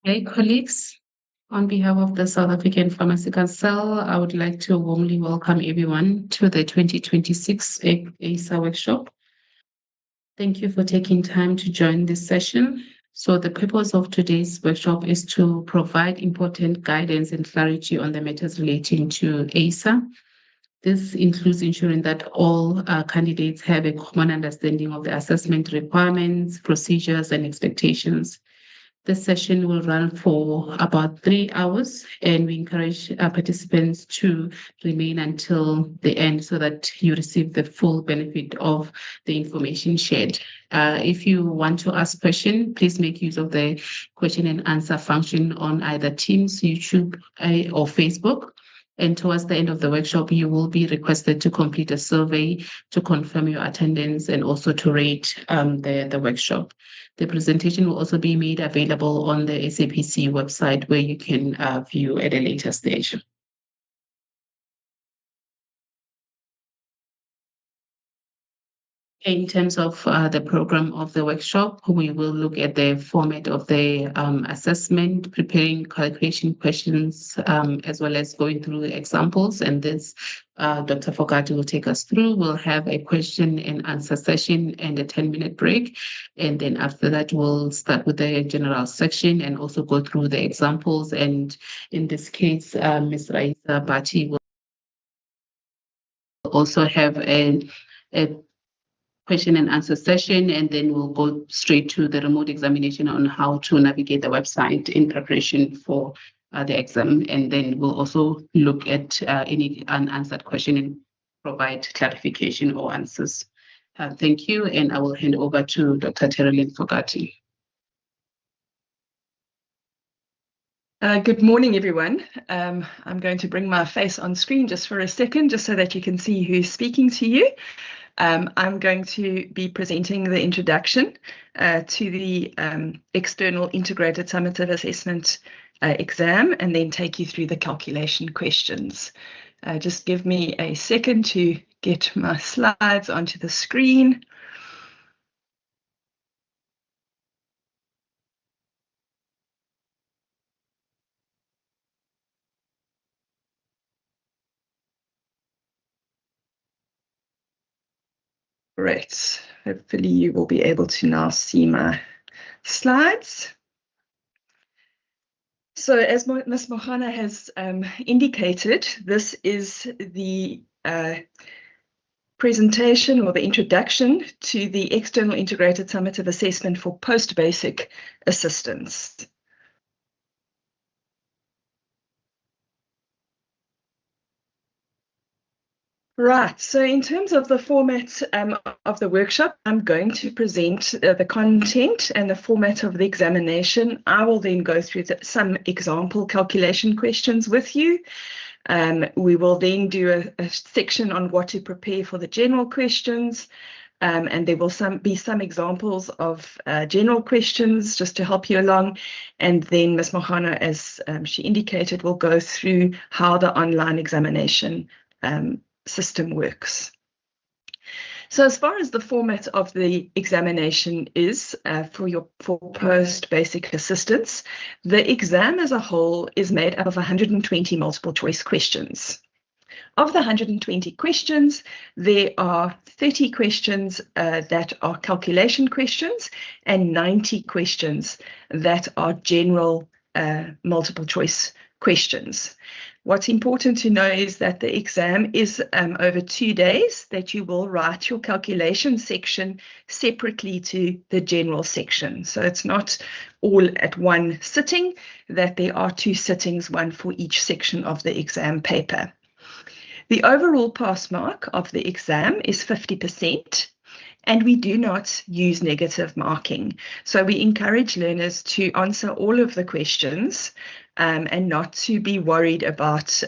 Hey, colleagues. On behalf of the South African Pharmacy Council, I would like to warmly welcome everyone to the 2026 EISA workshop. Thank you for taking time to join this session. So the purpose of today's workshop is to provide important guidance and clarity on the matters relating to EISA. This includes ensuring that all candidates have a common understanding of the assessment requirements, procedures, and expectations. This session will run for about 3 hours, and we encourage participants to remain until the end so that you receive the full benefit of the information shared. If you want to ask questions, please make use of the question and answer function on either Teams, YouTube, or Facebook. And towards the end of the workshop, you will be requested to complete a survey to confirm your attendance and also to rate the workshop. The presentation will also be made available on the SAPC website where you can view at a later stage. In terms of the program of the workshop, we will look at the format of the assessment, preparing calculation questions, as well as going through the examples. And this, Dr. Fogati will take us through. We'll have a question and answer session and a 10-minute break. And then after that, we'll start with the general section and also go through the examples. And in this case, Ms. Raisa Bati will also have a question and answer session, and then we'll go straight to the remote examination on how to navigate the website in preparation for the exam. And then we'll also look at any unanswered question and provide clarification or answers. Thank you, and I will hand over to Dr. Terrelyn Fogati. Good morning, everyone. I'm going to bring my face on screen just for a second, just so that you can see who's speaking to you. I'm going to be presenting the introduction to the External Integrated Summative Assessment exam, and then take you through the calculation questions. Just give me a second to get my slides onto the screen. Great. Hopefully you will be able to now see my slides. So as Ms. Mohana has indicated, this is the presentation or the introduction to the External Integrated Summative Assessment for Post-Basic Assistance. Right, so in terms of the format of the workshop, I'm going to present the content and the format of the examination. I will then go through some example calculation questions with you. We will then do a section on what to prepare for the general questions, and there will be some examples of general questions just to help you along. And then Ms. Mohana, as she indicated, will go through how the online examination system works. So as far as the format of the examination is for post-basic assistance, the exam as a whole is made up of 120 multiple choice questions. Of the 120 questions, there are 30 questions that are calculation questions and 90 questions that are general multiple choice questions. What's important to know is that the exam is over 2 days, that you will write your calculation section separately to the general section. So it's not all at one sitting, that there are 2 sittings, one for each section of the exam paper. The overall pass mark of the exam is 50%. And we do not use negative marking. So we encourage learners to answer all of the questions and not to be worried about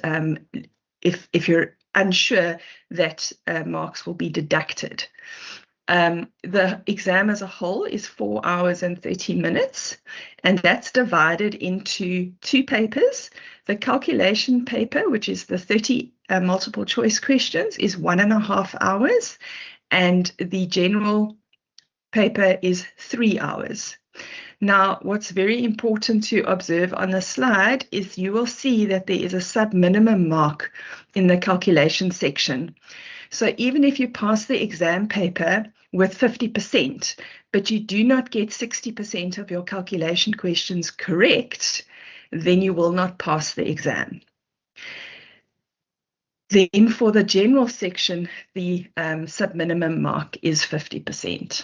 if you're unsure that marks will be deducted. The exam as a whole is 4 hours and 30 minutes, and that's divided into 2 papers. The calculation paper, which is the 30 multiple choice questions, is 1.5 hours. And the general paper is 3 hours. Now, what's very important to observe on the slide is you will see that there is a sub-minimum mark in the calculation section. So even if you pass the exam paper with 50%, but you do not get 60% of your calculation questions correct, then you will not pass the exam. Then for the general section, the sub-minimum mark is 50%.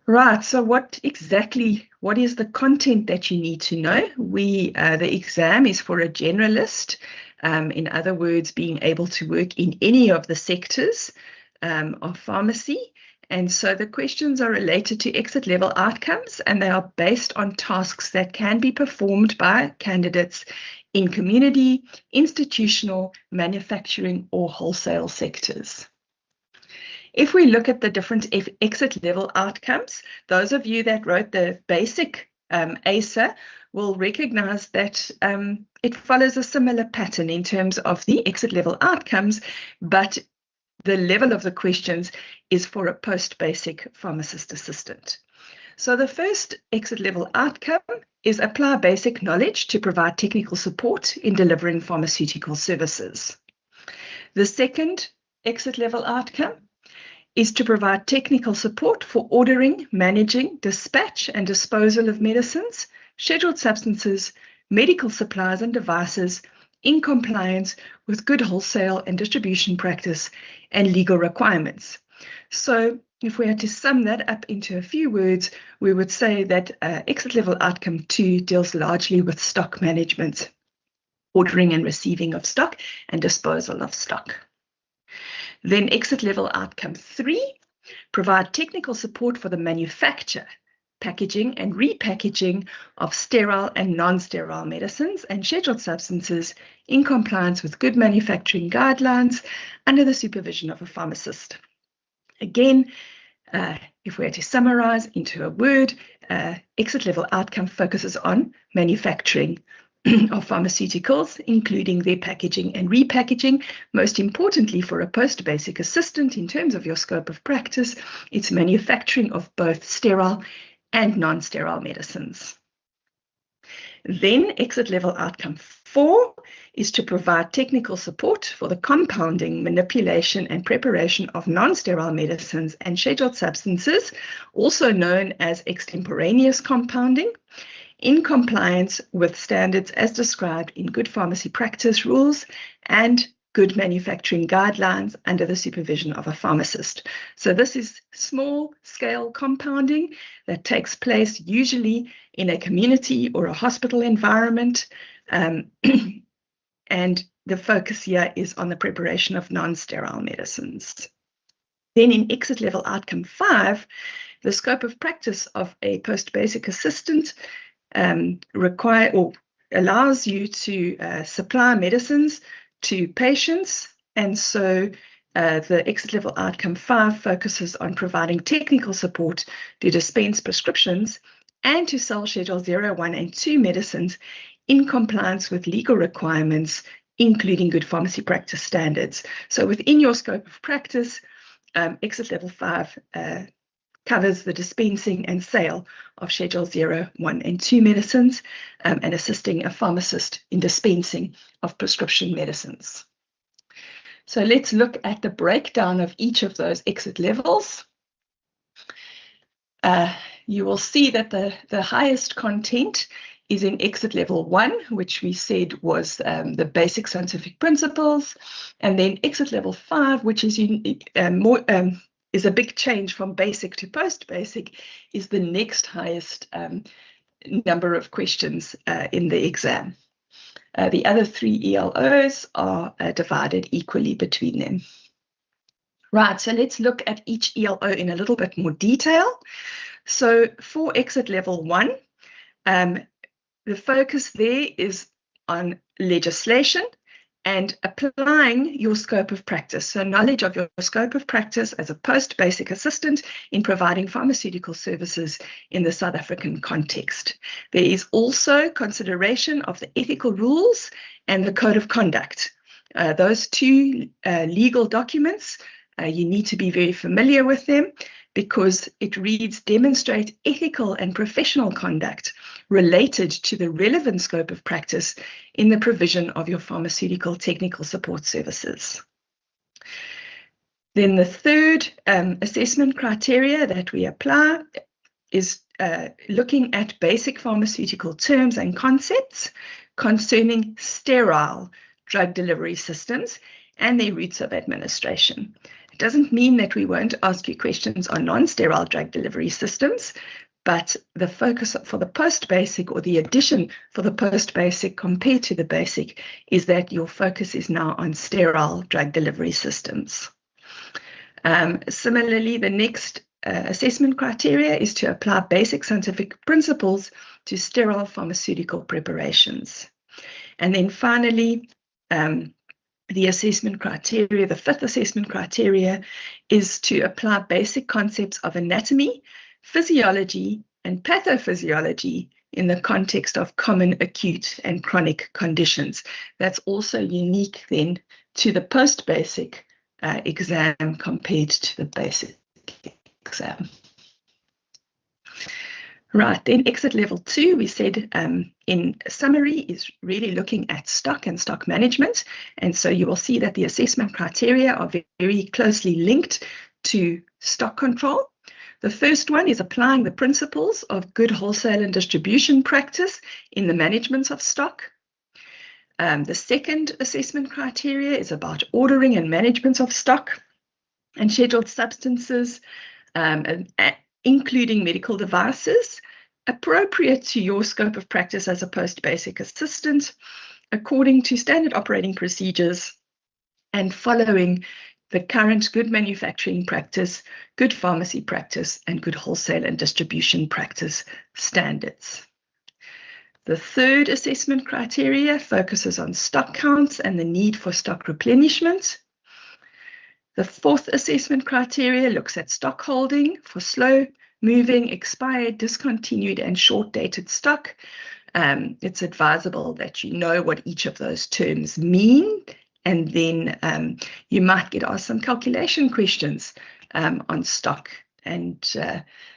Right, so what is the content that you need to know? The exam is for a generalist, in other words, being able to work in any of the sectors of pharmacy. And so the questions are related to exit level outcomes, and they are based on tasks that can be performed by candidates in community, institutional, manufacturing, or wholesale sectors. If we look at the different exit level outcomes, those of you that wrote the basic EISA will recognize that it follows a similar pattern in terms of the exit level outcomes, but the level of the questions is for a post-basic pharmacist assistant. So the first exit level outcome is apply basic knowledge to provide technical support in delivering pharmaceutical services. The second exit level outcome is to provide technical support for ordering, managing, dispatch and disposal of medicines, scheduled substances, medical supplies and devices in compliance with good wholesale and distribution practice and legal requirements. So if we had to sum that up into a few words, we would say that exit level outcome 2 deals largely with stock management, ordering and receiving of stock and disposal of stock. Then exit level outcome 3, provide technical support for the manufacture, packaging and repackaging of sterile and non-sterile medicines and scheduled substances in compliance with good manufacturing guidelines under the supervision of a pharmacist. Again, if we had to summarize into a word, exit level outcome focuses on manufacturing of pharmaceuticals, including their packaging and repackaging. Most importantly, for a post-basic assistant, in terms of your scope of practice, it's manufacturing of both sterile and non-sterile medicines. Then exit level outcome 4 is to provide technical support for the compounding, manipulation and preparation of non-sterile medicines and scheduled substances, also known as extemporaneous compounding, in compliance with standards as described in good pharmacy practice rules and good manufacturing guidelines under the supervision of a pharmacist. So this is small scale compounding that takes place usually in a community or a hospital environment. And the focus here is on the preparation of non-sterile medicines. Then in exit level outcome 5, the scope of practice of a post-basic assistant allows you to supply medicines to patients, and so the exit level outcome 5 focuses on providing technical support to dispense prescriptions and to sell Schedule 0, 1 and 2 medicines in compliance with legal requirements, including good pharmacy practice standards. So within your scope of practice, exit level 5 covers the dispensing and sale of Schedule 0, 1 and 2 medicines and assisting a pharmacist in dispensing of prescription medicines. So let's look at the breakdown of each of those exit levels. You will see that the highest content is in exit level 1, which we said was the basic scientific principles, and then exit level 5, which is is a big change from basic to post-basic, is the next highest number of questions in the exam. The other 3 ELOs are divided equally between them. Right, so let's look at each ELO in a little bit more detail. So for exit level 1, the focus there is on legislation and applying your scope of practice. So knowledge of your scope of practice as a post-basic assistant in providing pharmaceutical services in the South African context. There is also consideration of the ethical rules and the code of conduct. Those 2 legal documents, you need to be very familiar with them. because it reads demonstrate ethical and professional conduct related to the relevant scope of practice in the provision of your pharmaceutical technical support services. Then the third assessment criteria that we apply is looking at basic pharmaceutical terms and concepts concerning sterile drug delivery systems and their routes of administration. It doesn't mean that we won't ask you questions on non-sterile drug delivery systems, but the focus for the post-basic, or the addition for the post-basic compared to the basic, is that your focus is now on sterile drug delivery systems. Similarly, the next assessment criteria is to apply basic scientific principles to sterile pharmaceutical preparations. And then finally, the assessment criteria, the fifth assessment criteria, is to apply basic concepts of anatomy, physiology, and pathophysiology in the context of common acute and chronic conditions. That's also unique then to the post-basic exam compared to the basic exam. Right, then exit level 2, we said in summary, is really looking at stock and stock management. And so you will see that the assessment criteria are very closely linked to stock control. The first one is applying the principles of good wholesale and distribution practice in the management of stock. The second assessment criteria is about ordering and management of stock and scheduled substances, including medical devices, appropriate to your scope of practice as a post-basic assistant, according to standard operating procedures, and following the current good manufacturing practice, good pharmacy practice, and good wholesale and distribution practice standards. The third assessment criteria focuses on stock counts and the need for stock replenishment. The fourth assessment criteria looks at stock holding for slow-moving, expired, discontinued, and short-dated stock. It's advisable that you know what each of those terms mean, and then you might get asked some calculation questions on stock and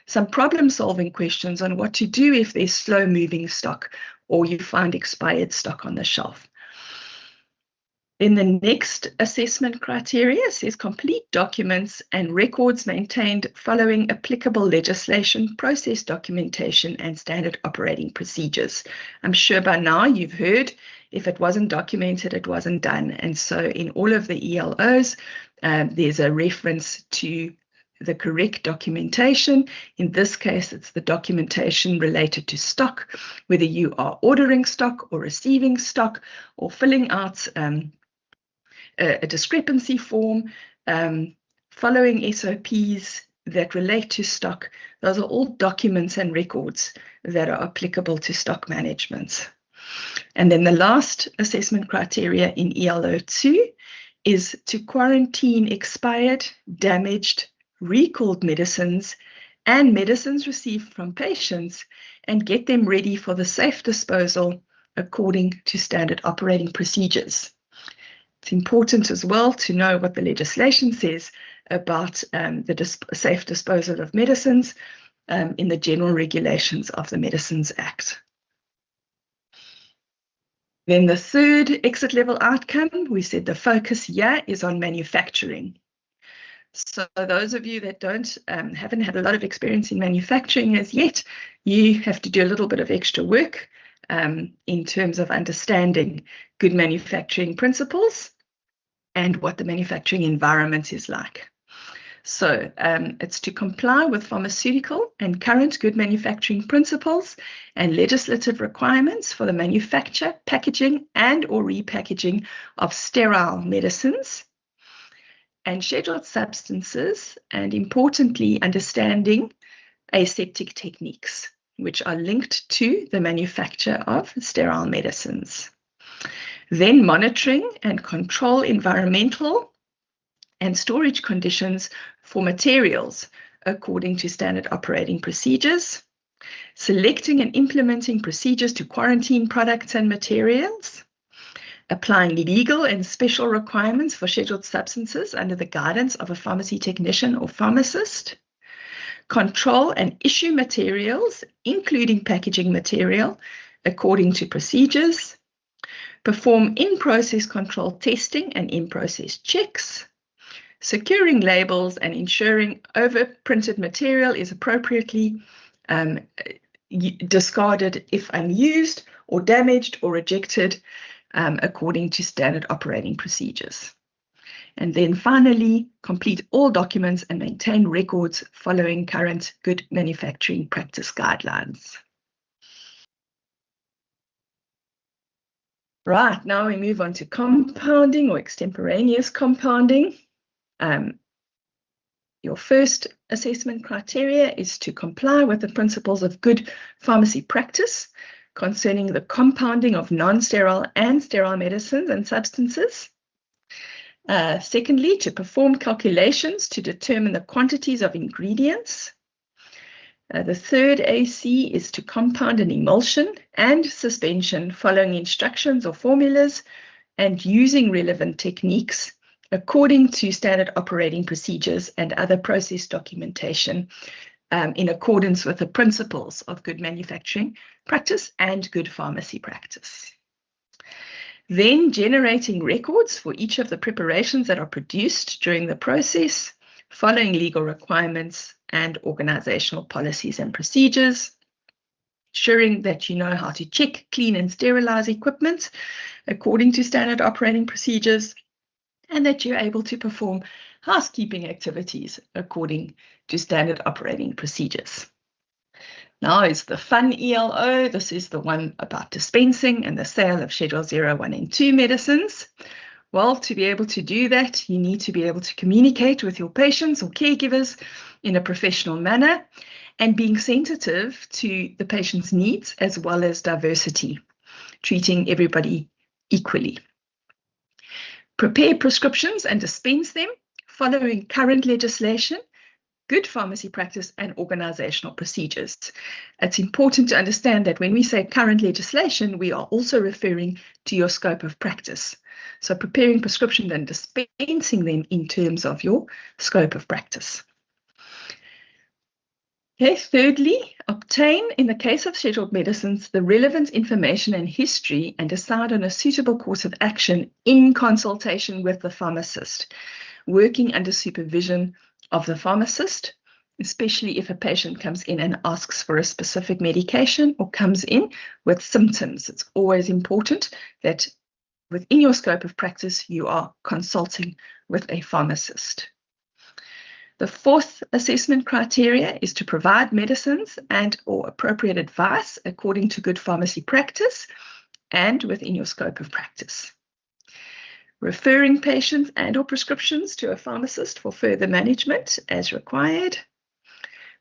some problem-solving questions on what to do if there's slow-moving stock or you find expired stock on the shelf. Then the next assessment criteria says complete documents and records maintained following applicable legislation, process documentation, and standard operating procedures. I'm sure by now you've heard if it wasn't documented, it wasn't done. And so in all of the ELOs, there's a reference to the correct documentation. In this case, it's the documentation related to stock, whether you are ordering stock or receiving stock or filling out a discrepancy form, following SOPs that relate to stock. Those are all documents and records that are applicable to stock management. And then the last assessment criteria in ELO 2 is to quarantine expired, damaged, recalled medicines and medicines received from patients and get them ready for the safe disposal according to standard operating procedures. It's important as well to know what the legislation says about the safe disposal of medicines in the general regulations of the Medicines Act. Then the third exit level outcome, we said the focus here is on manufacturing. So those of you that haven't had a lot of experience in manufacturing as yet, you have to do a little bit of extra work in terms of understanding good manufacturing principles and what the manufacturing environment is like. So it's to comply with pharmaceutical and current good manufacturing principles and legislative requirements for the manufacture, packaging, and or repackaging of sterile medicines and scheduled substances, and importantly, understanding aseptic techniques, which are linked to the manufacture of sterile medicines. Then monitoring and control environmental and storage conditions for materials according to standard operating procedures, selecting and implementing procedures to quarantine products and materials, applying legal and special requirements for scheduled substances under the guidance of a pharmacy technician or pharmacist, control and issue materials, including packaging material, according to procedures, perform in-process control testing and in-process checks, securing labels and ensuring overprinted material is appropriately discarded if unused or damaged or rejected according to standard operating procedures. And then finally, complete all documents and maintain records following current good manufacturing practice guidelines. Right, now we move on to compounding or extemporaneous compounding. Your first assessment criteria is to comply with the principles of good pharmacy practice concerning the compounding of non-sterile and sterile medicines and substances. Secondly, to perform calculations to determine the quantities of ingredients. The third AC is to compound an emulsion and suspension following instructions or formulas and using relevant techniques according to standard operating procedures and other process documentation in accordance with the principles of good manufacturing practice and good pharmacy practice. Then generating records for each of the preparations that are produced during the process, following legal requirements and organizational policies and procedures, ensuring that you know how to check, clean, and sterilize equipment according to standard operating procedures, and that you're able to perform housekeeping activities according to standard operating procedures. Now is the fun ELO. This is the one about dispensing and the sale of Schedule 0, 1, and 2 medicines. Well, to be able to do that, you need to be able to communicate with your patients or caregivers in a professional manner and being sensitive to the patient's needs as well as diversity, treating everybody equally. Prepare prescriptions and dispense them following current legislation, good pharmacy practice, and organizational procedures. It's important to understand that when we say current legislation, we are also referring to your scope of practice. So preparing prescriptions and dispensing them in terms of your scope of practice. Okay, thirdly, obtain, in the case of scheduled medicines, the relevant information and history and decide on a suitable course of action in consultation with the pharmacist, working under supervision of the pharmacist, especially if a patient comes in and asks for a specific medication or comes in with symptoms. It's always important that within your scope of practice, you are consulting with a pharmacist. The fourth assessment criteria is to provide medicines and or appropriate advice according to good pharmacy practice and within your scope of practice. Referring patients and or prescriptions to a pharmacist for further management as required.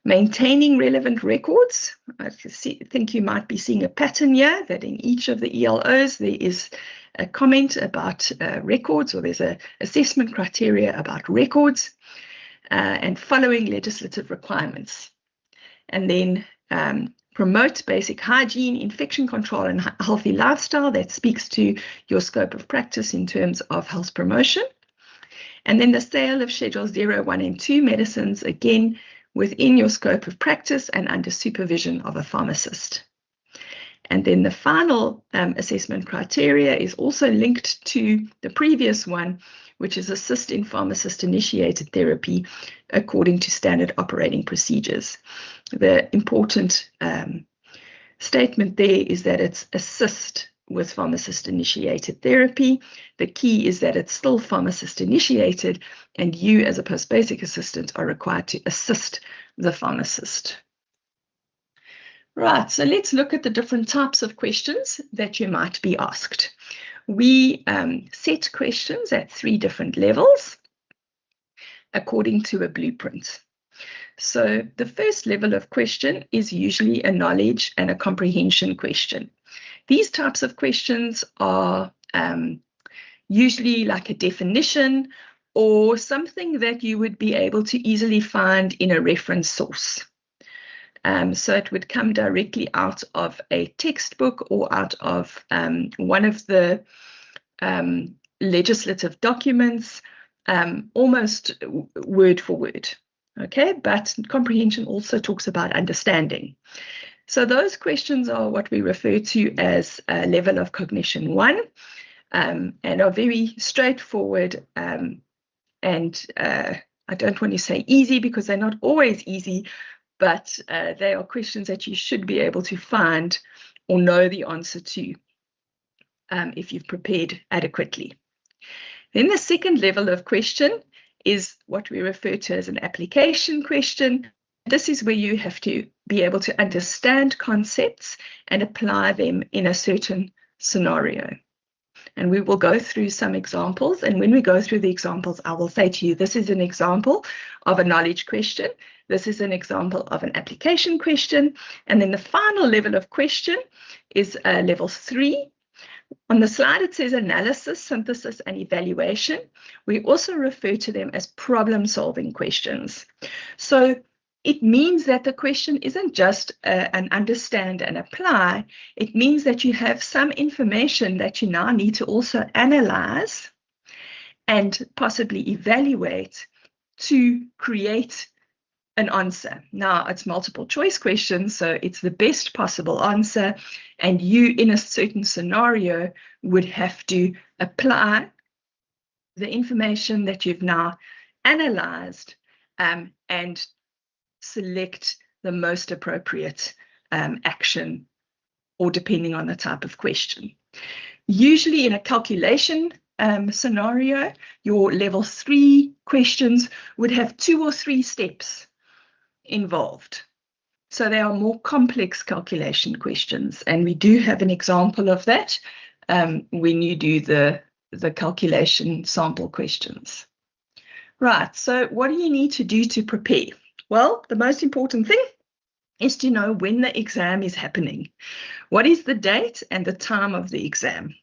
Maintaining relevant records. I think you might be seeing a pattern here that in each of the ELOs there is a comment about records, or there's an assessment criteria about records. And following legislative requirements. And then promote basic hygiene, infection control, and healthy lifestyle. That speaks to your scope of practice in terms of health promotion. And then the sale of Schedule 0, 1, and 2 medicines, again, within your scope of practice and under supervision of a pharmacist. And then the final assessment criteria is also linked to the previous one, which is assist in pharmacist-initiated therapy according to standard operating procedures. The important statement there is that it's assist with pharmacist-initiated therapy. The key is that it's still pharmacist-initiated, and you as a post-basic assistant are required to assist the pharmacist. Right, so let's look at the different types of questions that you might be asked. We set questions at 3 different levels according to a blueprint. So the first level of question is usually a knowledge and a comprehension question. These types of questions are usually like a definition or something that you would be able to easily find in a reference source. So it would come directly out of a textbook or out of one of the legislative documents, almost word for word. Okay, but comprehension also talks about understanding. So those questions are what we refer to as level of cognition 1, and are very straightforward, and I don't want to say easy because they're not always easy, but they are questions that you should be able to find or know the answer to if you've prepared adequately. Then the second level of question is what we refer to as an application question. This is where you have to be able to understand concepts and apply them in a certain scenario. And we will go through some examples. And when we go through the examples, I will say to you, this is an example of a knowledge question. This is an example of an application question. And then the final level of question is level 3. On the slide, it says analysis, synthesis, and evaluation. We also refer to them as problem-solving questions. So it means that the question isn't just an understand and apply. It means that you have some information that you now need to also analyze and possibly evaluate to create an answer. Now, it's multiple choice questions, so it's the best possible answer, and you, in a certain scenario, would have to apply the information that you've now analyzed and select the most appropriate action, or depending on the type of question. Usually in a calculation scenario, your level 3 questions would have 2 or 3 steps involved. So they are more complex calculation questions, and we do have an example of that when you do the calculation sample questions. Right, so what do you need to do to prepare? Well, the most important thing is to know when the exam is happening. What is the date and the time of the exam?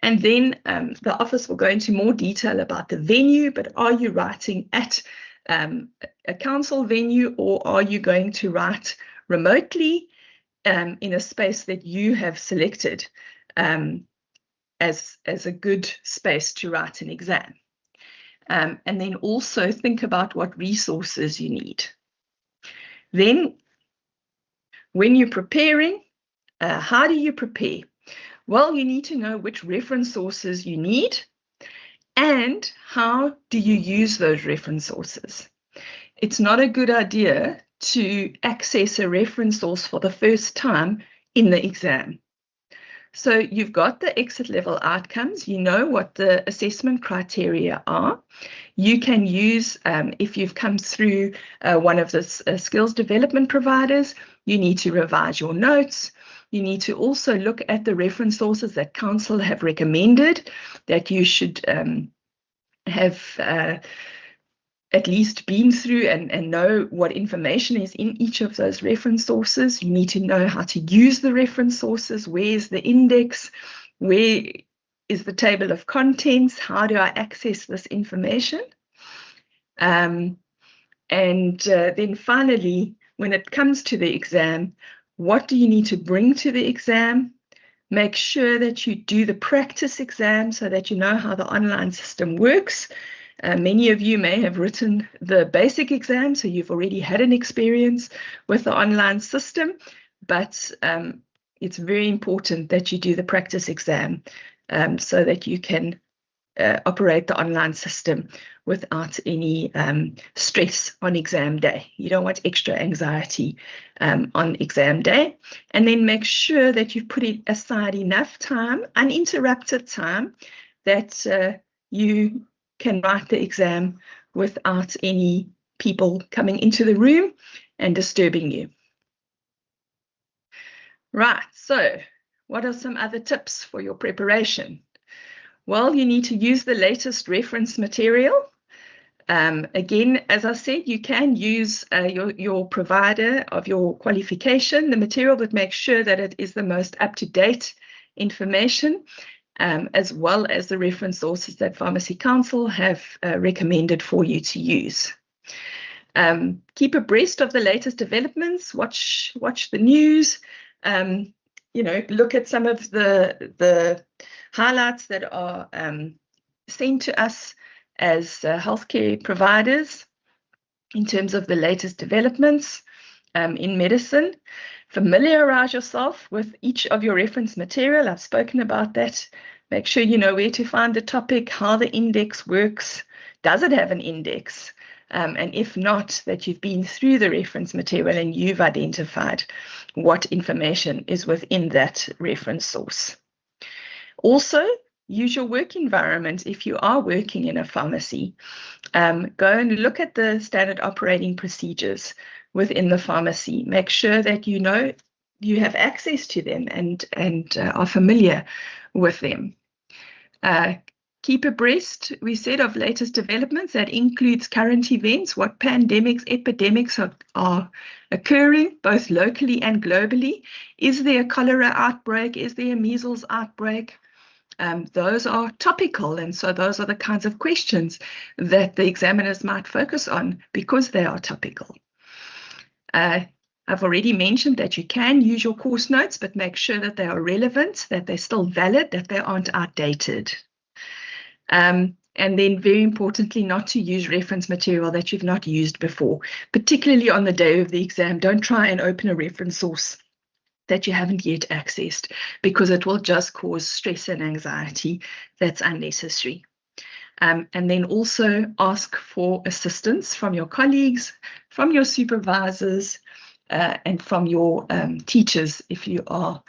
And then the office will go into more detail about the venue, but are you writing at a council venue, or are you going to write remotely in a space that you have selected as a good space to write an exam? And then also think about what resources you need. Then, when you're preparing, how do you prepare? Well, you need to know which reference sources you need and how do you use those reference sources. It's not a good idea to access a reference source for the first time in the exam. So you've got the exit level outcomes, you know what the assessment criteria are. You can use, if you've come through one of the skills development providers, you need to revise your notes. You need to also look at the reference sources that council have recommended that you should have at least been through and know what information is in each of those reference sources. You need to know how to use the reference sources. Where's the index? Where is the table of contents? How do I access this information? And then finally, when it comes to the exam, what do you need to bring to the exam? Make sure that you do the practice exam so that you know how the online system works. Many of you may have written the basic exam, so you've already had an experience with the online system, but it's very important that you do the practice exam so that you can operate the online system without any stress on exam day. You don't want extra anxiety on exam day. And then make sure that you've put aside enough time, uninterrupted time, that you can write the exam without any people coming into the room and disturbing you. Right, so what are some other tips for your preparation? Well, you need to use the latest reference material. Again, as I said, you can use your provider of your qualification, the material, but make sure that it is the most up-to-date information, as well as the reference sources that Pharmacy Council have recommended for you to use. Keep abreast of the latest developments, watch the news, look at some of the highlights that are sent to us as healthcare providers. in terms of the latest developments in medicine. Familiarize yourself with each of your reference material. I've spoken about that. Make sure you know where to find the topic, how the index works. Does it have an index? And if not, that you've been through the reference material and you've identified what information is within that reference source. Also, use your work environment. If you are working in a pharmacy, go and look at the standard operating procedures within the pharmacy. Make sure that you know you have access to them and are familiar with them. Keep abreast, we said, of latest developments. That includes current events, what pandemics, epidemics are occurring, both locally and globally. Is there a cholera outbreak? Is there a measles outbreak? Those are topical, and so those are the kinds of questions that the examiners might focus on because they are topical. I've already mentioned that you can use your course notes, but make sure that they are relevant, that they're still valid, that they aren't outdated. And then very importantly, not to use reference material that you've not used before, particularly on the day of the exam. Don't try and open a reference source that you haven't yet accessed, because it will just cause stress and anxiety that's unnecessary. And then also ask for assistance from your colleagues, from your supervisors, and from your teachers if you are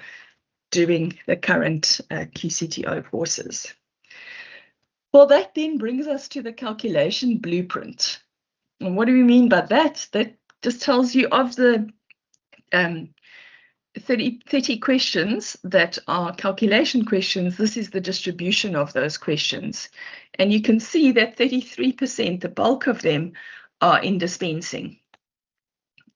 doing the current QCTO courses. Well, that then brings us to the calculation blueprint. And what do we mean by that? That just tells you of the 30 questions that are calculation questions. This is the distribution of those questions. And you can see that 33%, the bulk of them, are in dispensing.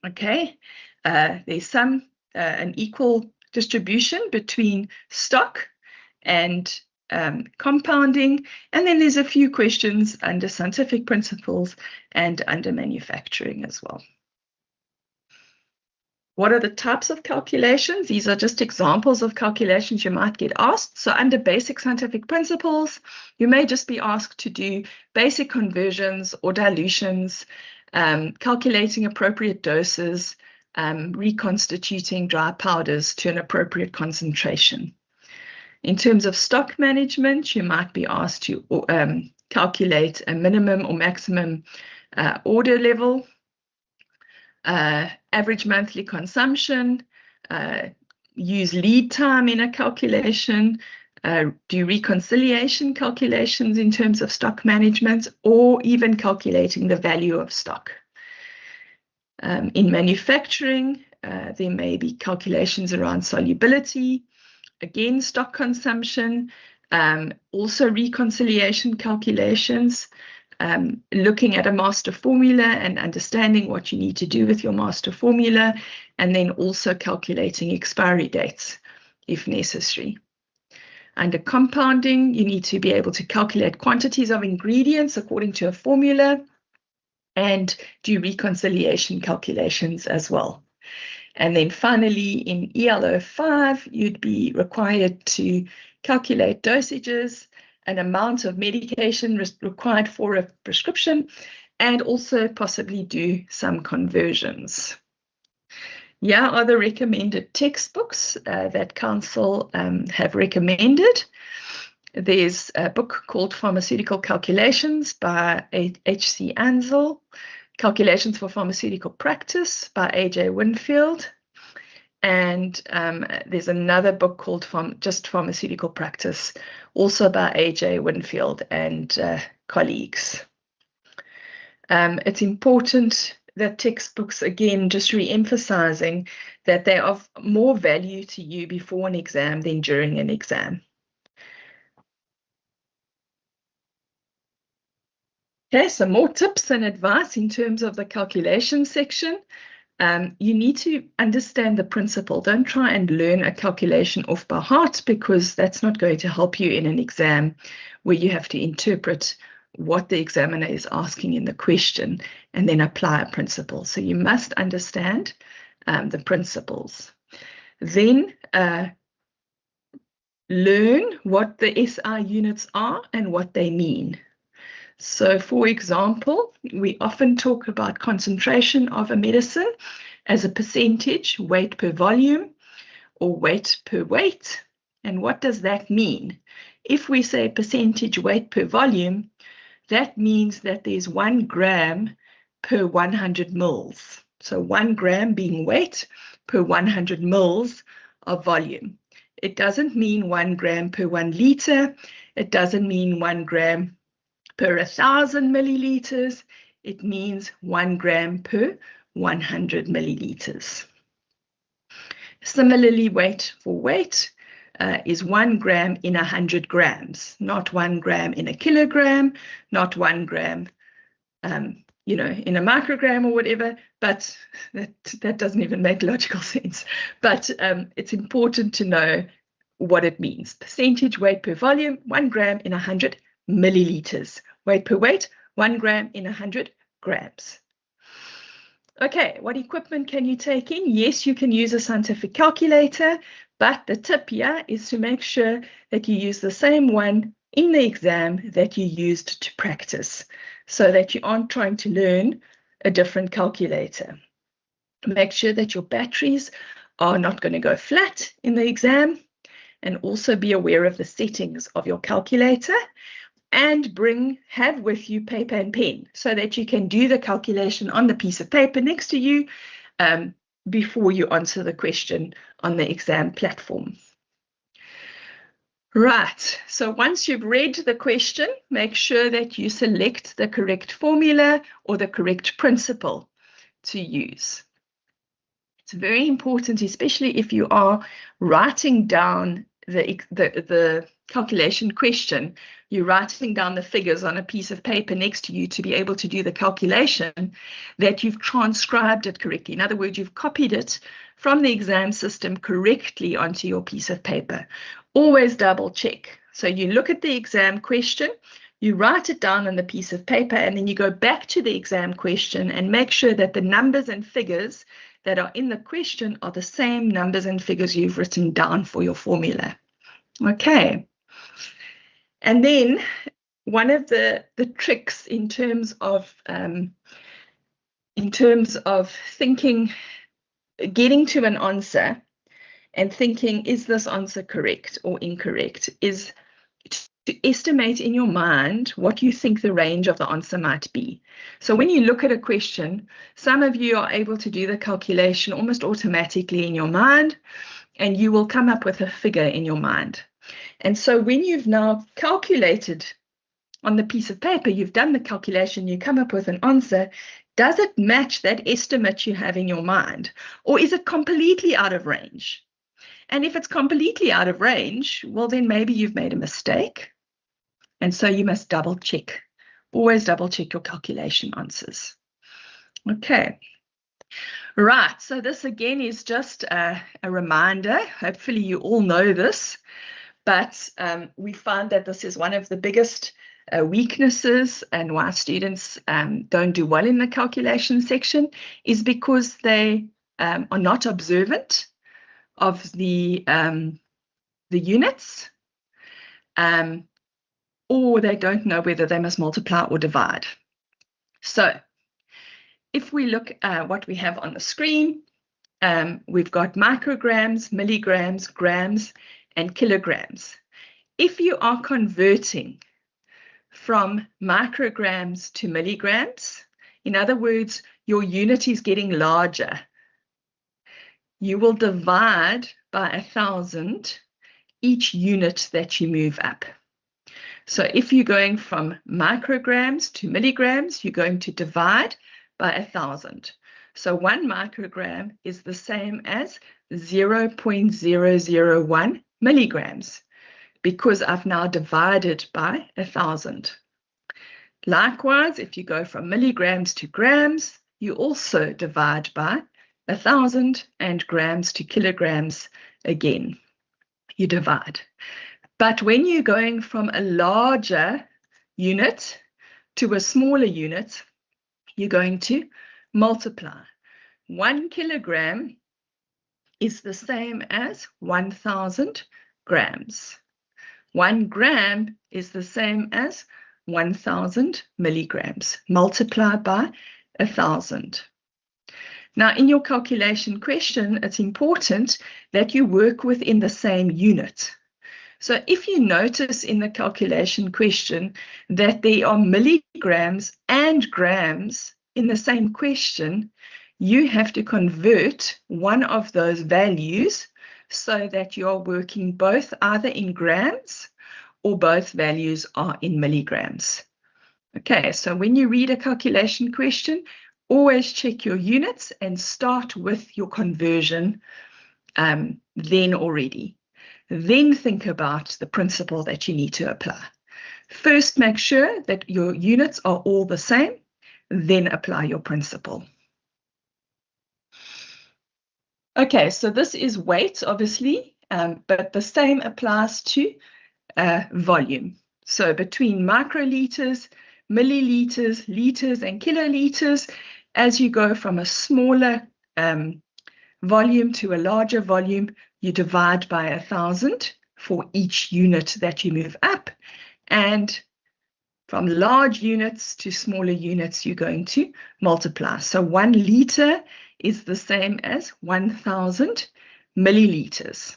Okay, there's an equal distribution between stock and compounding, and then there's a few questions under scientific principles and under manufacturing as well. What are the types of calculations? These are just examples of calculations you might get asked. So under basic scientific principles, you may just be asked to do basic conversions or dilutions, calculating appropriate doses, reconstituting dry powders to an appropriate concentration. In terms of stock management, you might be asked to calculate a minimum or maximum order level, average monthly consumption, use lead time in a calculation, do reconciliation calculations in terms of stock management, or even calculating the value of stock. In manufacturing, there may be calculations around solubility, again, stock consumption, also reconciliation calculations, looking at a master formula and understanding what you need to do with your master formula, and then also calculating expiry dates if necessary. Under compounding, you need to be able to calculate quantities of ingredients according to a formula and do reconciliation calculations as well. And then finally, in ELO 5, you'd be required to calculate dosages, an amount of medication required for a prescription, and also possibly do some conversions. Here are the recommended textbooks that Council have recommended. There's a book called Pharmaceutical Calculations by H.C. Ansell, Calculations for Pharmaceutical Practice by A.J. Winfield, and there's another book called Just Pharmaceutical Practice, also by A.J. Winfield and colleagues. It's important that textbooks, again, just re-emphasizing that they are of more value to you before an exam than during an exam. Okay, some more tips and advice in terms of the calculation section. You need to understand the principle. Don't try and learn a calculation off by heart, because that's not going to help you in an exam where you have to interpret what the examiner is asking in the question and then apply a principle. So you must understand the principles. Then learn what the SI units are and what they mean. So, for example, we often talk about concentration of a medicine as a percentage, weight per volume, or weight per weight. And what does that mean? If we say percentage weight per volume, that means that there's 1 gram per 100 mils. So 1 gram being weight per 100 mils of volume. It doesn't mean 1 gram per 1 liter. It doesn't mean 1 gram per 1,000 milliliters. It means 1 gram per 100 milliliters. Similarly, weight for weight is 1 gram in 100 grams, not 1 gram in a kilogram, not 1 gram, in a microgram or whatever, but that doesn't even make logical sense. But it's important to know what it means. Percentage weight per volume, 1 gram in 100 milliliters. Weight per weight, 1 gram in 100 grams. Okay, what equipment can you take in? Yes, you can use a scientific calculator, but the tip here is to make sure that you use the same one in the exam that you used to practice, so that you aren't trying to learn a different calculator. Make sure that your batteries are not going to go flat in the exam, and also be aware of the settings of your calculator, and have with you paper and pen so that you can do the calculation on the piece of paper next to you before you answer the question on the exam platform. Right, so once you've read the question, make sure that you select the correct formula or the correct principle to use. It's very important, especially if you are writing down the calculation question, you're writing down the figures on a piece of paper next to you to be able to do the calculation, that you've transcribed it correctly. In other words, you've copied it from the exam system correctly onto your piece of paper. Always double check. So you look at the exam question, you write it down on the piece of paper, and then you go back to the exam question and make sure that the numbers and figures that are in the question are the same numbers and figures you've written down for your formula. Okay. And then one of the tricks in terms of thinking, getting to an answer and thinking, is this answer correct or incorrect, is to estimate in your mind what you think the range of the answer might be. So when you look at a question, some of you are able to do the calculation almost automatically in your mind, and you will come up with a figure in your mind. And so when you've now calculated on the piece of paper, you've done the calculation, you come up with an answer, does it match that estimate you have in your mind? Or is it completely out of range? And if it's completely out of range, well, then maybe you've made a mistake. And so you must double check. Always double check your calculation answers. Okay. Right, so this again is just a reminder. Hopefully you all know this, but we find that this is one of the biggest weaknesses and why students don't do well in the calculation section is because they are not observant of the units, or they don't know whether they must multiply or divide. So if we look at what we have on the screen, we've got micrograms, milligrams, grams, and kilograms. If you are converting from micrograms to milligrams, in other words, your unit is getting larger, you will divide by 1,000 each unit that you move up. So if you're going from micrograms to milligrams, you're going to divide by 1,000. So 1 microgram is the same as 0.001 milligrams, because I've now divided by 1,000. Likewise, if you go from milligrams to grams, you also divide by 1,000, and grams to kilograms, again, you divide. But when you're going from a larger unit to a smaller unit, you're going to multiply. 1 kilogram is the same as 1,000 grams. 1 gram is the same as 1,000 milligrams. Multiply by 1,000. Now, in your calculation question, it's important that you work within the same unit. So if you notice in the calculation question that there are milligrams and grams in the same question, you have to convert one of those values so that you're working both either in grams or both values are in milligrams. Okay, so when you read a calculation question, always check your units and start with your conversion then already. Then think about the principle that you need to apply. First, make sure that your units are all the same, then apply your principle. Okay, so this is weight, obviously, but the same applies to volume. So between microliters, milliliters, liters, and kiloliters, as you go from a smaller volume to a larger volume, you divide by 1,000 for each unit that you move up. And from large units to smaller units, you're going to multiply. So 1 liter is the same as 1,000 milliliters.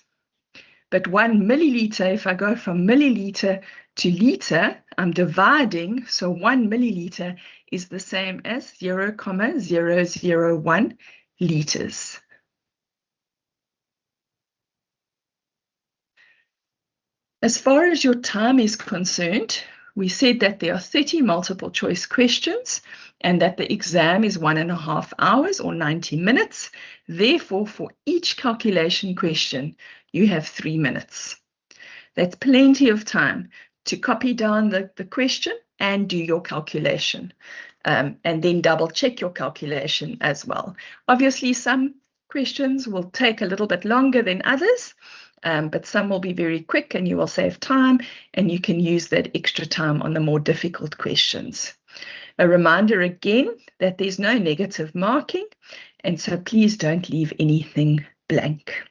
But 1 milliliter, if I go from milliliter to liter, I'm dividing. So 1 milliliter is the same as 0,001 liters. As far as your time is concerned, we said that there are 30 multiple choice questions and that the exam is 1.5 hours or 90 minutes. Therefore, for each calculation question, you have 3 minutes. That's plenty of time to copy down the question and do your calculation, and then double check your calculation as well. Obviously, some questions will take a little bit longer than others, but some will be very quick and you will save time and you can use that extra time on the more difficult questions. A reminder again that there's no negative marking, and so please don't leave anything blank.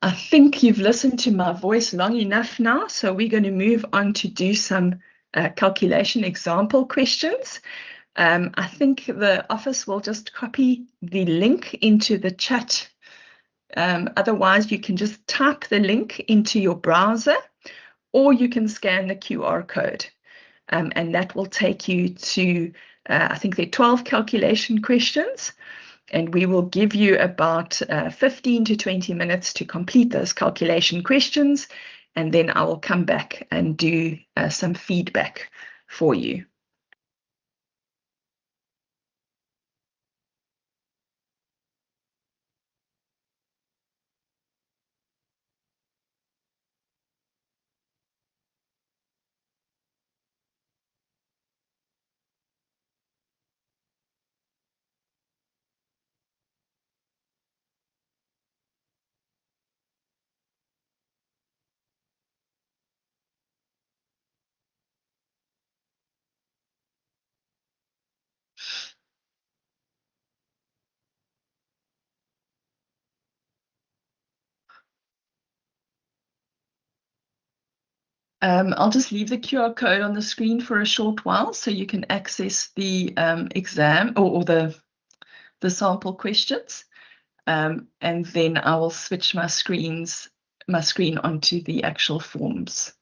I think you've listened to my voice long enough now, so we're going to move on to do some calculation example questions. I think the office will just copy the link into the chat. Otherwise, you can just type the link into your browser, or you can scan the QR code, and that will take you to, I think there are 12 calculation questions, and we will give you about 15 to 20 minutes to complete those calculation questions, and then I will come back and do some feedback for you. I'll just leave the QR code on the screen for a short while so you can access the exam or the sample questions. And then I will switch my screen onto the actual forms.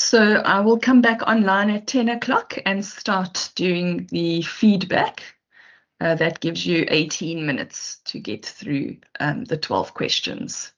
So I will come back online at 10 o'clock and start doing the feedback. That gives you 18 minutes to get through the 12 questions.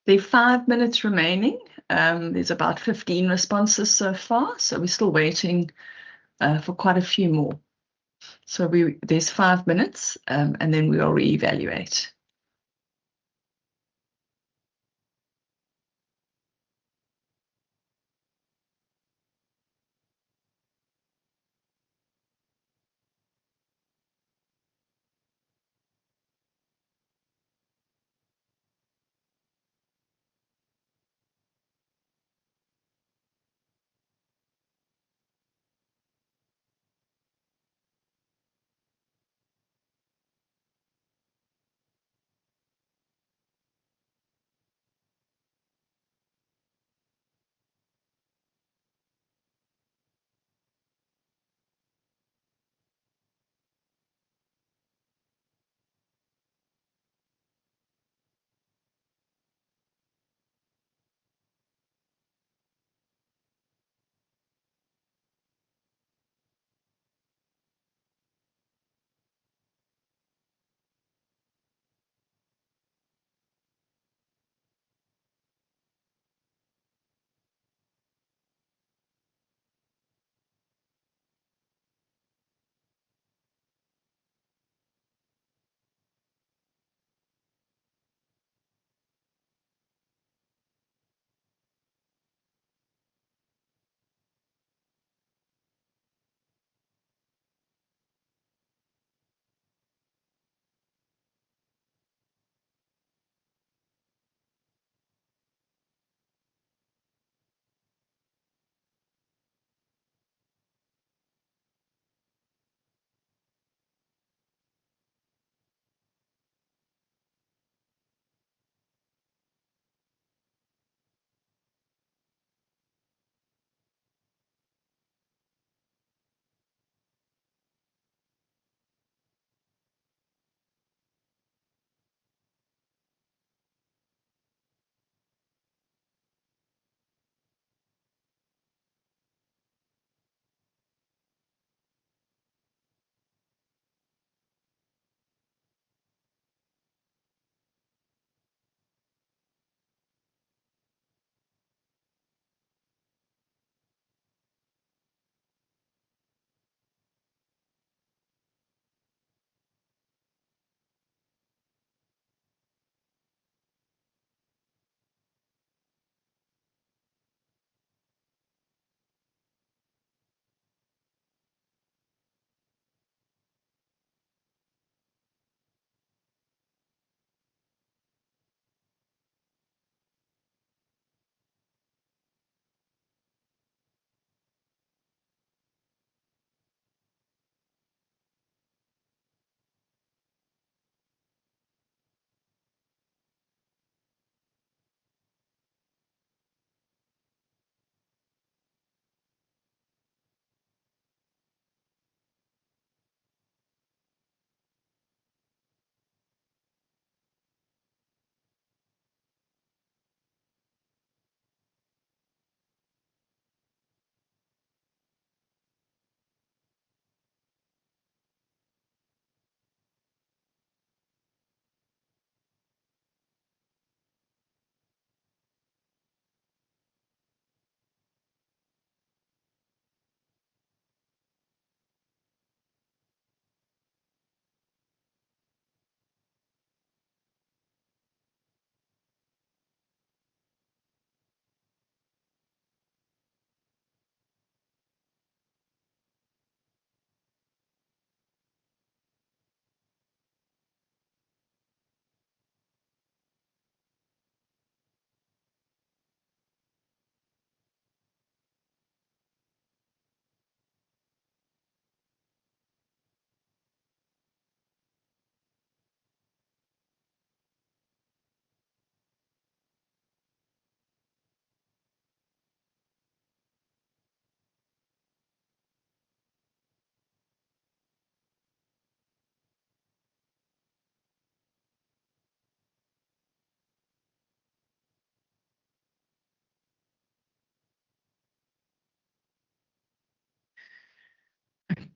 There are 5 minutes remaining. There's about 15 responses so far, so we're still waiting for quite a few more. So there's 5 minutes, and then we'll reevaluate.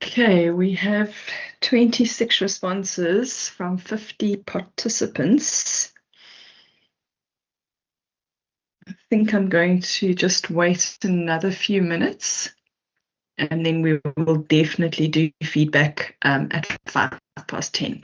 Okay, we have 26 responses from 50 participants. think I'm going to just wait another few minutes, and then we will definitely do feedback at 10:05.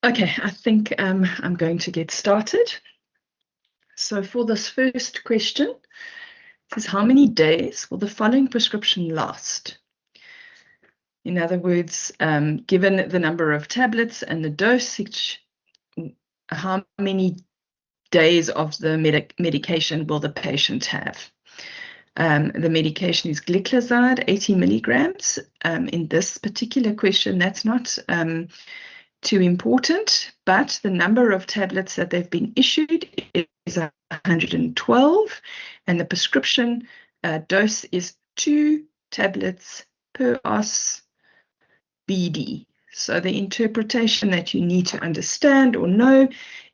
Okay, I think I'm going to get started. So for this first question, it says, how many days will the following prescription last? In other words, given the number of tablets and the dosage, how many days of the medication will the patient have? The medication is gliclazide, 80 milligrams. In this particular question, that's not too important, but the number of tablets that they've been issued is 112, and the prescription dose is 2 tablets per os BD. So the interpretation that you need to understand or know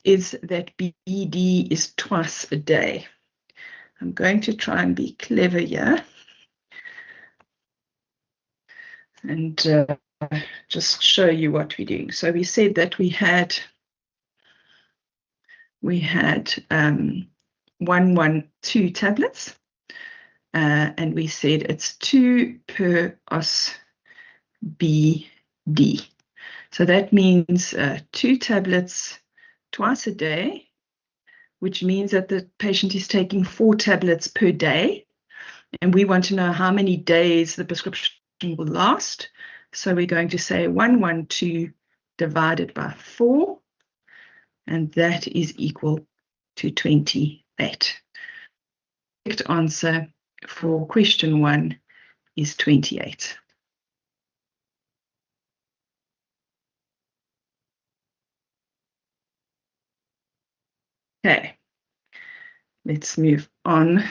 is that BD is twice a day. I'm going to try and be clever here and just show you what we're doing. So we said that we had 112 tablets, and we said it's 2 per os BD. So that means 2 tablets twice a day, which means that the patient is taking 4 tablets per day. And we want to know how many days the prescription will last. So we're going to say 112 divided by 4, and that is equal to 28. Correct answer for question 1 is 28. Okay, let's move on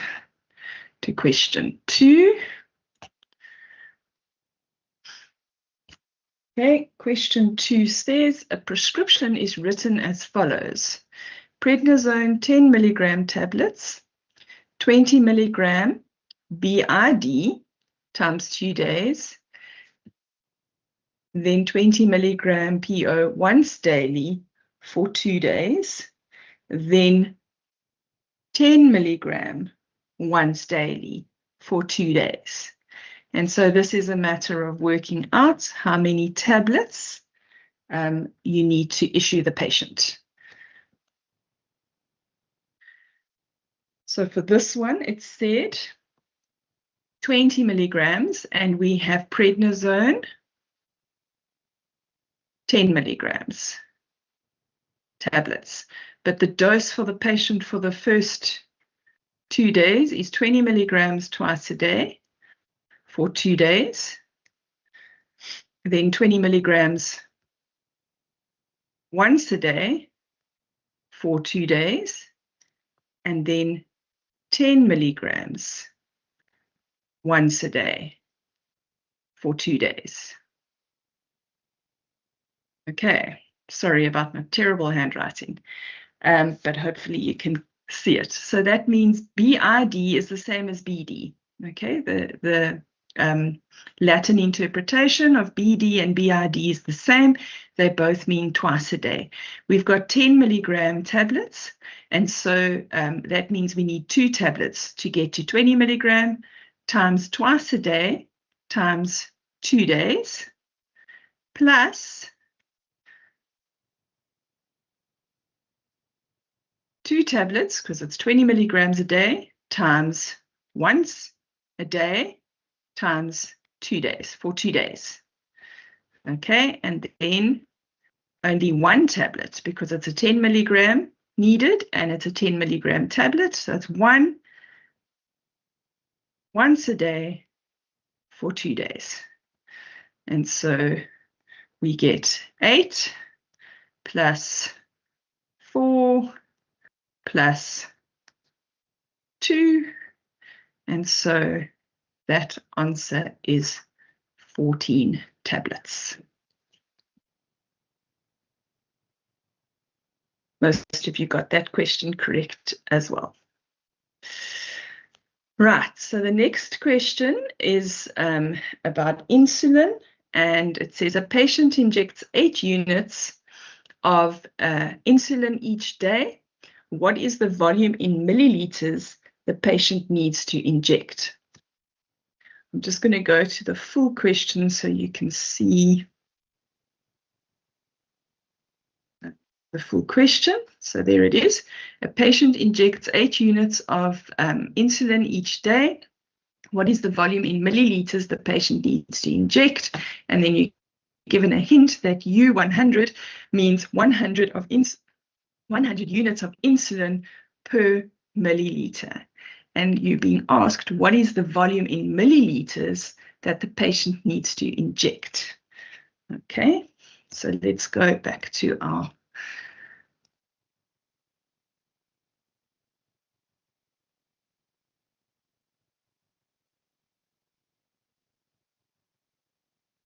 to question 2. Okay, question 2 says a prescription is written as follows: prednisone 10 milligram tablets, 20 milligram BID times 2 days, then 20 milligram PO once daily for 2 days, then 10 milligram once daily for 2 days. And so this is a matter of working out how many tablets you need to issue the patient. So for this one, it said 20 milligrams, and we have prednisone 10 milligrams tablets. But the dose for the patient for the first 2 days is 20 milligrams twice a day for 2 days, then 20 milligrams once a day for 2 days, and then 10 milligrams once a day for 2 days. Okay, sorry about my terrible handwriting, but hopefully you can see it. So that means BID is the same as BD. Okay, the Latin interpretation of BD and BID is the same. They both mean twice a day. We've got 10 milligram tablets, and so that means we need 2 tablets to get to 20 milligram times twice a day times 2 days plus 2 tablets, because it's 20 milligrams a day, times once a day times 2 days, for 2 days. Okay, and then only 1 tablet, because it's a 10 milligram needed, and it's a 10 milligram tablet, so it's 1 once a day for 2 days. And so we get 8 plus 4 plus 2, and so that answer is 14 tablets. Most of you got that question correct as well. Right, so the next question is about insulin, and it says a patient injects 8 units of insulin each day. What is the volume in milliliters the patient needs to inject? I'm just going to go to the full question so you can see the full question. So there it is. A patient injects 8 units of insulin each day. What is the volume in milliliters the patient needs to inject? And then you're given a hint that U100 means 100 units of insulin per milliliter. And you're being asked, what is the volume in milliliters that the patient needs to inject? Okay, so let's go back to our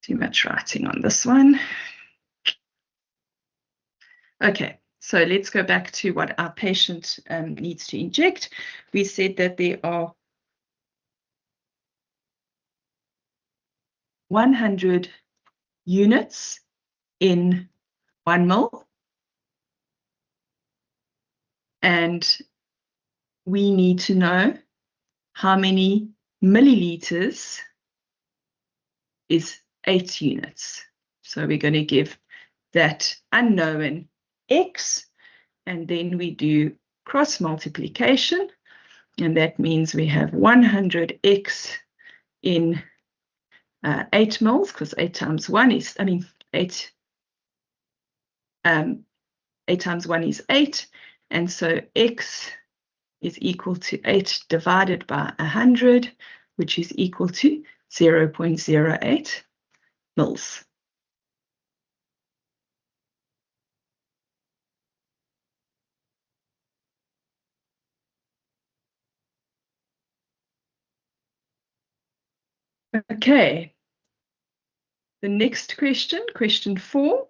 too much writing on this one. Okay, so let's go back to what our patient needs to inject. We said that there are 100 units in 1 ml, and we need to know how many milliliters is 8 units. So we're going to give that unknown X, and then we do cross multiplication, and that means we have 100X in 8 moles, because 8 times 1 is, 8 times 1 is 8, And so X is equal to 8 divided by 100, which is equal to 0.08 mils. Okay. The next question, question 4.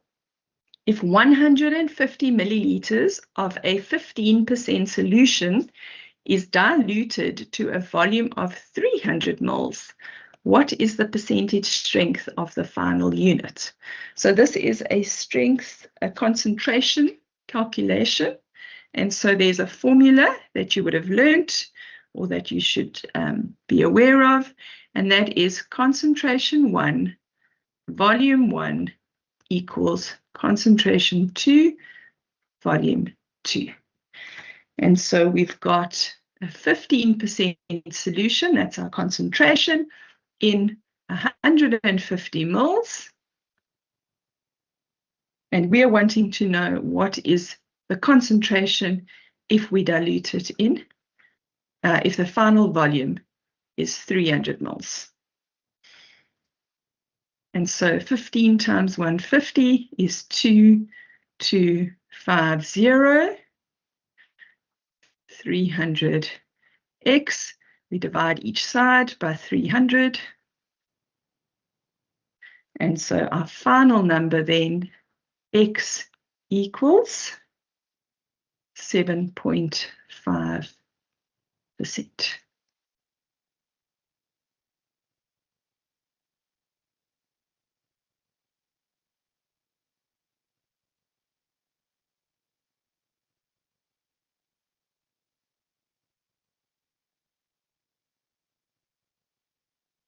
If 150 milliliters of a 15% solution is diluted to a volume of 300 moles, what is the percentage strength of the final unit? So this is a strength, a concentration calculation. And so there's a formula that you would have learned or that you should be aware of, and that is concentration 1, volume 1 equals concentration 2, volume 2. And so we've got a 15% solution, that's our concentration, in 150 moles. And we are wanting to know what is the concentration if we dilute it in, if the final volume is 300 moles. And so 15 times 150 is 2250. 300x. We divide each side by 300. And so our final number then, x equals 7.5%.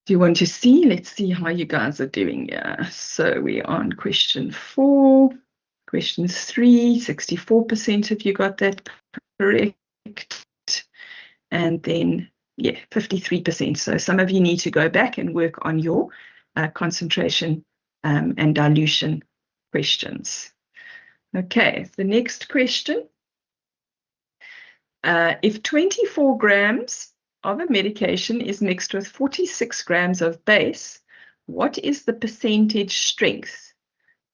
Do you want to see? Let's see how you guys are doing here. So we're on question 4. Question 3, 64% of you got that correct. And then, yeah, 53%. So some of you need to go back and work on your concentration and dilution questions. Okay, the next question. If 24 grams of a medication is mixed with 46 grams of base, what is the percentage strength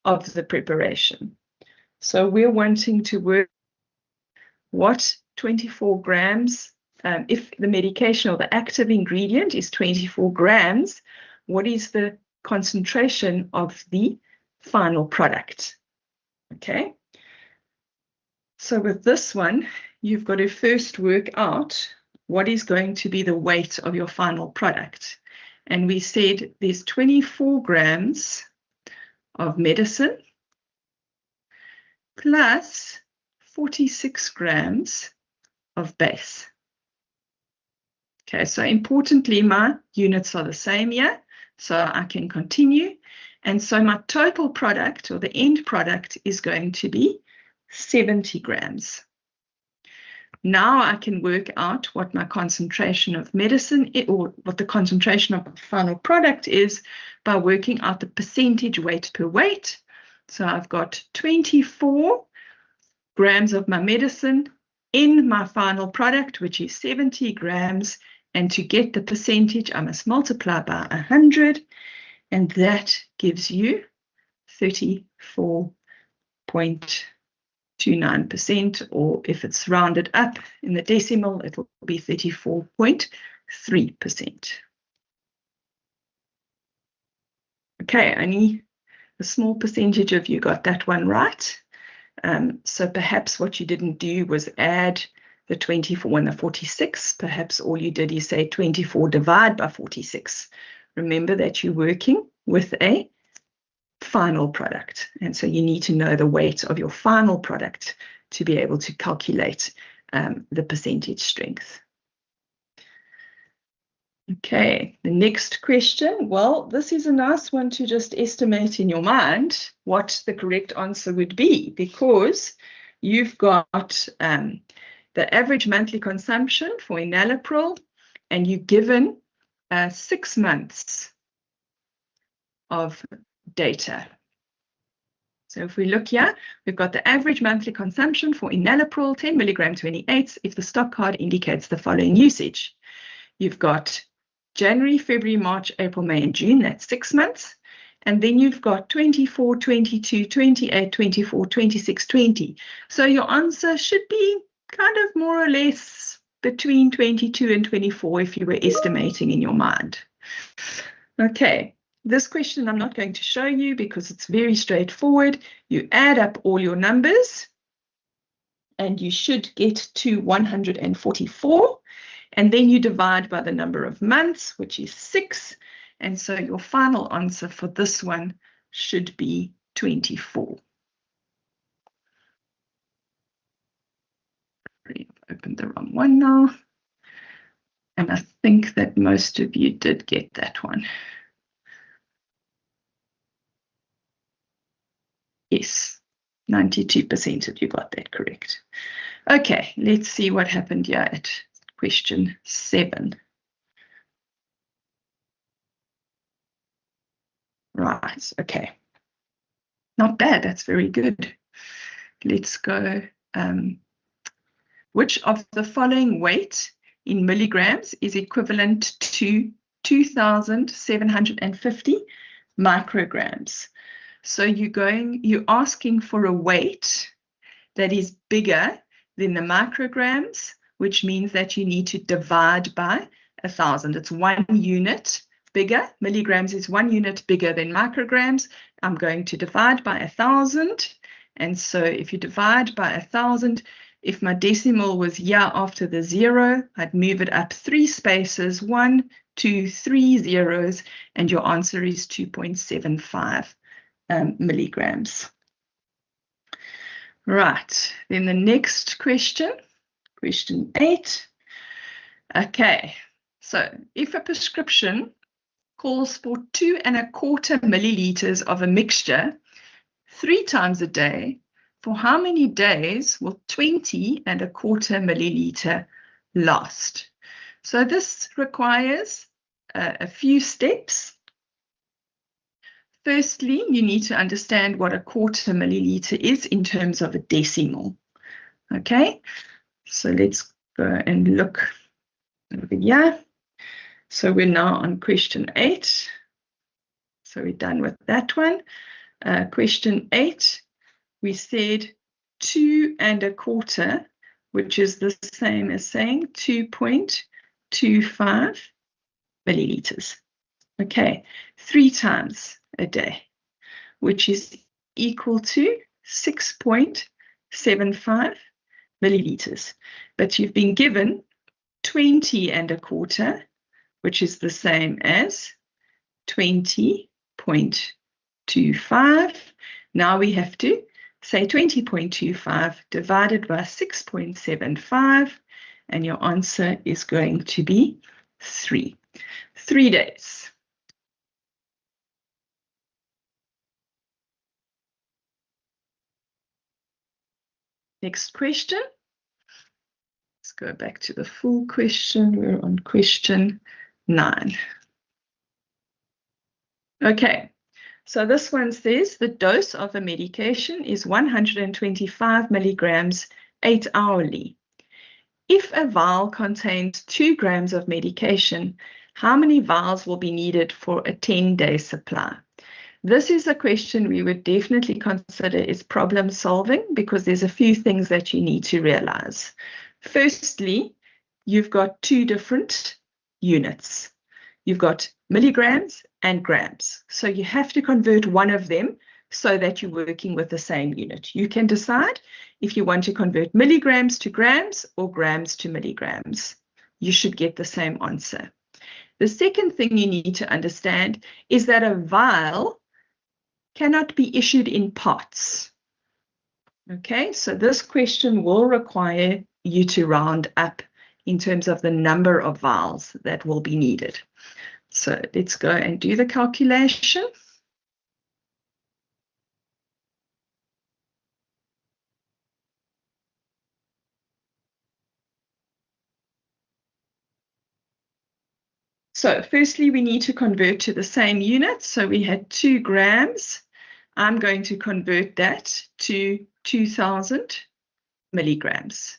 of the preparation? So we're wanting to work what 24 grams, if the medication or the active ingredient is 24 grams, what is the concentration of the final product? Okay. So with this one, you've got to first work out what is going to be the weight of your final product. And we said there's 24 grams of medicine plus 46 grams of base. Okay, so importantly, my units are the same here, so I can continue. And so my total product or the end product is going to be 70 grams. Now I can work out what my concentration of medicine or what the concentration of the final product is by working out the percentage weight per weight. So I've got 24 grams of my medicine in my final product, which is 70 grams. And to get the percentage, I must multiply by 100. And that gives you 34.29%, or if it's rounded up in the decimal, it'll be 34.3%. Okay, only a small percentage of you got that one right. So perhaps what you didn't do was add the 24 and the 46. Perhaps all you did is say 24 divided by 46. Remember that you're working with a final product. And so you need to know the weight of your final product to be able to calculate the percentage strength. Okay, the next question. Well, this is a nice one to just estimate in your mind what the correct answer would be, because you've got the average monthly consumption for enalapril, and you're given 6 months of data. So if we look here, we've got the average monthly consumption for enalapril, 10 milligram 28, if the stock card indicates the following usage. You've got January, February, March, April, May, and June, that's 6 months. And then you've got 24, 22, 28, 24, 26, 20. So your answer should be kind of more or less between 22 and 24 if you were estimating in your mind. Okay, this question I'm not going to show you because it's very straightforward. You add up all your numbers and you should get to 144. And then you divide by the number of months, which is 6. And so your final answer for this one should be 24. I've opened the wrong one now. And I think that most of you did get that one. Yes, 92% of you got that correct. Okay, let's see what happened here at question 7. Right, okay. Not bad, that's very good. Let's go. Which of the following weight in milligrams is equivalent to 2,750 micrograms? So you're asking for a weight that is bigger than the micrograms, which means that you need to divide by 1,000. It's 1 unit bigger. Milligrams is 1 unit bigger than micrograms. I'm going to divide by 1,000. And so if you divide by 1,000, if my decimal was here after the 0, I'd move it up 3 spaces, 1, 2, 3 zeros, and your answer is 2.75 milligrams. Right, then the next question, question 8. Okay, so if a prescription calls for 2¼ milliliters of a mixture 3 times a day, for how many days will 20¼ milliliter last? So this requires a few steps. Firstly, you need to understand what 1/4 milliliter is in terms of a decimal. Okay, so let's go and look over here. So we're now on question 8. So we're done with that one. Question 8, we said 2¼ which is the same as saying 2.25 milliliters. Okay, 3 times a day, which is equal to 6.75 milliliters. But you've been given 20¼ which is the same as 20.25. Now we have to say 20.25 divided by 6.75, and your answer is going to be 3. 3 days. Next question. Let's go back to the full question. We're on question 9. Okay, so this one says the dose of a medication is 125 milligrams 8 hourly. If a vial contains 2 grams of medication, how many vials will be needed for a 10-day supply? This is a question we would definitely consider is problem solving, because there's a few things that you need to realize. Firstly, you've got 2 different units. You've got milligrams and grams. So you have to convert one of them so that you're working with the same unit. You can decide if you want to convert milligrams to grams or grams to milligrams. You should get the same answer. The second thing you need to understand is that a vial cannot be issued in parts. Okay, so this question will require you to round up in terms of the number of vials that will be needed. So let's go and do the calculation. So firstly, we need to convert to the same unit. So we had 2 grams I'm going to convert that to 2,000 milligrams.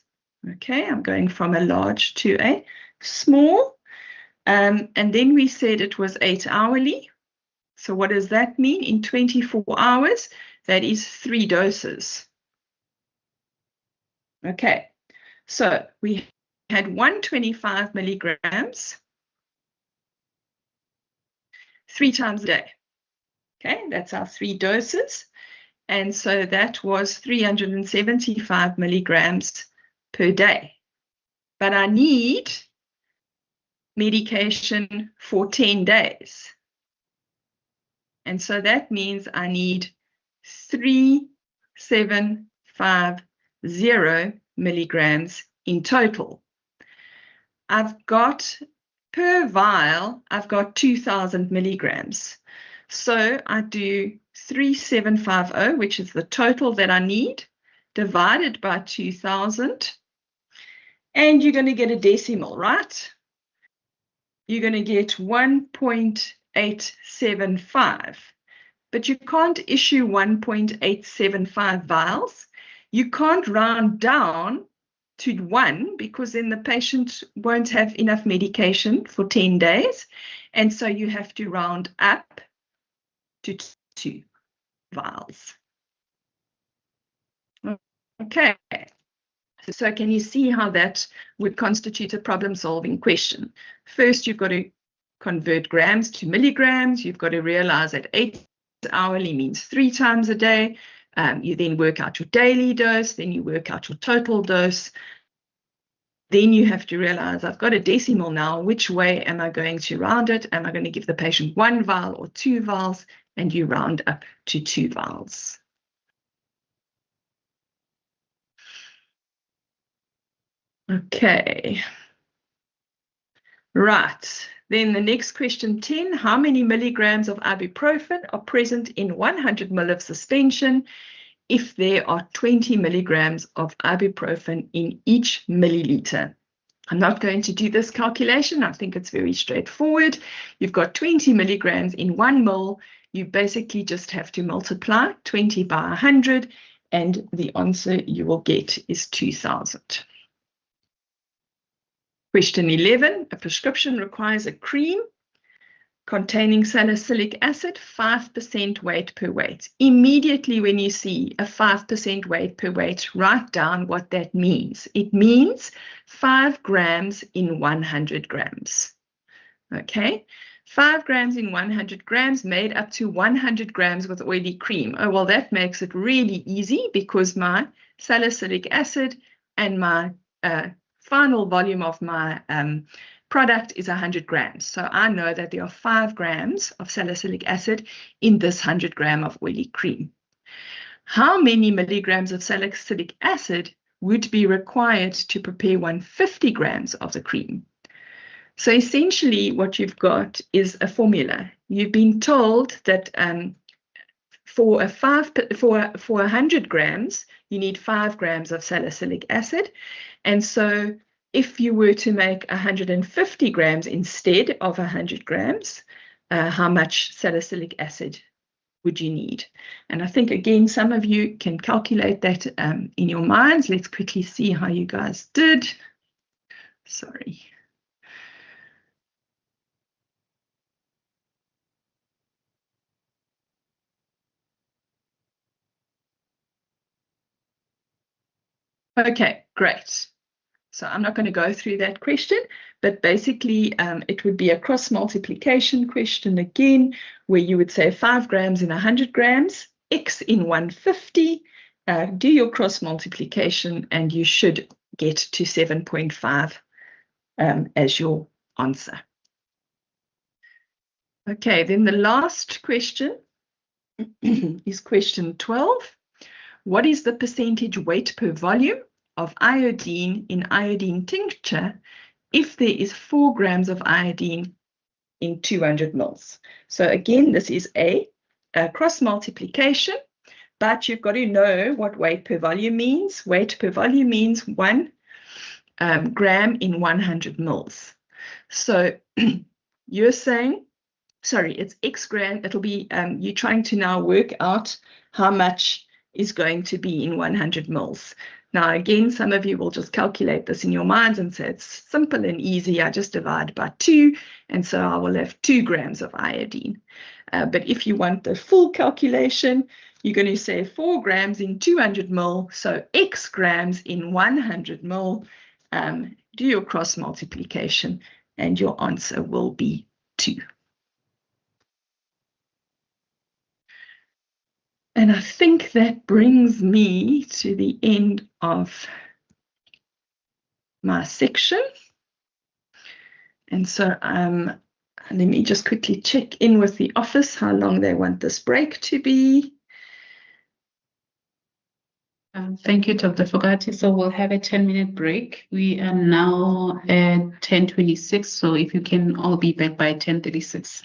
Okay, I'm going from a large to a small. And then we said it was 8 hourly. So what does that mean? In 24 hours, that is 3 doses. Okay, so we had 125 milligrams 3 times a day. Okay, that's our 3 doses. And so that was 375 milligrams per day. But I need medication for 10 days. And so that means I need 3,750 milligrams in total. I've got, per vial, I've got 2,000 milligrams. So I do 3,750, which is the total that I need, divided by 2,000. And you're going to get a decimal, right? You're going to get 1.875. But you can't issue 1.875 vials. You can't round down to 1 because then the patient won't have enough medication for 10 days. And so you have to round up to 2 vials. Okay. So can you see how that would constitute a problem-solving question? First, you've got to convert grams to milligrams. You've got to realize that 8 hourly means 3 times a day. You then work out your daily dose. Then you work out your total dose. Then you have to realize I've got a decimal now. Which way am I going to round it? Am I going to give the patient 1 vial or 2 vials? And you round up to 2 vials. Okay. Right. Then the next question 10, how many milligrams of ibuprofen are present in 100 ml of suspension if there are 20 milligrams of ibuprofen in each milliliter? I'm not going to do this calculation. I think it's very straightforward. You've got 20 milligrams in 1 ml. You basically just have to multiply 20 by 100, and the answer you will get is 2,000. Question 11, a prescription requires a cream containing salicylic acid, 5% weight per weight. Immediately when you see a 5% weight per weight, write down what that means. It means 5 grams in 100 grams. Okay, 5 grams in 100 grams made up to 100 grams with oily cream. Oh, well, that makes it really easy because my salicylic acid and my final volume of my product is 100 grams. So I know that there are 5 grams of salicylic acid in this 100 gram of oily cream. How many milligrams of salicylic acid would be required to prepare 150 grams of the cream? So essentially what you've got is a formula. You've been told that for 100 grams, you need 5 grams of salicylic acid. And so if you were to make 150 grams instead of 100 grams, how much salicylic acid would you need? And I think, again, some of you can calculate that in your minds. Let's quickly see how you guys did. Sorry. Okay, great. So I'm not going to go through that question, but basically it would be a cross multiplication question again, where you would say 5 grams in 100 grams, X in 150, do your cross multiplication, and you should get to 7.5 as your answer. Okay, then the last question is question 12. What is the percentage weight per volume of iodine in iodine tincture if there is 4 grams of iodine in 200 mils? So again, this is a cross multiplication, but you've got to know what weight per volume means. Weight per volume means 1 gram in 100 mils. So you're saying sorry, it's X gram. It'll be, you're trying to now work out how much is going to be in 100 mils. Now, again, some of you will just calculate this in your minds and say it's simple and easy. I just divide by 2, and so I will have 2 grams of iodine. But if you want the full calculation, you're going to say 4 grams in 200 mil, so X grams in 100 mil. Do your cross multiplication, and your answer will be 2. And I think that brings me to the end of my section. And so let me just quickly check in with the office how long they want this break to be. Thank you, Dr. Fogati. So we'll have a 10-minute break. We are now at 10:26, so if you can all be back by 10:36.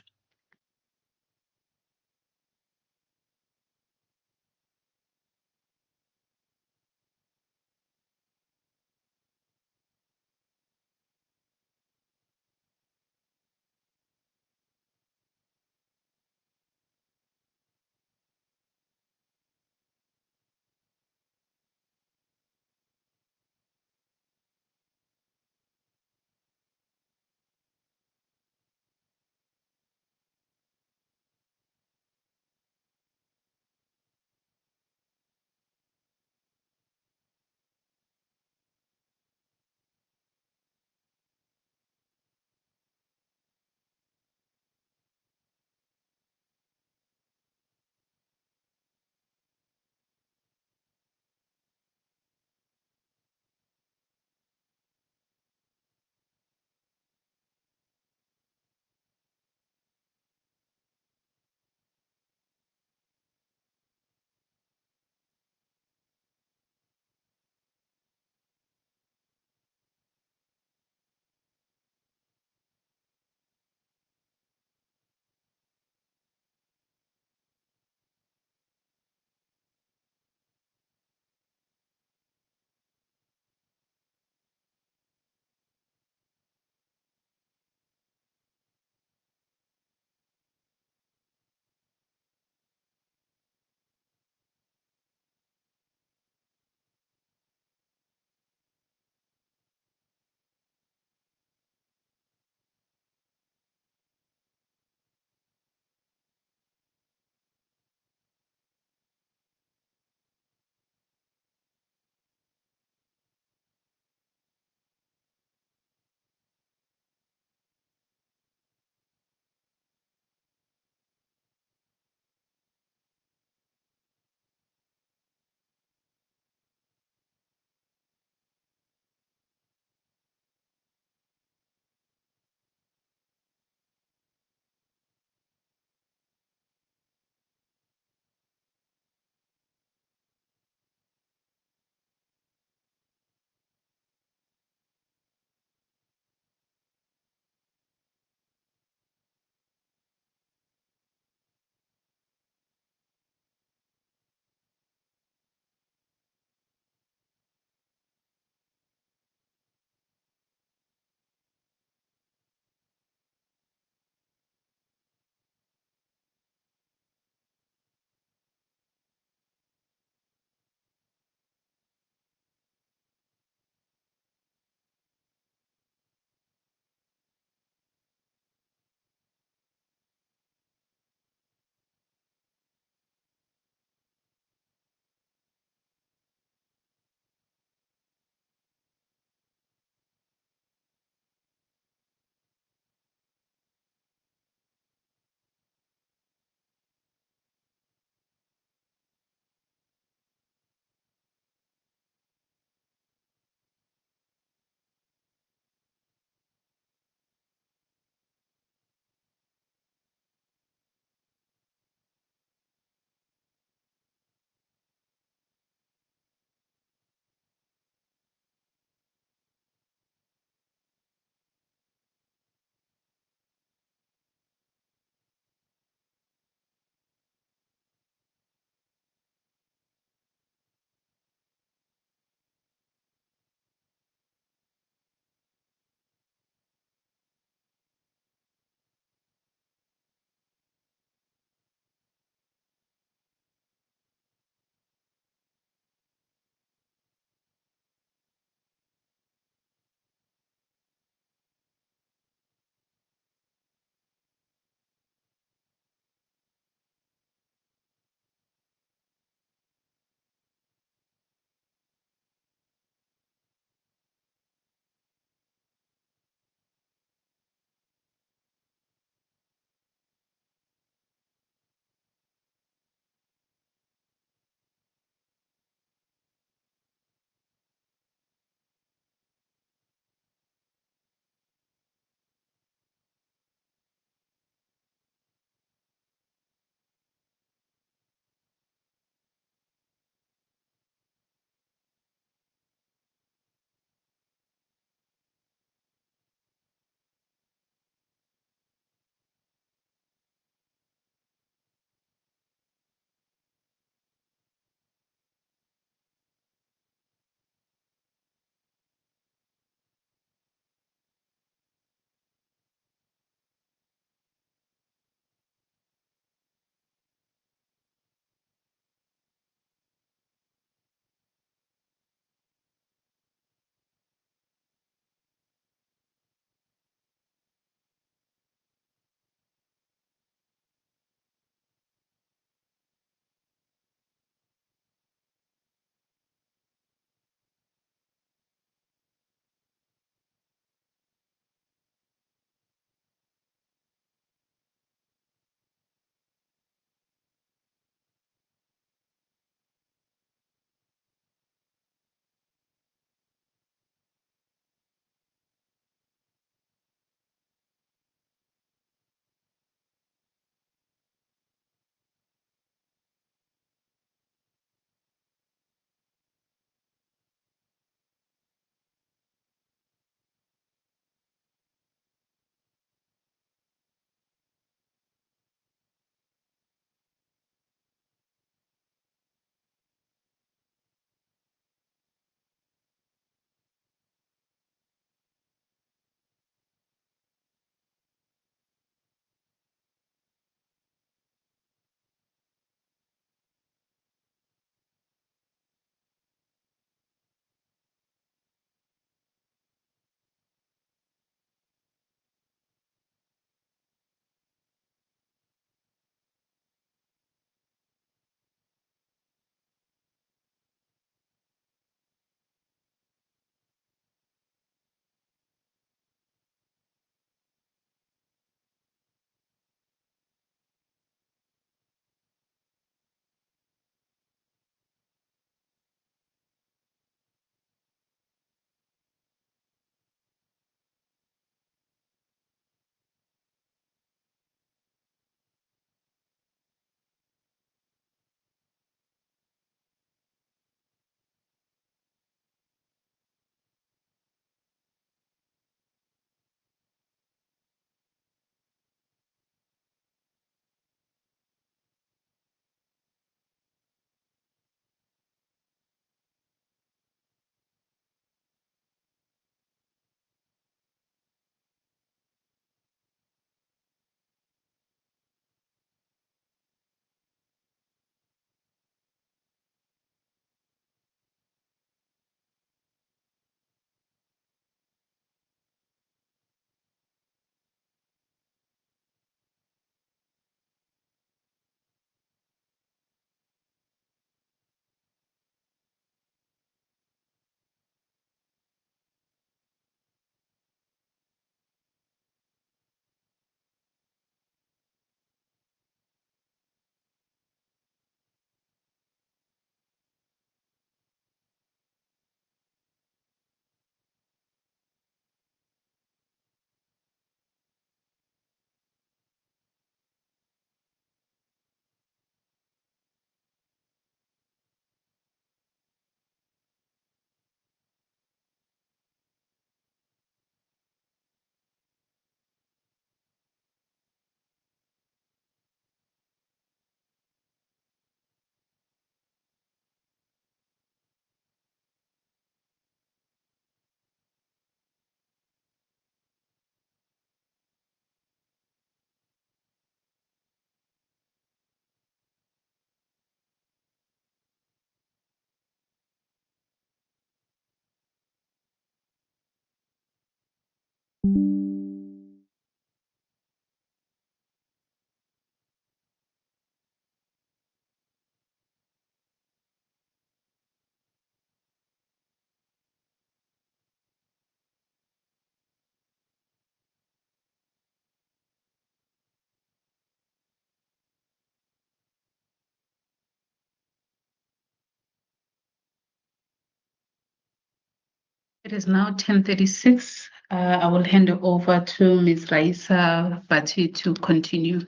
It is now 10:36. I will hand it over to Ms. Raisa Bati to continue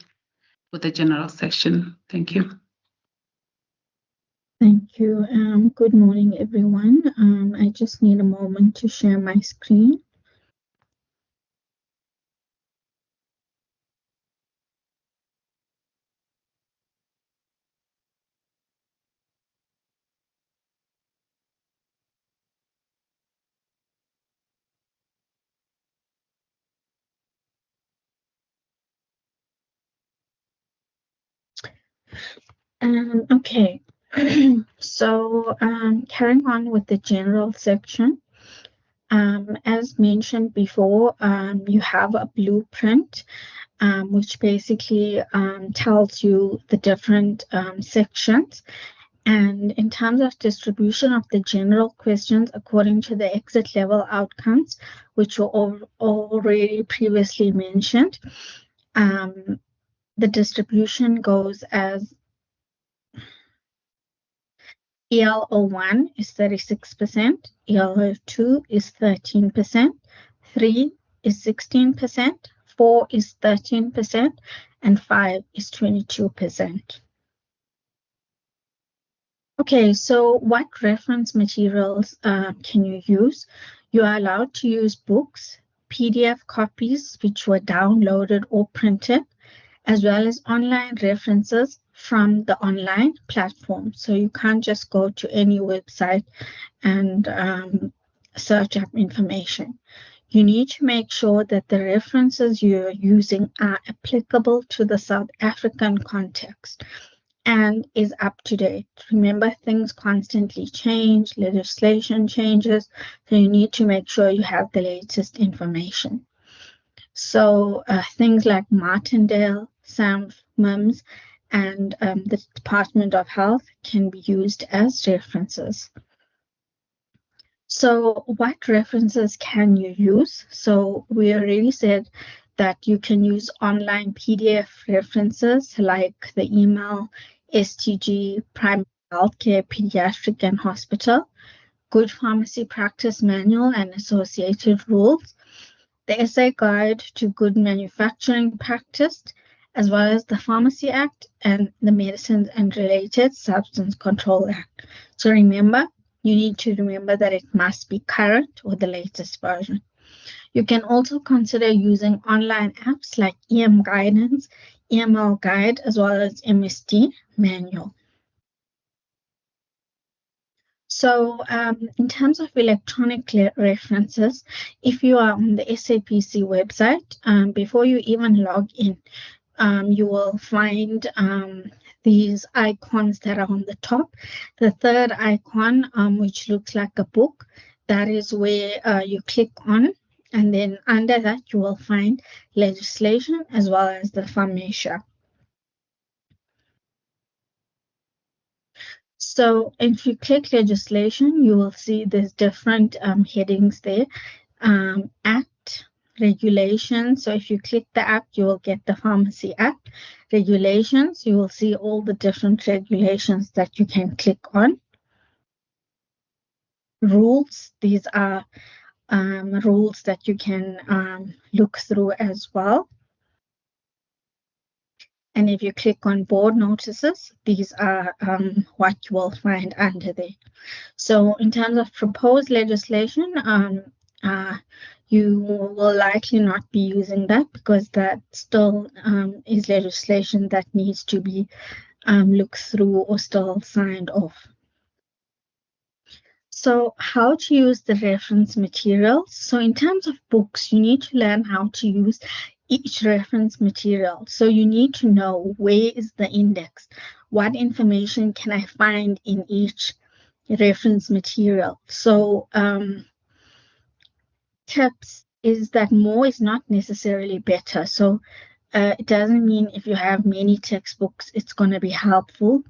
with the general section. Thank you. Thank you. Good morning, everyone. I just need a moment to share my screen. Okay, so carrying on with the general section. As mentioned before, you have a blueprint, which basically tells you the different sections. And in terms of distribution of the general questions according to the exit level outcomes, which were already previously mentioned, the distribution goes as EL01 is 36%, EL02 is 13%, 3 is 16%, 4 is 13%, and 5 is 22%. Okay, so what reference materials can you use? You are allowed to use books, PDF copies which were downloaded or printed, as well as online references from the online platform. So you can't just go to any website and search up information. You need to make sure that the references you're using are applicable to the South African context and is up to date. Remember, things constantly change, legislation changes, so you need to make sure you have the latest information. So things like Martindale, MIMS, and the Department of Health can be used as references. So what references can you use? So we already said that you can use online PDF references like the email, STG, Primary Healthcare, Pediatric and Hospital, Good Pharmacy Practice Manual and associated rules, the Essay Guide to Good Manufacturing Practice, as well as the Pharmacy Act and the Medicines and Related Substance Control Act. So remember, you need to remember that it must be current or the latest version. You can also consider using online apps like EM Guidance, EML Guide, as well as MSD Manual. So in terms of electronic references, if you are on the SAPC website, before you even log in, you will find these icons that are on the top. The third icon, which looks like a book, that is where you click on, and then under that you will find legislation as well as the pharmacia. So if you click legislation, you will see there's different headings there. Act, regulations. So if you click the act, you will get the Pharmacy Act. Regulations, you will see all the different regulations that you can click on. Rules, these are rules that you can look through as well. And if you click on board notices, these are what you will find under there. So in terms of proposed legislation, you will likely not be using that because that still is legislation that needs to be looked through or still signed off. So how to use the reference materials. So in terms of books, you need to learn how to use each reference material. So you need to know where is the index, what information can I find in each reference material. So tips is that more is not necessarily better. So it doesn't mean if you have many textbooks, it's going to be helpful.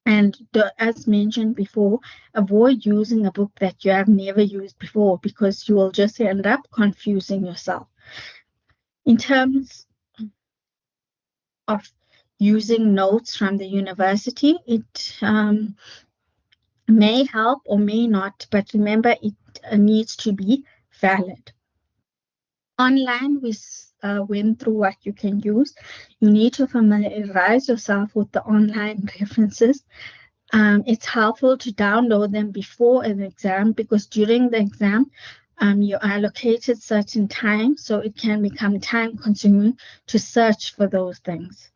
And as mentioned before, avoid using a book that you have never used before because you will just end up confusing yourself. In terms of using notes from the university, it may help or may not, but remember it needs to be valid. Online, we went through what you can use. You need to familiarize yourself with the online references. It's helpful to download them before an exam because during the exam, you allocated certain time, so it can become time consuming to search for those things.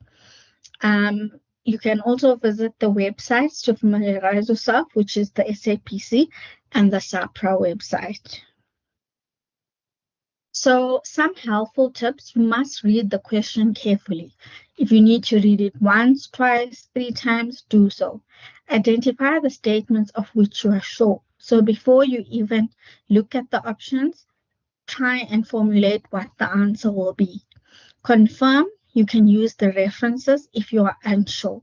You can also visit the websites to familiarize yourself, which is the SAPC and the SAPRA website. So some helpful tips: you must read the question carefully. If you need to read it once, twice, 3 times, do so. Identify the statements of which you are sure. So before you even look at the options, try and formulate what the answer will be. Confirm. You can use the references if you are unsure.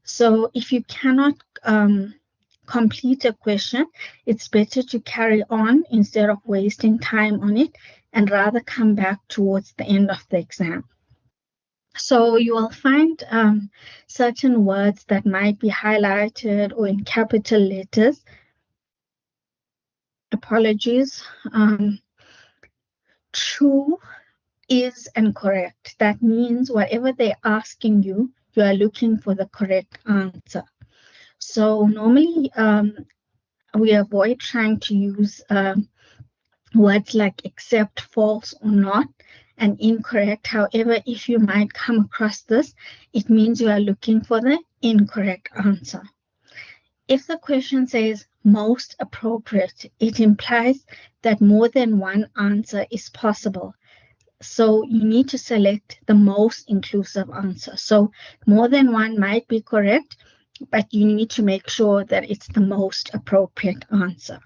So if you cannot complete a question, it's better to carry on instead of wasting time on it and rather come back towards the end of the exam. So you will find certain words that might be highlighted or in capital letters. Apologies. True, is, and correct. That means whatever they're asking you, you are looking for the correct answer. So normally we avoid trying to use words like except, false, or not, and incorrect. However, if you might come across this, it means you are looking for the incorrect answer. If the question says most appropriate, it implies that more than one answer is possible. So you need to select the most inclusive answer. So more than one might be correct, but you need to make sure that it's the most appropriate answer.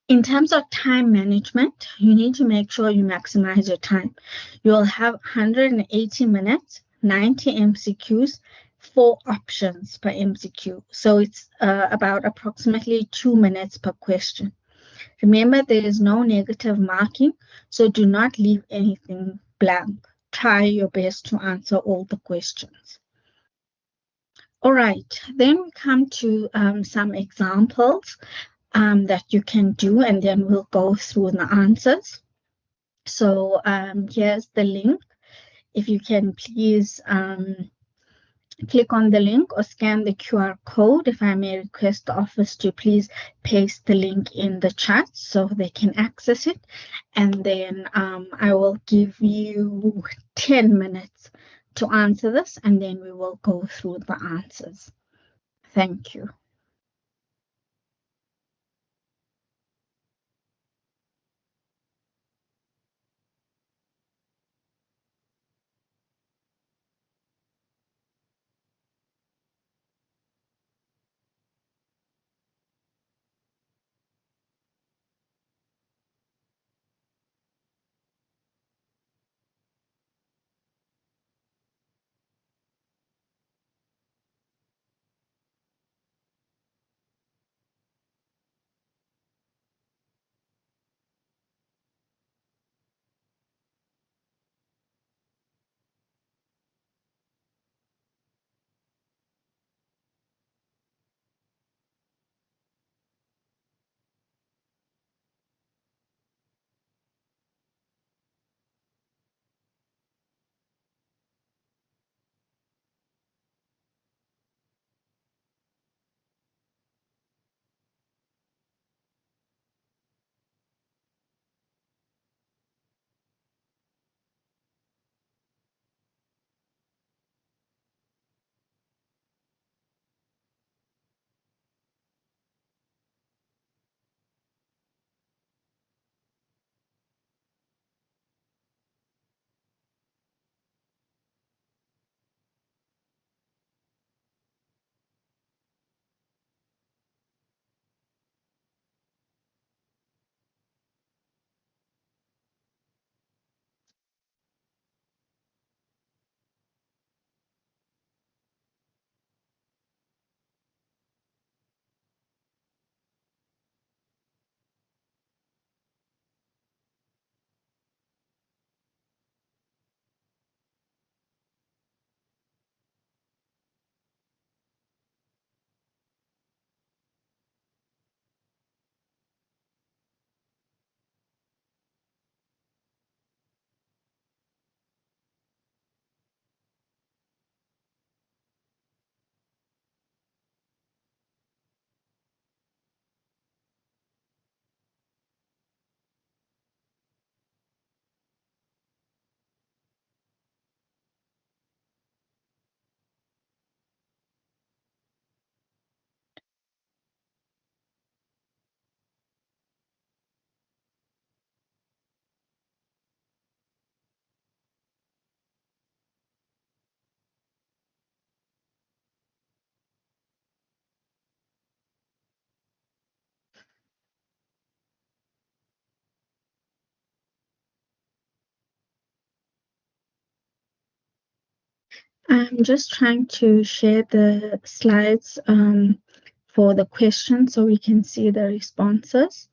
In terms of time management, you need to make sure you maximize your time. You'll have 180 minutes, 90 MCQs, 4 options per MCQ. So it's about approximately 2 minutes per question. Remember, there is no negative marking, so do not leave anything blank. Try your best to answer all the questions. All right, then we come to some examples that you can do, and then we'll go through the answers. So here's the link. If you can please click on the link or scan the QR code. If I may request the office to please paste the link in the chat so they can access it. And then I will give you 10 minutes to answer this, and then we will go through the answers. Thank you. I'm just trying to share the slides for the questions so we can see the responses.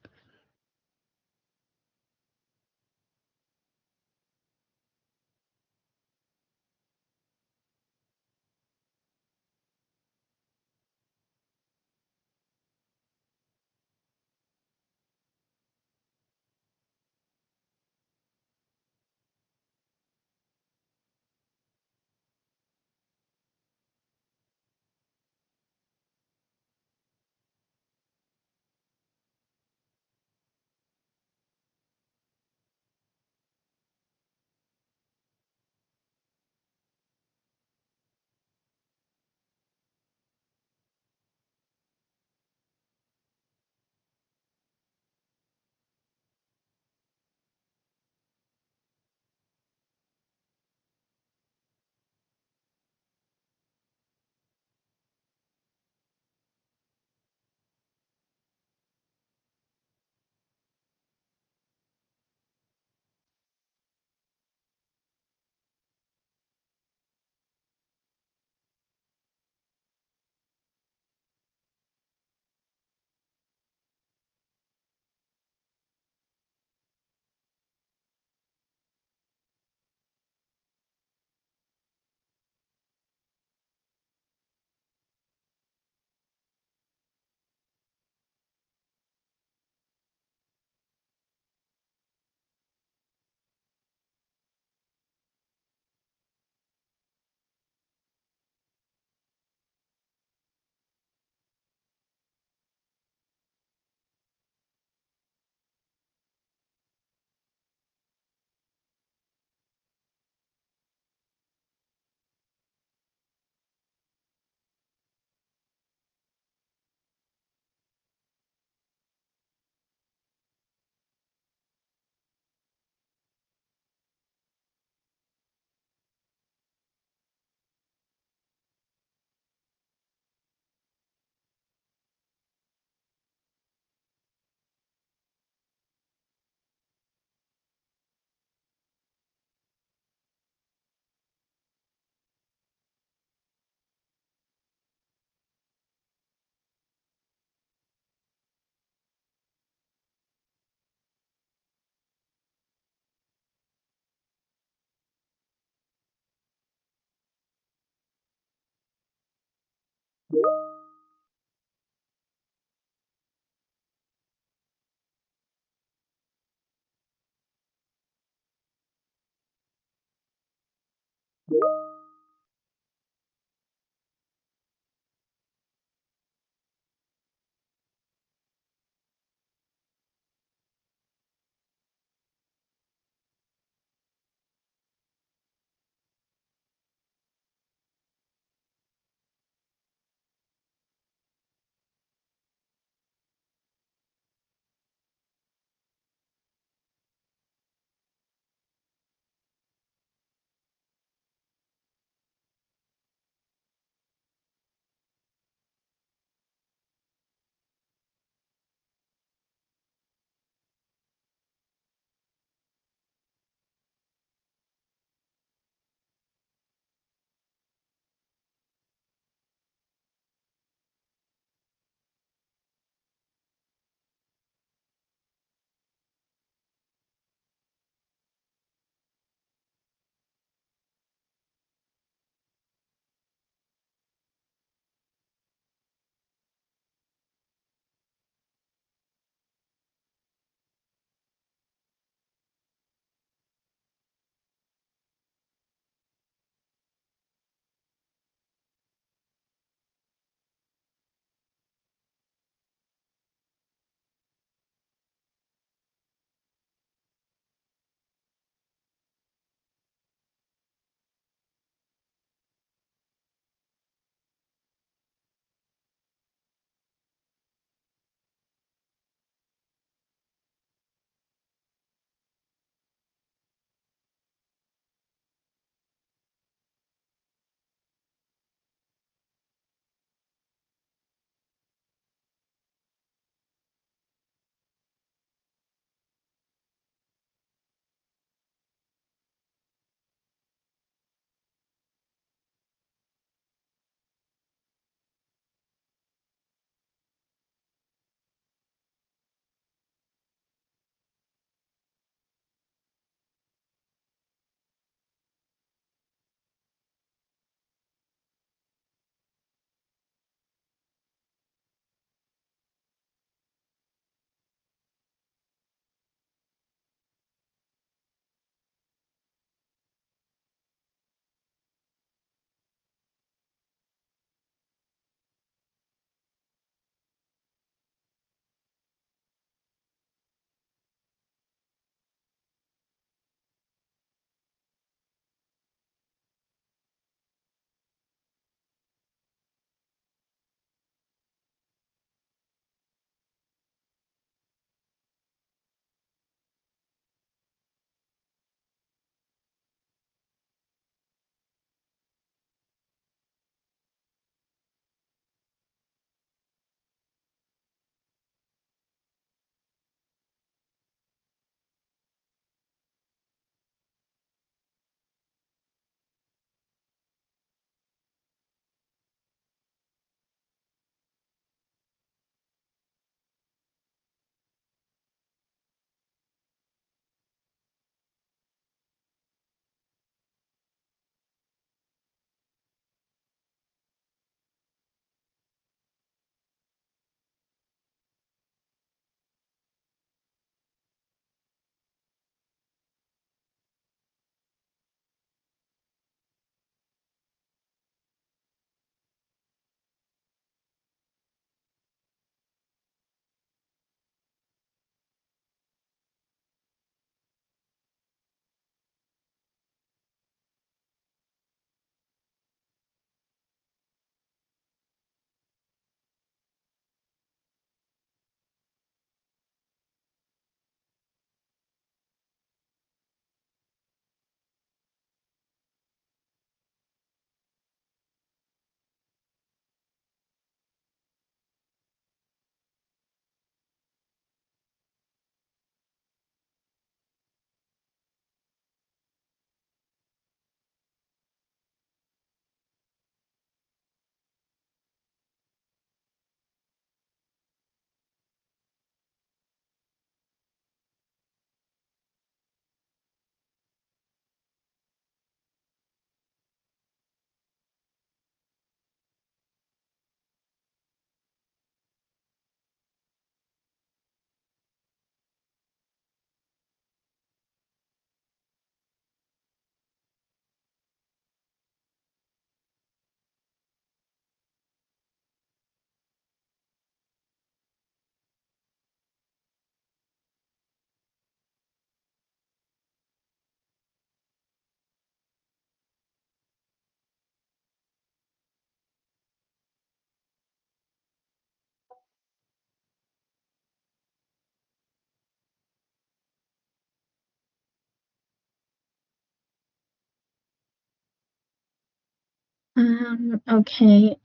Okay,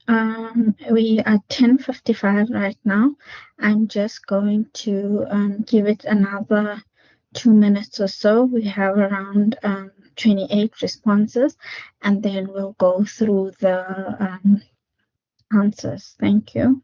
we are 10:55 right now. I'm just going to give it another 2 minutes or so. We have around 28 responses, and then we'll go through the answers. Thank you.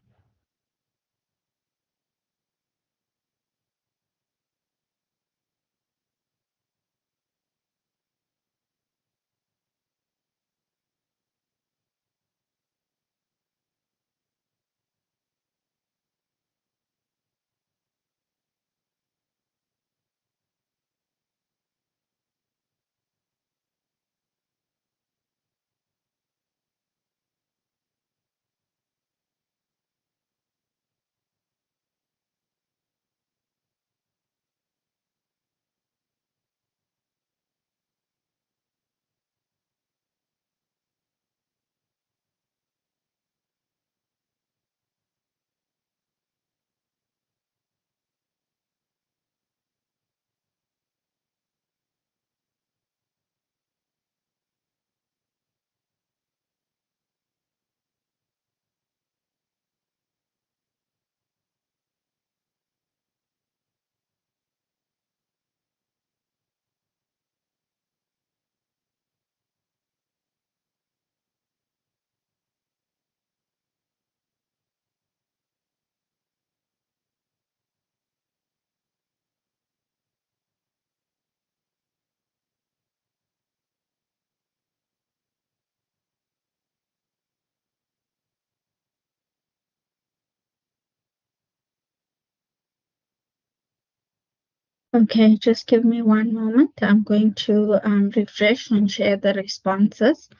Okay, just give me one moment. I'm going to refresh and share the responses.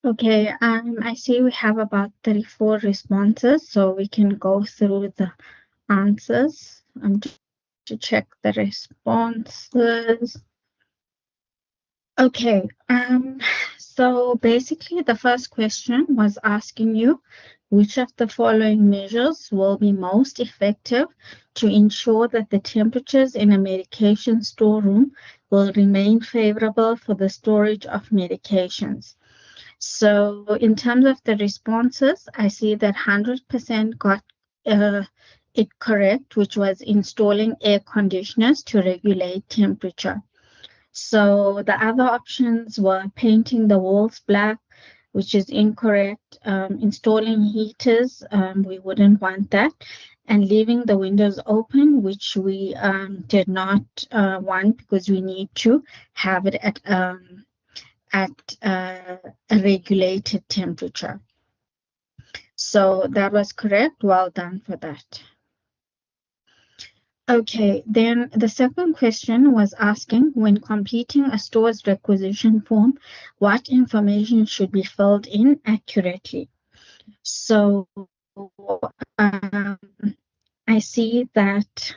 Okay, I see we have about 34 responses, so we can go through the answers. To check the responses. Okay, so basically the first question was asking you which of the following measures will be most effective to ensure that the temperatures in a medication storeroom will remain favorable for the storage of medications. So in terms of the responses, I see that 100% got it correct, which was installing air conditioners to regulate temperature. So the other options were painting the walls black, which is incorrect, installing heaters, we wouldn't want that, and leaving the windows open, which we did not want because we need to have it at a regulated temperature. So that was correct. Well done for that. Okay, then the second question was asking, when completing a store's requisition form, what information should be filled in accurately? So I see that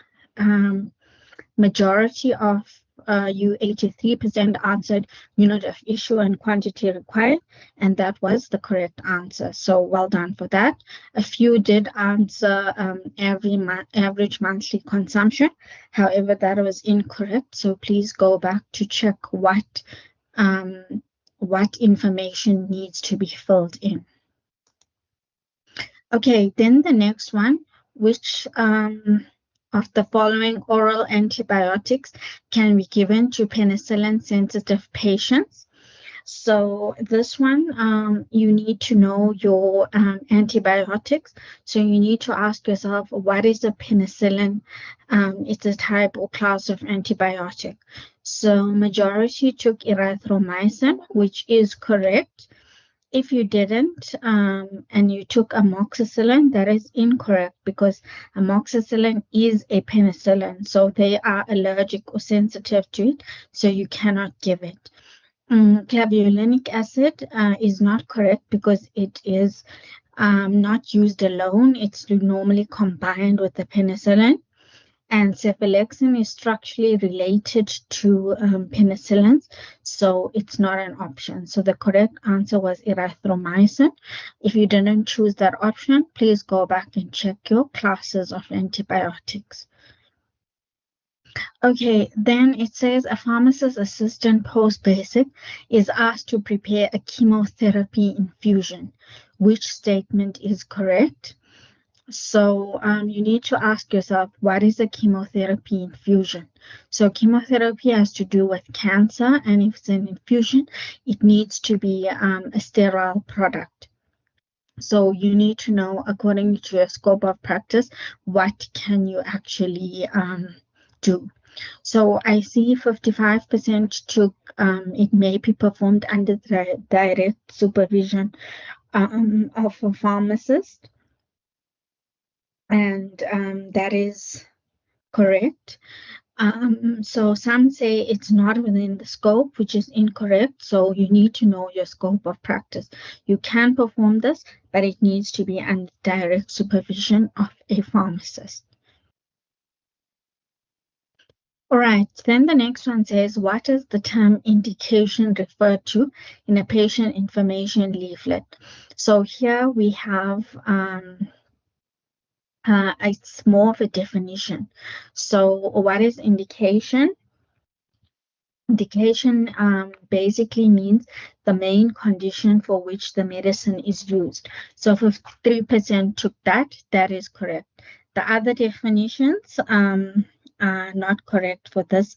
majority of you 83% answered unit of issue and quantity required, and that was the correct answer. So well done for that. A few did answer average monthly consumption. However, that was incorrect. So please go back to check what information needs to be filled in. Okay, then the next one, which of the following oral antibiotics can be given to penicillin-sensitive patients? So this one, you need to know your antibiotics. So you need to ask yourself, what is a penicillin? It's a type or class of antibiotic. So majority took erythromycin, which is correct. If you didn't and you took amoxicillin, that is incorrect because amoxicillin is a penicillin, so they are allergic or sensitive to it, so you cannot give it. Clavulanic acid is not correct because it is not used alone. It's normally combined with the penicillin. And cephalexin is structurally related to penicillins, so it's not an option. So the correct answer was erythromycin. If you didn't choose that option, please go back and check your classes of antibiotics. Okay, then it says a pharmacist assistant post-basic is asked to prepare a chemotherapy infusion. Which statement is correct? So you need to ask yourself, what is a chemotherapy infusion? So chemotherapy has to do with cancer, and if it's an infusion, it needs to be a sterile product. So you need to know, according to your scope of practice, what can you actually do. So I see 55% took it may be performed under the direct supervision of a pharmacist. And that is correct. So some say it's not within the scope, which is incorrect. So you need to know your scope of practice. You can perform this, but it needs to be under direct supervision of a pharmacist. All right, then the next one says, what is the term indication referred to in a patient information leaflet? So here we have it's more of a definition. So what is indication? Indication basically means the main condition for which the medicine is used. So 53% took that. That is correct. The other definitions are not correct for this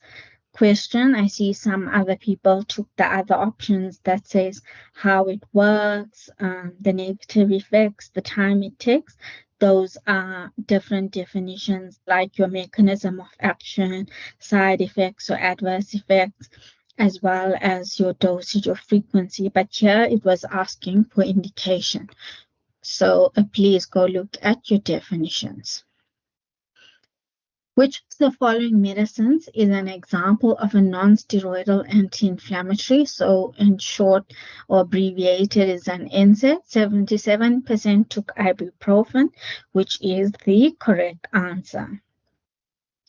question. I see some other people took the other options that says how it works, the negative effects, the time it takes. Those are different definitions, like your mechanism of action, side effects or adverse effects, as well as your dosage or frequency. But here it was asking for indication. So please go look at your definitions. Which of the following medicines is an example of a non-steroidal anti-inflammatory? So in short or abbreviated is an NSAID. 77% took ibuprofen, which is the correct answer.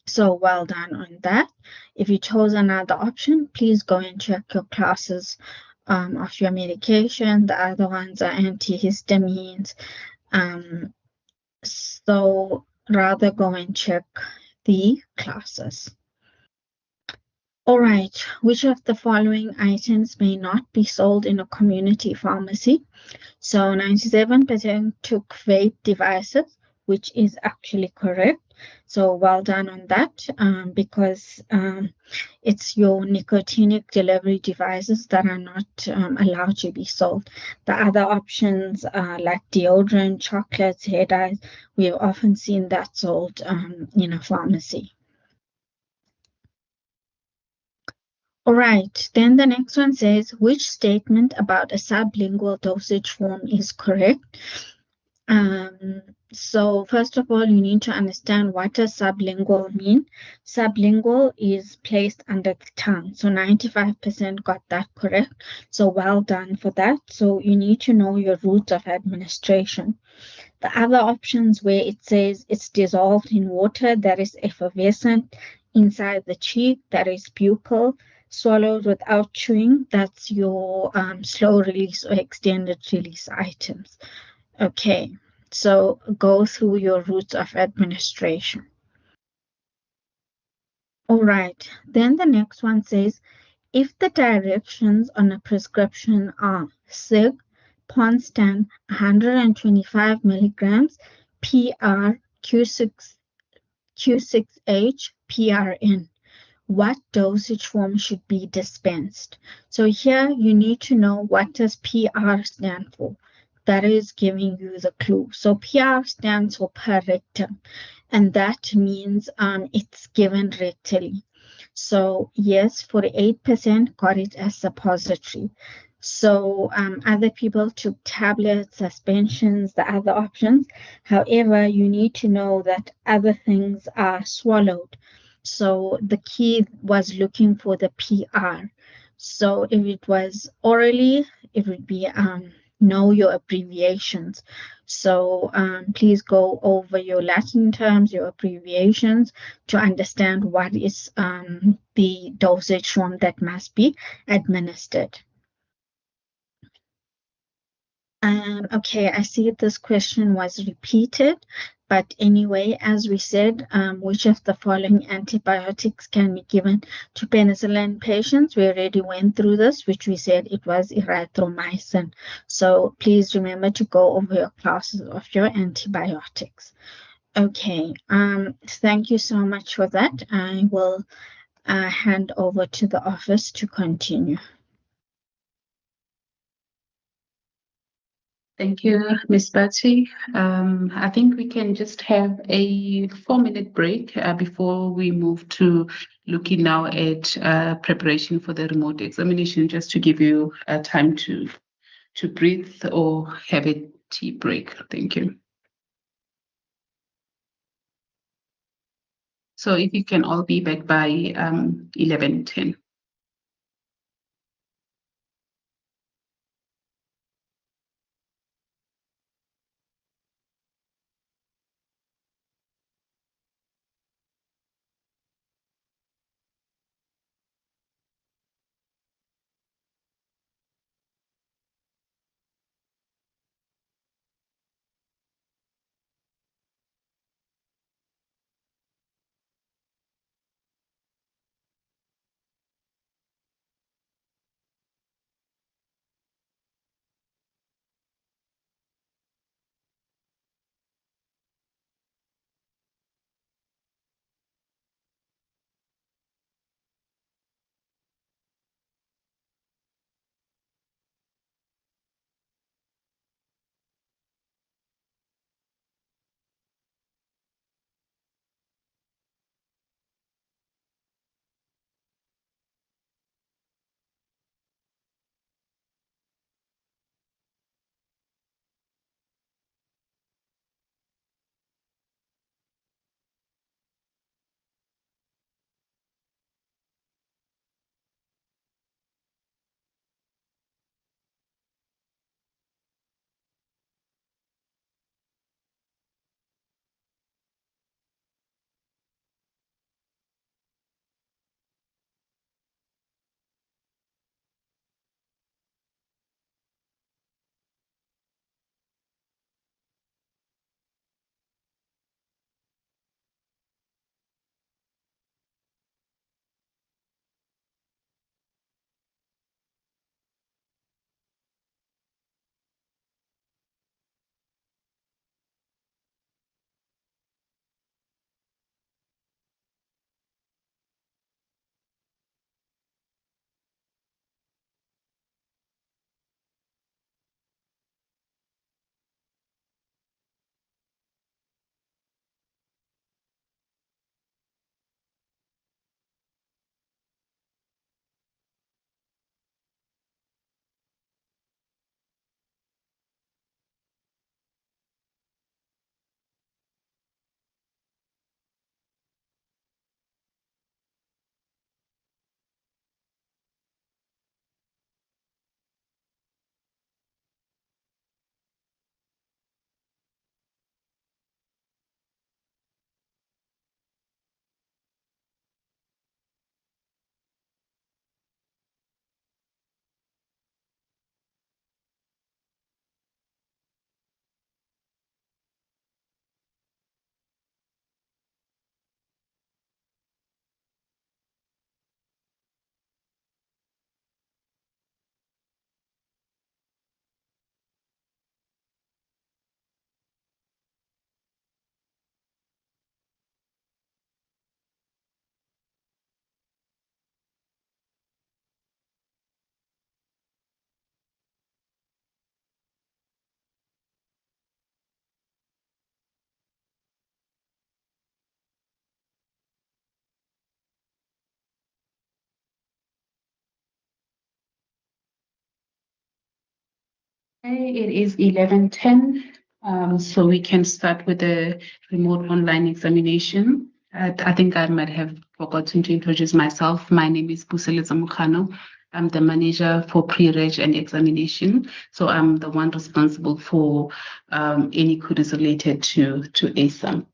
So well done on that. If you chose another option, please go and check your classes of your medication. The other ones are antihistamines. So rather go and check the classes. All right, which of the following items may not be sold in a community pharmacy? So 97% took vape devices, which is actually correct. So well done on that, because it's your nicotinic delivery devices that are not allowed to be sold. The other options are like deodorant, chocolates, hair dyes. We've often seen that sold in a pharmacy. All right, then the next one says, which statement about a sublingual dosage form is correct? So first of all, you need to understand what does sublingual mean. Sublingual is placed under the tongue. So 95% got that correct. So well done for that. So you need to know your route of administration. The other options where it says it's dissolved in water, that is effervescent, inside the cheek, that is buccal, swallowed without chewing, that's your slow release or extended release items. Okay, so go through your routes of administration. All right, then the next one says, if the directions on a prescription are SIG, Ponstan 125 milligrams, PR, Q6H, PRN, what dosage form should be dispensed? So here you need to know what does PR stand for. That is giving you the clue. So PR stands for per rectum, and that means it's given rectally. So yes, 48% got it as suppository. So other people took tablets, suspensions, the other options. However, you need to know that other things are swallowed. So the key was looking for the PR. So if it was orally, it would be know your abbreviations. So please go over your Latin terms, your abbreviations, to understand what is the dosage form that must be administered. Okay, I see this question was repeated, but anyway, as we said, which of the following antibiotics can be given to penicillin patients? We already went through this, which we said it was erythromycin. So please remember to go over your classes of your antibiotics. Okay, thank you so much for that. I will hand over to the office to continue. Thank you, Ms. Batsy. I think we can just have a 4-minute break before we move to looking now at preparation for the remote examination, just to give you time to breathe or have a tea break. Thank you. So if you can all be back by 11:10. It is 11:10, so we can start with the remote online examination. I think I might have forgotten to introduce myself. My name is Buseleza Mukano. I'm the manager for pre-reg and examination. So I'm the one responsible for any queries related to EISA.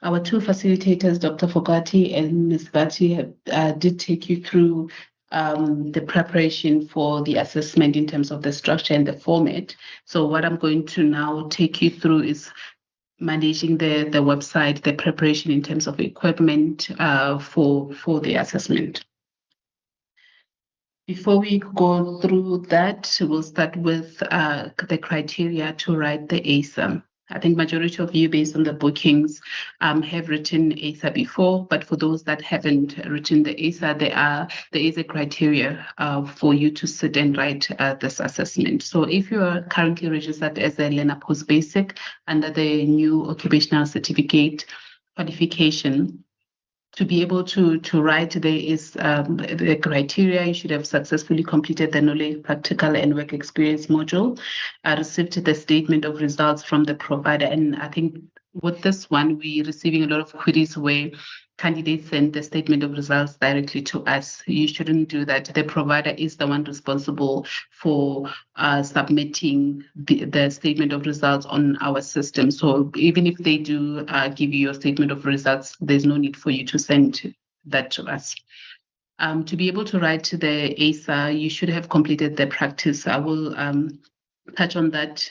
Our two facilitators, Dr. Fogati and Ms. Bati, did take you through the preparation for the assessment in terms of the structure and the format. So what I'm going to now take you through is managing the website, the preparation in terms of equipment for the assessment. Before we go through that, we'll start with the criteria to write the EISA. I think majority of you, based on the bookings, have written EISA before, but for those that haven't written the EISA, there is a criteria for you to sit and write this assessment. So if you are currently registered as a learner post-basic under the new occupational certificate qualification, to be able to write, there is the criteria. You should have successfully completed the knowledge, practical, and work experience module. I received the statement of results from the provider, and I think with this one, we're receiving a lot of queries where candidates send the statement of results directly to us. You shouldn't do that. The provider is the one responsible for submitting the statement of results on our system. So even if they do give you your statement of results, there's no need for you to send that to us. To be able to write to the EISA, you should have completed the practice. I will touch on that.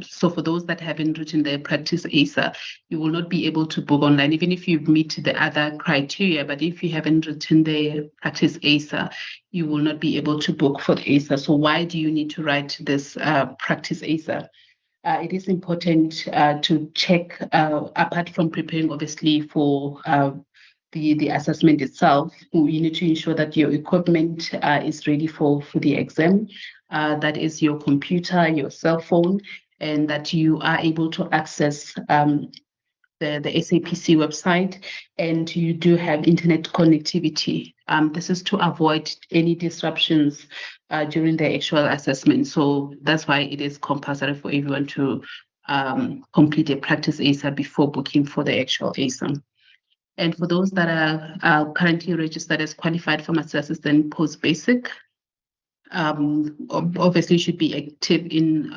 So for those that haven't written their practice EISA, you will not be able to book online, even if you meet the other criteria. But if you haven't written the practice EISA, you will not be able to book for the EISA. So why do you need to write this practice EISA? It is important to check, apart from preparing, obviously, for the assessment itself, you need to ensure that your equipment is ready for the exam. That is your computer, your cell phone, and that you are able to access the SAPC website, and you do have internet connectivity. This is to avoid any disruptions during the actual assessment. So that's why it is compulsory for everyone to complete a practice EISA before booking for the actual EISA. And for those that are currently registered as qualified pharmacy assistant post-basic, obviously should be active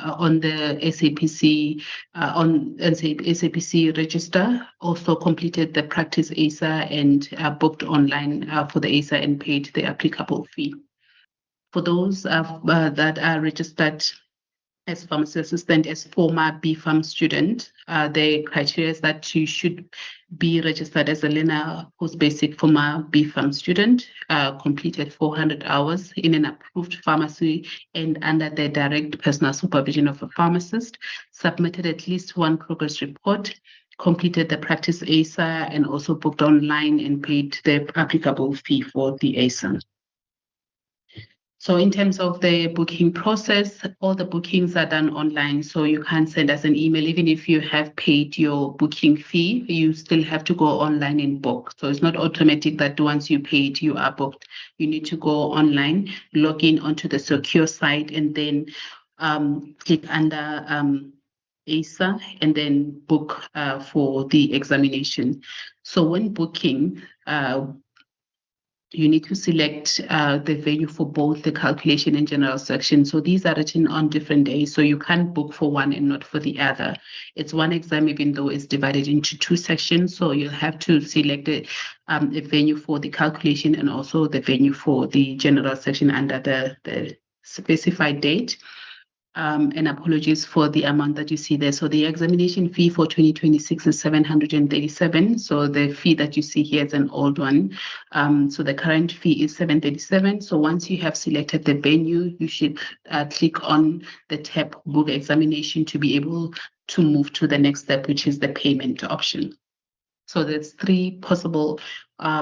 on the SAPC SAPC register. Also completed the practice EISA and booked online for the EISA and paid the applicable fee. For those that are registered as pharmacy assistant, as former BPharm student, the criteria is that you should be registered as a learner post-basic former BPharm student, completed 400 hours in an approved pharmacy and under the direct personal supervision of a pharmacist, submitted at least one progress report, completed the practice EISA, and also booked online and paid the applicable fee for the EISA. So in terms of the booking process, all the bookings are done online. So you can't send us an email. Even if you have paid your booking fee, you still have to go online and book. So it's not automatic that once you paid, you are booked. You need to go online, log in onto the secure site, and then click under EISA and then book for the examination. So when booking, you need to select the venue for both the calculation and general section. So these are written on different days. So you can't book for one and not for the other. It's one exam, even though it's divided into two sections. So you'll have to select a venue for the calculation and also the venue for the general section under the specified date. And apologies for the amount that you see there. So the examination fee for 2026 is 737. So the fee that you see here is an old one. So the current fee is 737. So once you have selected the venue, you should click on the tab Book Examination to be able to move to the next step, which is the payment option. So there's three possible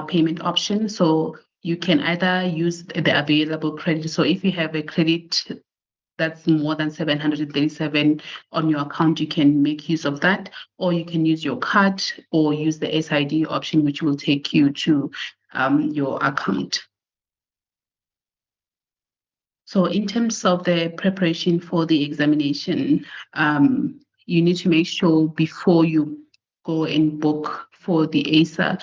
payment options. So you can either use the available credit. So if you have a credit that's more than 737 on your account, you can make use of that, or you can use your card or use the SID option, which will take you to your account. So in terms of the preparation for the examination, you need to make sure before you go and book for the EISA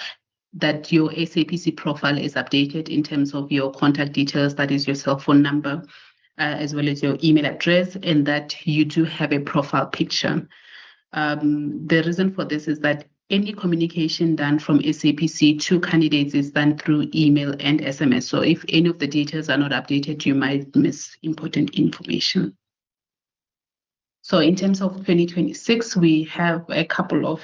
that your SAPC profile is updated in terms of your contact details, that is your cell phone number, as well as your email address, and that you do have a profile picture. The reason for this is that any communication done from SAPC to candidates is done through email and SMS. So if any of the details are not updated, you might miss important information. So in terms of 2026, we have a couple of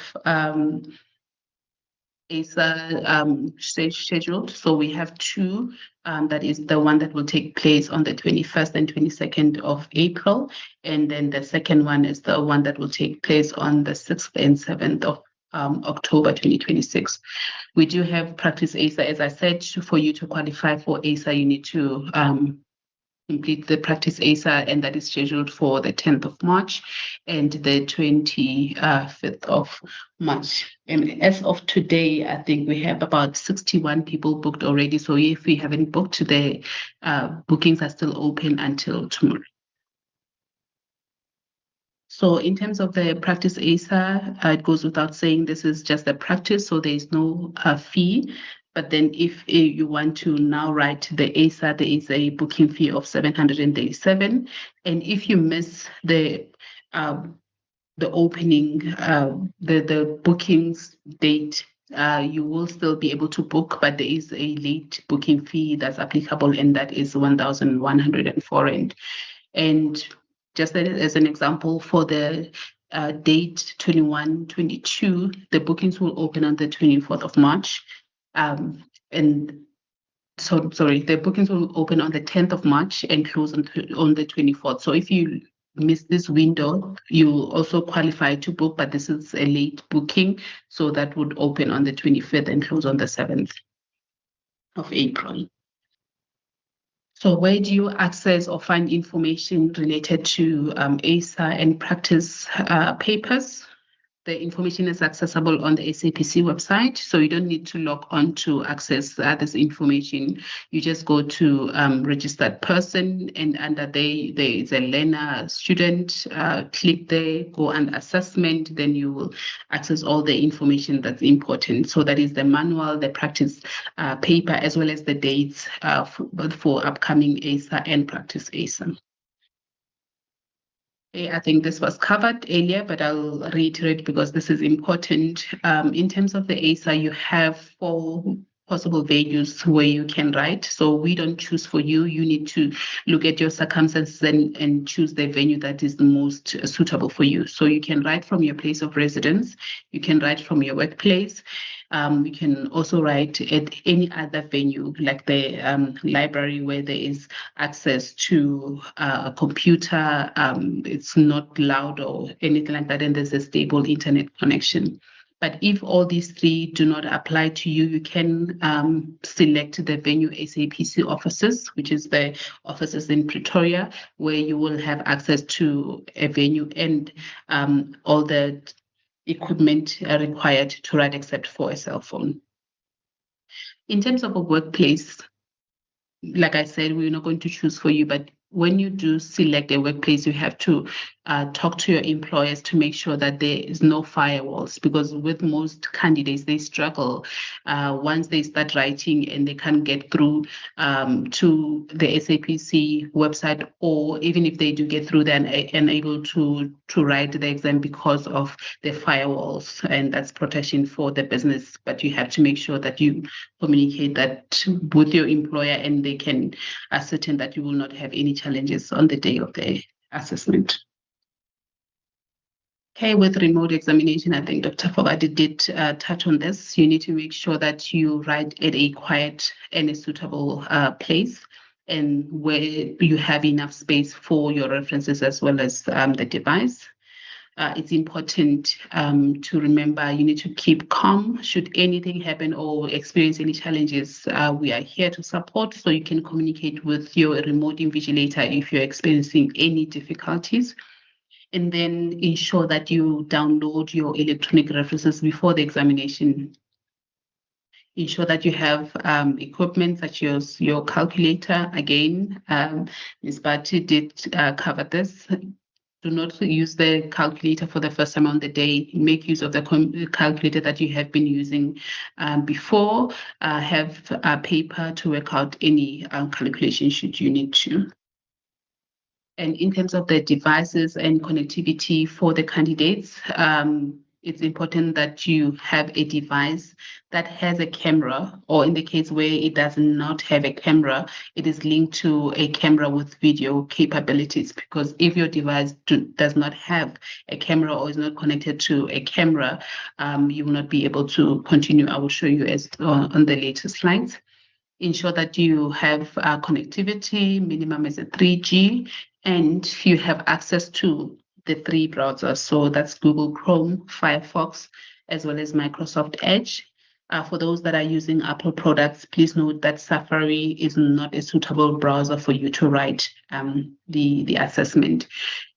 EISA scheduled. So we have two. That is the one that will take place on the 21st and 22nd of April. And then the second one is the one that will take place on the 6th and 7th of October 2026. We do have practice EISA. As I said, for you to qualify for EISA, you need to complete the practice EISA, and that is scheduled for the 10th of March and the 25th of March. And as of today, I think we have about 61 people booked already. So if we haven't booked today, bookings are still open until tomorrow. So in terms of the practice EISA, it goes without saying this is just a practice, so there is no fee. But then if you want to now write the EISA, there is a booking fee of 737. And if you miss the opening, the bookings date, you will still be able to book, but there is a late booking fee that's applicable, and that is 1,104 rand. And just as an example, for the date 21-22, the bookings will open on the 24th of March. The bookings will open on the 10th of March and close on the 24th. So if you miss this window, you will also qualify to book, but this is a late booking. So that would open on the 25th and close on the 7th of April. So where do you access or find information related to EISA and practice papers? The information is accessible on the SAPC website, so you don't need to log on to access this information. You just go to registered person, and under there is a learner student. Click there, go under assessment, then you will access all the information that's important. So that is the manual, the practice paper, as well as the dates for upcoming EISA and practice EISA. I think this was covered earlier, but I'll reiterate because this is important. In terms of the EISA, you have 4 possible venues where you can write. So we don't choose for you. You need to look at your circumstances and choose the venue that is the most suitable for you. So you can write from your place of residence. You can write from your workplace. You can also write at any other venue, like the library, where there is access to a computer. It's not loud or anything like that, and there's a stable internet connection. But if all these 3 do not apply to you, you can select the venue SAPC offices, which is the offices in Pretoria, where you will have access to a venue and all the equipment required to write except for a cell phone. In terms of a workplace, like I said, we're not going to choose for you, but when you do select a workplace, you have to talk to your employers to make sure that there is no firewalls, because with most candidates, they struggle once they start writing and they can't get through to the SAPC website, or even if they do get through, they're unable to write the exam because of the firewalls, and that's protection for the business. But you have to make sure that you communicate that with your employer, and they can ascertain that you will not have any challenges on the day of the assessment. Okay, with remote examination, I think Dr. Fogadi did touch on this. You need to make sure that you write at a quiet and a suitable place, and where you have enough space for your references as well as the device. It's important to remember you need to keep calm. Should anything happen or experience any challenges, we are here to support, so you can communicate with your remote invigilator if you're experiencing any difficulties. And then ensure that you download your electronic references before the examination. Ensure that you have equipment such as your calculator. Again, Ms. Bati did cover this. Do not use the calculator for the first time on the day. Make use of the calculator that you have been using before. Have a paper to work out any calculation should you need to. And in terms of the devices and connectivity for the candidates, it's important that you have a device that has a camera, or in the case where it does not have a camera, it is linked to a camera with video capabilities. Because if your device does not have a camera or is not connected to a camera, you will not be able to continue. I will show you as on the later slides. Ensure that you have connectivity, minimum is a 3G, and you have access to the 3 browsers. So that's Google Chrome, Firefox, as well as Microsoft Edge. For those that are using Apple products, please note that Safari is not a suitable browser for you to write the assessment.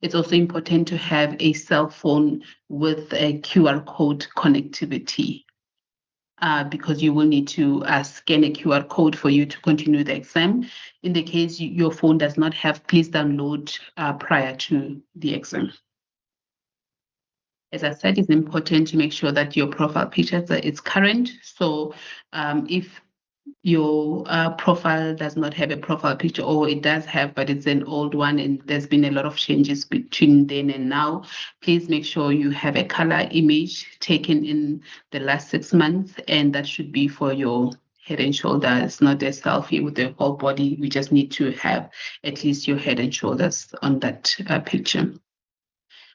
It's also important to have a cell phone with a QR code connectivity. Because you will need to scan a QR code for you to continue the exam. In the case your phone does not have, please download prior to the exam. As I said, it's important to make sure that your profile picture is current. So if your profile does not have a profile picture, or it does have, but it's an old one and there's been a lot of changes between then and now, please make sure you have a color image taken in the last 6 months, and that should be for your head and shoulders, not a selfie with the whole body. We just need to have at least your head and shoulders on that picture.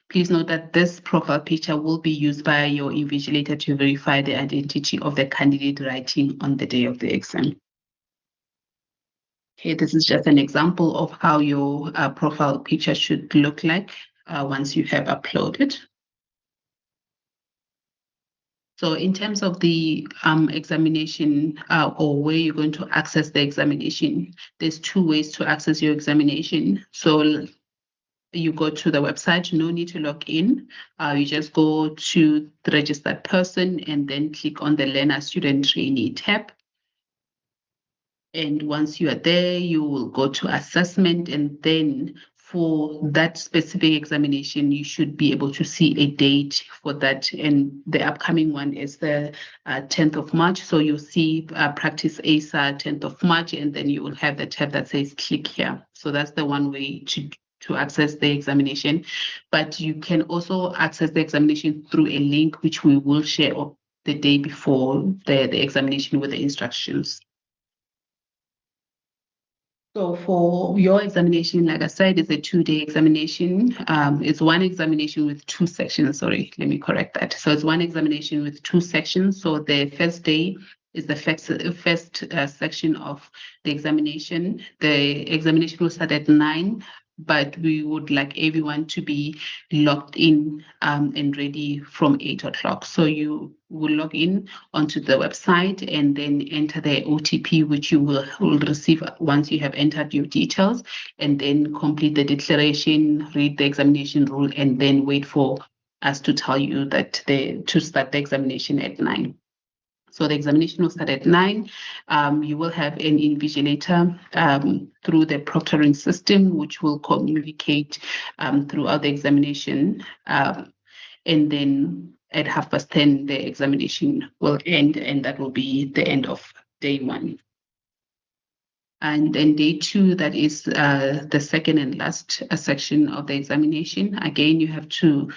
Please note that this profile picture will be used by your invigilator to verify the identity of the candidate writing on the day of the exam. Okay, this is just an example of how your profile picture should look like once you have uploaded. So in terms of the examination or where you're going to access the examination, there's 2 ways to access your examination. So you go to the website, no need to log in. You just go to the registered person and then click on the Learner Student Trainee tab. And once you are there, you will go to assessment, and then for that specific examination, you should be able to see a date for that. And the upcoming one is the 10th of March. So you'll see Practice EISA 10th of March, and then you will have the tab that says click here. So that's the one way to access the examination. But you can also access the examination through a link, which we will share the day before the examination with the instructions. So for your examination, like I said, it's a 2-day examination. It's one examination with 2 sections. Sorry, let me correct that. So it's one examination with 2 sections. So the first day is the first section of the examination. The examination will start at 9, but we would like everyone to be logged in and ready from 8 o'clock. So you will log in onto the website and then enter the OTP, which you will receive once you have entered your details, and then complete the declaration, read the examination rule, and then wait for us to tell you that to start the examination at 9. So the examination will start at 9. You will have an invigilator through the proctoring system, which will communicate throughout the examination. And then at 10:30, the examination will end, and that will be the end of day 1. And then day 2, that is the second and last section of the examination. Again, you have to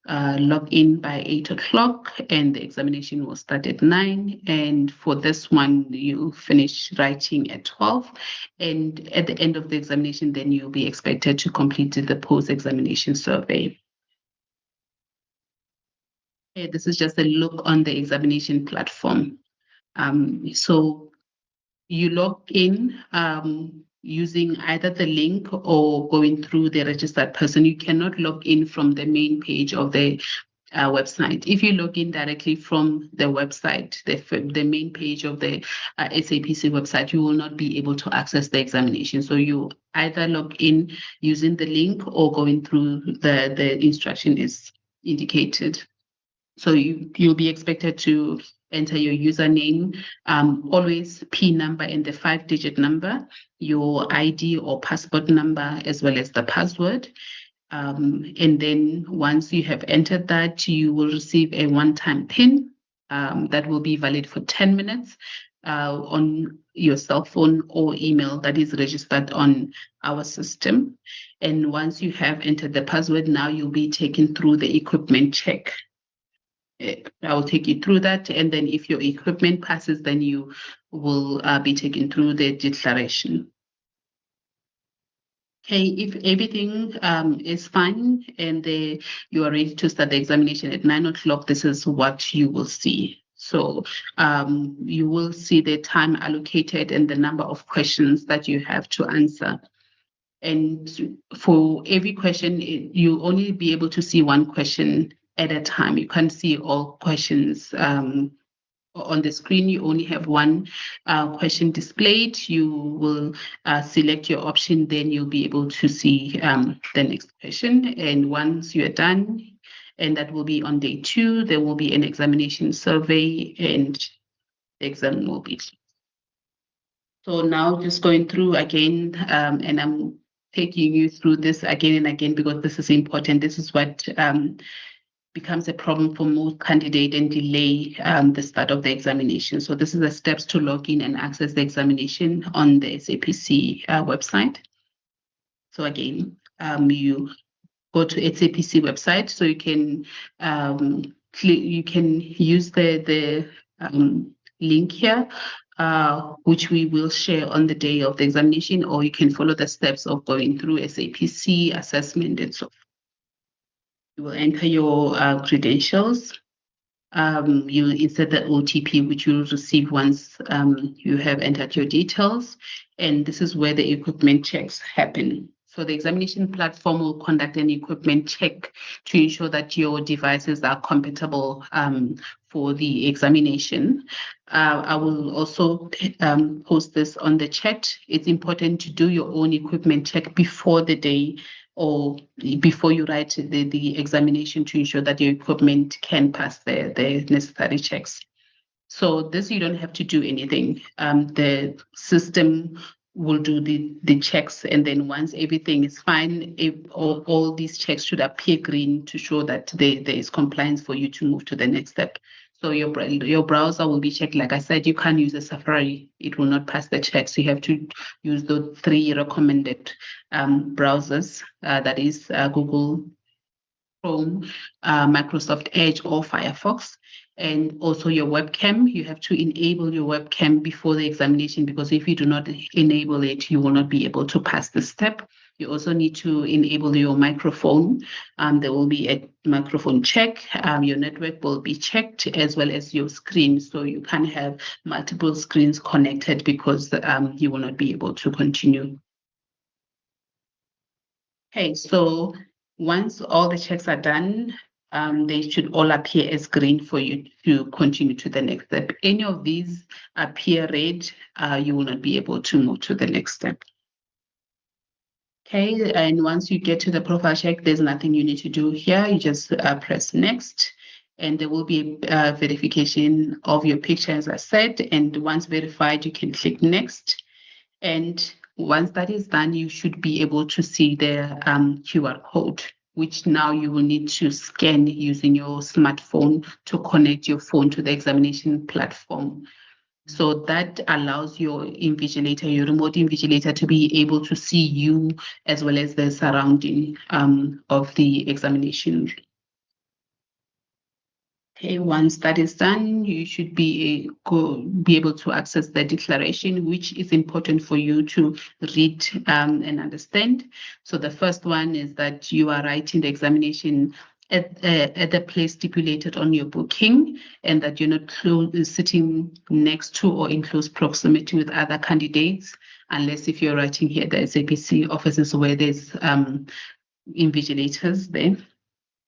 log in by 8 o'clock, and the examination will start at 9. And for this one, you'll finish writing at 12. And at the end of the examination, then you'll be expected to complete the post-examination survey. Okay, this is just a look on the examination platform. So you log in using either the link or going through the registered person. You cannot log in from the main page of the website. If you log in directly from the website, the main page of the SAPC website, you will not be able to access the examination. So you either log in using the link or going through the instruction is indicated. So you'll be expected to enter your username, always P number and the 5-digit number, your ID or passport number, as well as the password. And then once you have entered that, you will receive a one-time PIN that will be valid for 10 minutes on your cell phone or email that is registered on our system. And once you have entered the password, now you'll be taken through the equipment check. I will take you through that, and then if your equipment passes, then you will be taken through the declaration. Okay, if everything is fine and you are ready to start the examination at 9 o'clock, this is what you will see. So you will see the time allocated and the number of questions that you have to answer. And for every question, you only be able to see one question at a time. You can't see all questions on the screen. You only have one question displayed. You will select your option, then you'll be able to see the next question. And once you're done, and that will be on day 2, there will be an examination survey and the exam will be. So now just going through again, and I'm taking you through this again and again because this is important. This is what becomes a problem for most candidates and delay the start of the examination. So this is the steps to log in and access the examination on the SAPC website. So again, you go to SAPC website, so you can use the link here, which we will share on the day of the examination, or you can follow the steps of going through SAPC assessment and so forth. You will enter your credentials. You insert the OTP, which you will receive once you have entered your details. And this is where the equipment checks happen. So the examination platform will conduct an equipment check to ensure that your devices are compatible for the examination. I will also post this on the chat. It's important to do your own equipment check before the day or before you write the examination to ensure that your equipment can pass the necessary checks. So this, you don't have to do anything. The system will do the checks, and then once everything is fine, all these checks should appear green to show that there is compliance for you to move to the next step. So your browser will be checked. Like I said, you can't use a Safari. It will not pass the checks. You have to use the 3 recommended browsers, that is Google Chrome, Microsoft Edge, or Firefox. And also your webcam, you have to enable your webcam before the examination, because if you do not enable it, you will not be able to pass the step. You also need to enable your microphone. There will be a microphone check. Your network will be checked, as well as your screen. So you can't have multiple screens connected because you will not be able to continue. Okay, so once all the checks are done, they should all appear as green for you to continue to the next step. Any of these appear red, you will not be able to move to the next step. Okay, and once you get to the profile check, there's nothing you need to do here. You just press next, and there will be a verification of your picture, as I said. And once verified, you can click next. And once that is done, you should be able to see the QR code, which now you will need to scan using your smartphone to connect your phone to the examination platform. So that allows your invigilator, your remote invigilator, to be able to see you as well as the surrounding of the examination. Okay, once that is done, you should be able to access the declaration, which is important for you to read and understand. So the first one is that you are writing the examination at the place stipulated on your booking, and that you're not sitting next to or in close proximity with other candidates, unless if you're writing here the SAPC offices where there's invigilators there.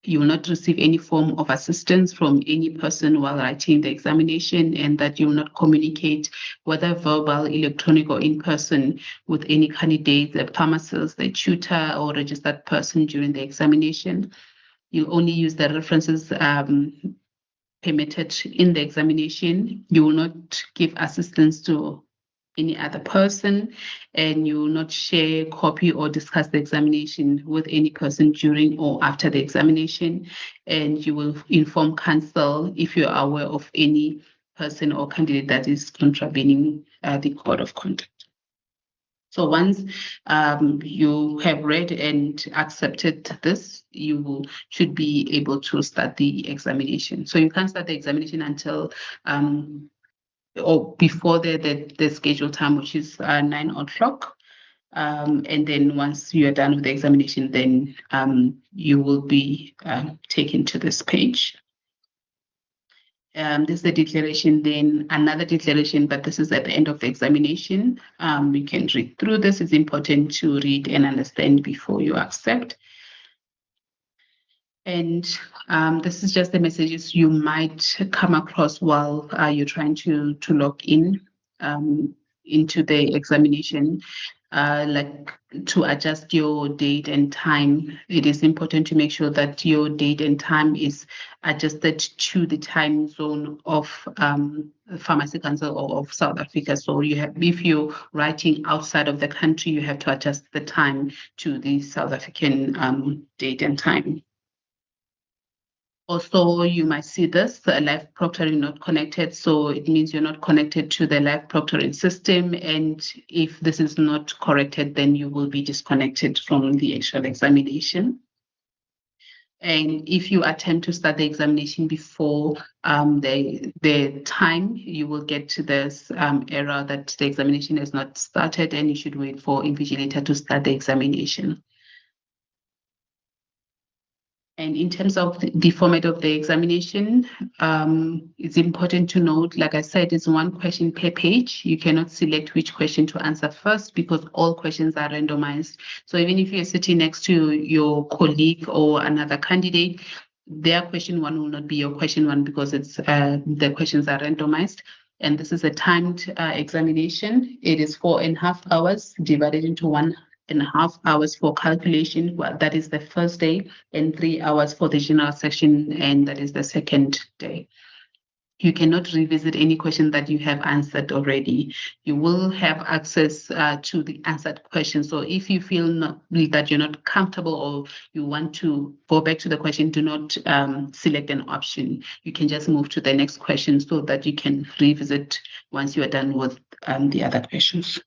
You will not receive any form of assistance from any person while writing the examination, and that you will not communicate, whether verbal, electronic, or in person, with any candidate, the pharmacist, the tutor, or registered person during the examination. You only use the references permitted in the examination. You will not give assistance to any other person, and you will not share, copy, or discuss the examination with any person during or after the examination. And you will inform counsel if you are aware of any person or candidate that is contravening the code of conduct. So once you have read and accepted this, you should be able to start the examination. So you can't start the examination until or before the scheduled time, which is 9 o'clock. And then once you are done with the examination, then you will be taken to this page. This is the declaration, then another declaration, but this is at the end of the examination. We can read through this. It's important to read and understand before you accept. And this is just the messages you might come across while you're trying to log in into the examination. Like to adjust your date and time, it is important to make sure that your date and time is adjusted to the time zone of Pharmacy Council or of South Africa. So you have, if you're writing outside of the country, you have to adjust the time to the South African date and time. Also, you might see this, live proctoring not connected. So it means you're not connected to the live proctoring system. And if this is not corrected, then you will be disconnected from the actual examination. And if you attempt to start the examination before the time, you will get to this error that the examination has not started, and you should wait for invigilator to start the examination. And in terms of the format of the examination, it's important to note, like I said, it's one question per page. You cannot select which question to answer first because all questions are randomized. So even if you're sitting next to your colleague or another candidate, their question one will not be your question one because it's the questions are randomized. And this is a timed examination. It is 4.5 hours divided into 1.5 hours for calculation. Well, that is the first day, and 3 hours for the general section, and that is the second day. You cannot revisit any question that you have answered already. You will have access to the answered question. So if you feel that you're not comfortable or you want to go back to the question, do not select an option. You can just move to the next question so that you can revisit once you are done with the other questions.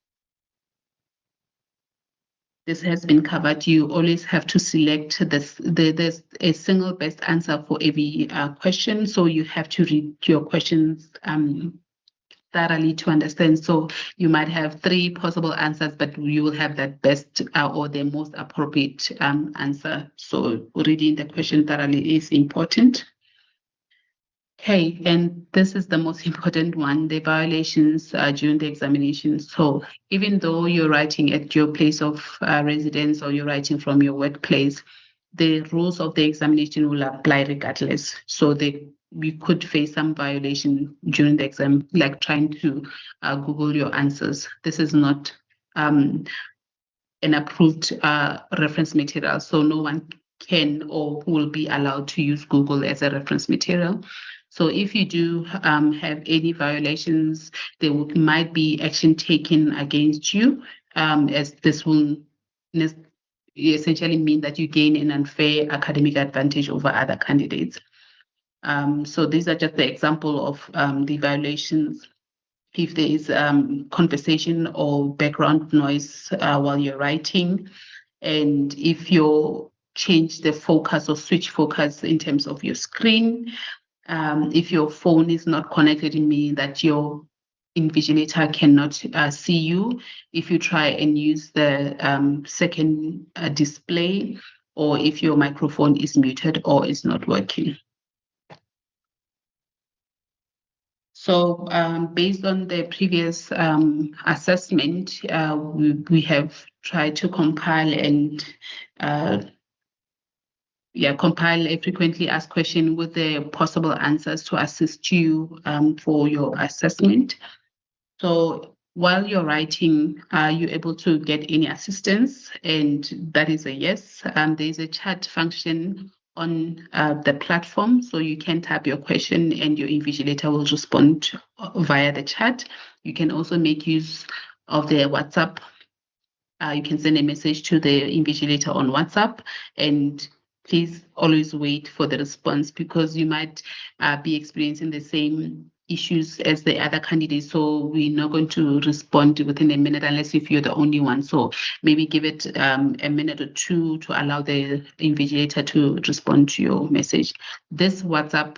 This has been covered. You always have to select this. There's a single best answer for every question. So you have to read your questions thoroughly to understand. So you might have 3 possible answers, but you will have that best or the most appropriate answer. So reading the question thoroughly is important. Okay, and this is the most important one, the violations during the examination. So even though you're writing at your place of residence or you're writing from your workplace, the rules of the examination will apply regardless. So you could face some violation during the exam, like trying to Google your answers. This is not an approved reference material, so no one can or will be allowed to use Google as a reference material. So if you do have any violations, there might be action taken against you, as this will essentially mean that you gain an unfair academic advantage over other candidates. So these are just the example of the violations. If there is conversation or background noise while you're writing, and if you change the focus or switch focus in terms of your screen, if your phone is not connected, meaning that your invigilator cannot see you, if you try and use the second display, or if your microphone is muted or is not working. So based on the previous assessment, we have tried to compile and compile a frequently asked question with the possible answers to assist you for your assessment. So while you're writing, are you able to get any assistance? And that is a yes. There is a chat function on the platform, so you can type your question and your invigilator will respond via the chat. You can also make use of the WhatsApp. You can send a message to the invigilator on WhatsApp, and please always wait for the response, because you might be experiencing the same issues as the other candidates. So we're not going to respond within a minute unless if you're the only one. So maybe give it a minute or two to allow the invigilator to respond to your message. This WhatsApp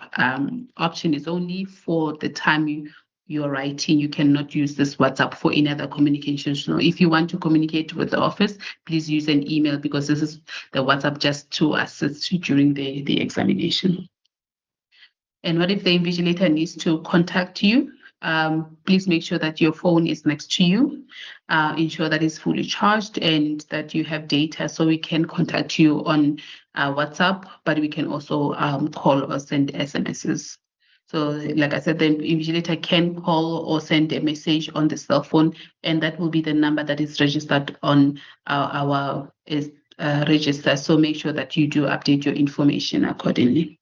option is only for the time you're writing. You cannot use this WhatsApp for any other communication. So if you want to communicate with the office, please use an email, because this is the WhatsApp just to assist you during the examination. And what if the invigilator needs to contact you? Please make sure that your phone is next to you. Ensure that it's fully charged and that you have data, so we can contact you on WhatsApp, but we can also call or send SMSs. So like I said, the invigilator can call or send a message on the cell phone, and that will be the number that is registered on our register. So make sure that you do update your information accordingly.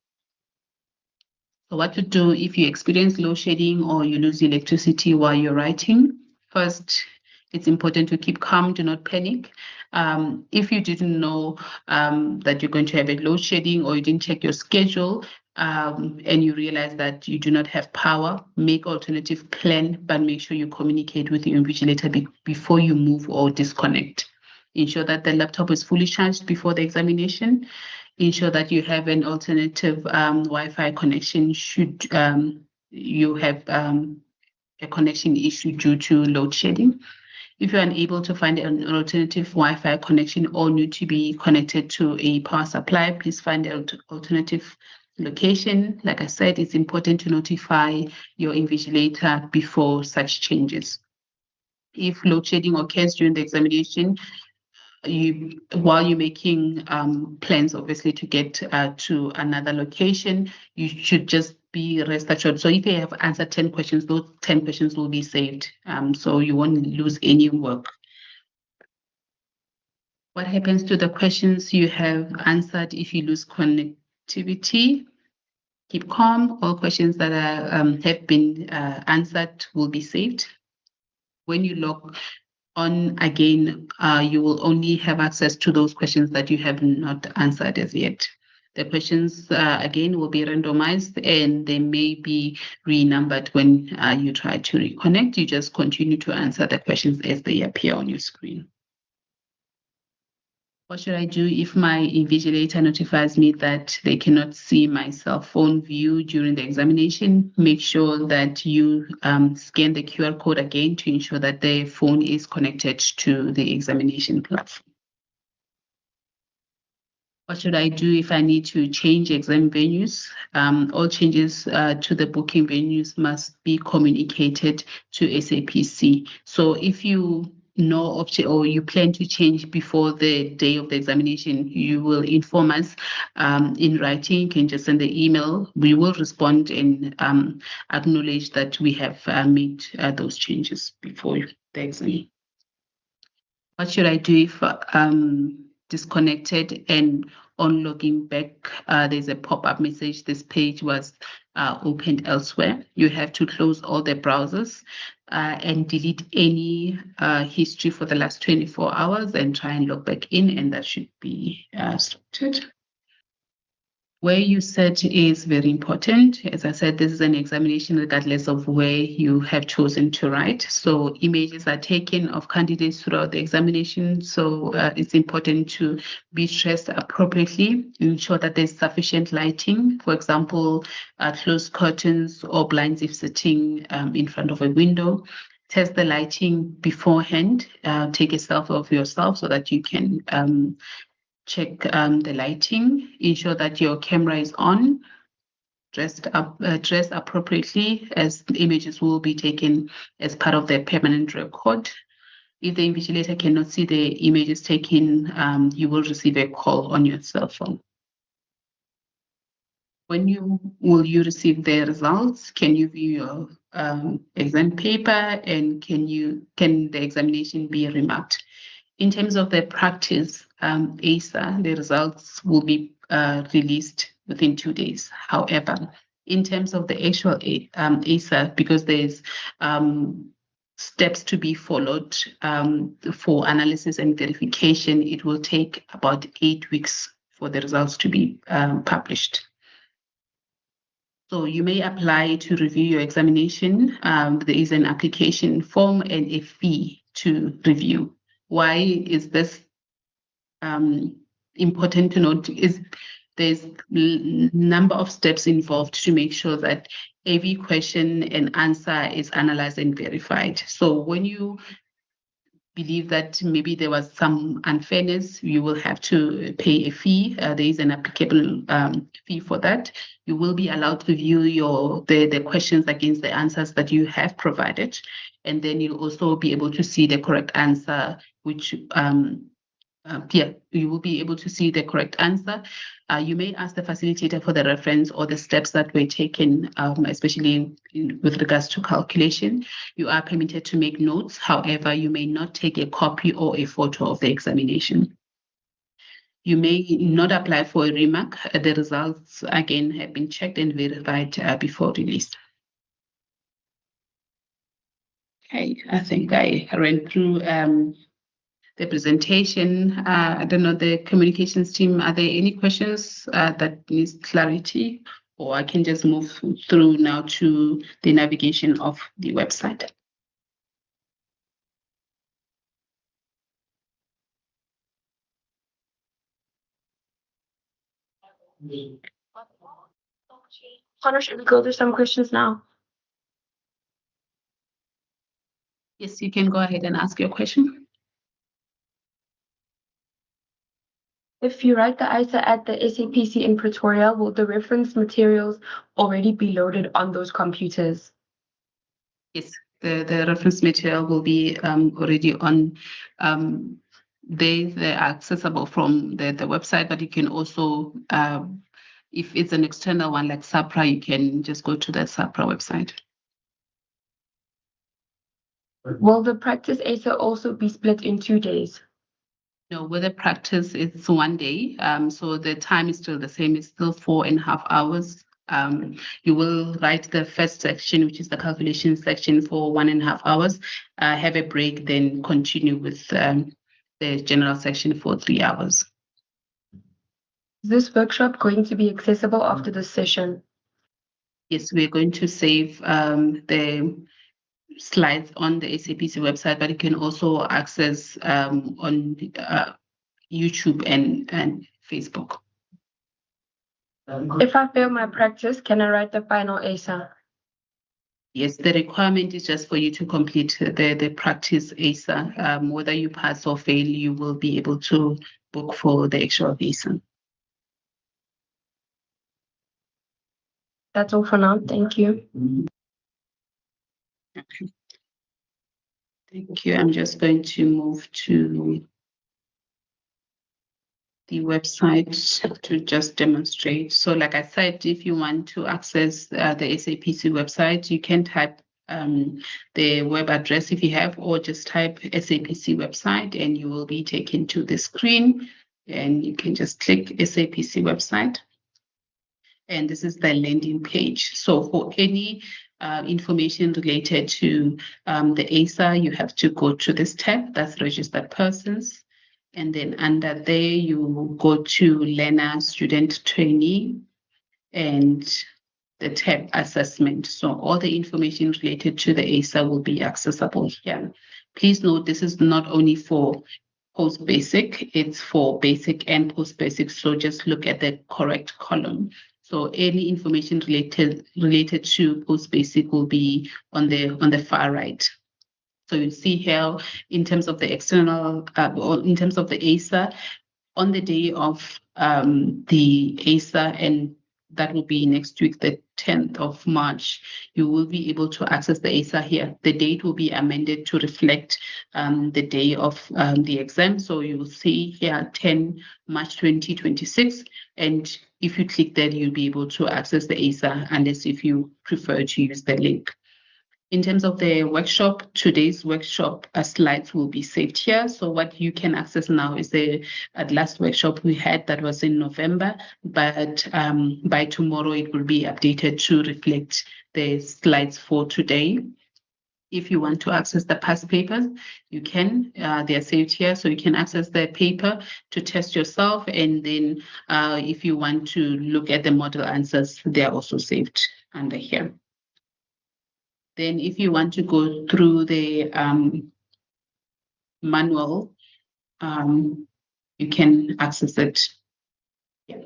So what to do if you experience load shedding or you lose electricity while you're writing? First, it's important to keep calm, do not panic. If you didn't know that you're going to have a load shedding, or you didn't check your schedule, and you realize that you do not have power, make alternative plan, but make sure you communicate with your invigilator before you move or disconnect. Ensure that the laptop is fully charged before the examination. Ensure that you have an alternative Wi-Fi connection should you have a connection issue due to load shedding. If you're unable to find an alternative Wi-Fi connection or need to be connected to a power supply, please find an alternative location. Like I said, it's important to notify your invigilator before such changes. If load shedding occurs during the examination, while you're making plans, obviously, to get to another location, you should just be rest assured. So if you have answered 10 questions, those 10 questions will be saved. So you won't lose any work. What happens to the questions you have answered if you lose connectivity? Keep calm. All questions that have been answered will be saved. When you log on again, you will only have access to those questions that you have not answered as yet. The questions, again, will be randomized, and they may be renumbered when you try to reconnect. You just continue to answer the questions as they appear on your screen. What should I do if my invigilator notifies me that they cannot see my cell phone view during the examination? Make sure that you scan the QR code again to ensure that the phone is connected to the examination platform. What should I do if I need to change exam venues? All changes to the booking venues must be communicated to SAPC. So if you know of or you plan to change before the day of the examination, you will inform us in writing. You can just send the email. We will respond and acknowledge that we have made those changes before the exam. What should I do if disconnected and on logging back, there's a pop-up message? This page was opened elsewhere. You have to close all the browsers and delete any history for the last 24 hours and try and log back in, and that should be sorted. Where you set is very important. As I said, this is an examination regardless of where you have chosen to write. So images are taken of candidates throughout the examination. So it's important to be dressed appropriately, ensure that there's sufficient lighting. For example, closed curtains or blinds if sitting in front of a window. Test the lighting beforehand. Take a selfie of yourself so that you can check the lighting. Ensure that your camera is on. Dress appropriately, as the images will be taken as part of the permanent record. If the invigilator cannot see the images taken, you will receive a call on your cell phone. When will you receive the results? Can you view your exam paper, and can the examination be remarked? In terms of the practice EISA, the results will be released within 2 days. However, in terms of the actual EISA, because there's steps to be followed for analysis and verification, it will take about 8 weeks for the results to be published. So you may apply to review your examination. There is an application form and a fee to review. Why is this important to note? Is there's number of steps involved to make sure that every question and answer is analyzed and verified. So when you believe that maybe there was some unfairness, you will have to pay a fee. There is an applicable fee for that. You will be allowed to view the questions against the answers that you have provided, and then you'll also be able to see the correct answer, which you will be able to see the correct answer. You may ask the facilitator for the reference or the steps that were taken, especially with regards to calculation. You are permitted to make notes. However, you may not take a copy or a photo of the examination. You may not apply for a remark. The results, again, have been checked and verified before release. Okay, I think I ran through the presentation. I don't know, the communications team, are there any questions that needs clarity? Or I can just move through now to the navigation of the website. Connor, should we go through some questions now? Yes, you can go ahead and ask your question. If you write the EISA at the SAPC in Pretoria, will the reference materials already be loaded on those computers? Yes, the reference material will be already on. They're accessible from the website, but you can also, if it's an external one like SAPRA, you can just go to the SAPRA website. Will the practice EISA also be split in 2 days? No, with the practice, it's 1 day. So the time is still the same. It's still 4.5 hours. You will write the first section, which is the calculation section, for 1.5 hours, have a break, then continue with the general section for 3 hours. Is this workshop going to be accessible after this session? Yes, we're going to save the slides on the SAPC website, but you can also access on YouTube and Facebook. If I fail my practice, can I write the final EISA? Yes, the requirement is just for you to complete the practice EISA. Whether you pass or fail, you will be able to book for the actual EISA. That's all for now. Thank you. Okay. Thank you. I'm just going to move to the website to just demonstrate. So like I said, if you want to access the SAPC website, you can type the web address if you have, or just type SAPC website and you will be taken to the screen, and you can just click SAPC website. And this is the landing page. So for any information related to the EISA, you have to go to this tab, that's registered persons. And then under there, you go to learner, student, trainee, and the tab assessment. So all the information related to the EISA will be accessible here. Please note, this is not only for post-basic, it's for basic and post-basic. So just look at the correct column. So any information related to post-basic will be on the far right. So you see here, in terms of the external, or in terms of the EISA, on the day of the EISA, and that will be next week, the 10th of March, you will be able to access the EISA here. The date will be amended to reflect the day of the exam. So you will see here 10 March 2026. And if you click that, you'll be able to access the EISA, unless if you prefer to use the link. In terms of the workshop, today's workshop slides will be saved here. So what you can access now is the last workshop we had that was in November, but by tomorrow it will be updated to reflect the slides for today. If you want to access the past papers, you can. They are saved here, so you can access the paper to test yourself. And then if you want to look at the model answers, they are also saved under here. Then if you want to go through the manual, you can access it. Yeah.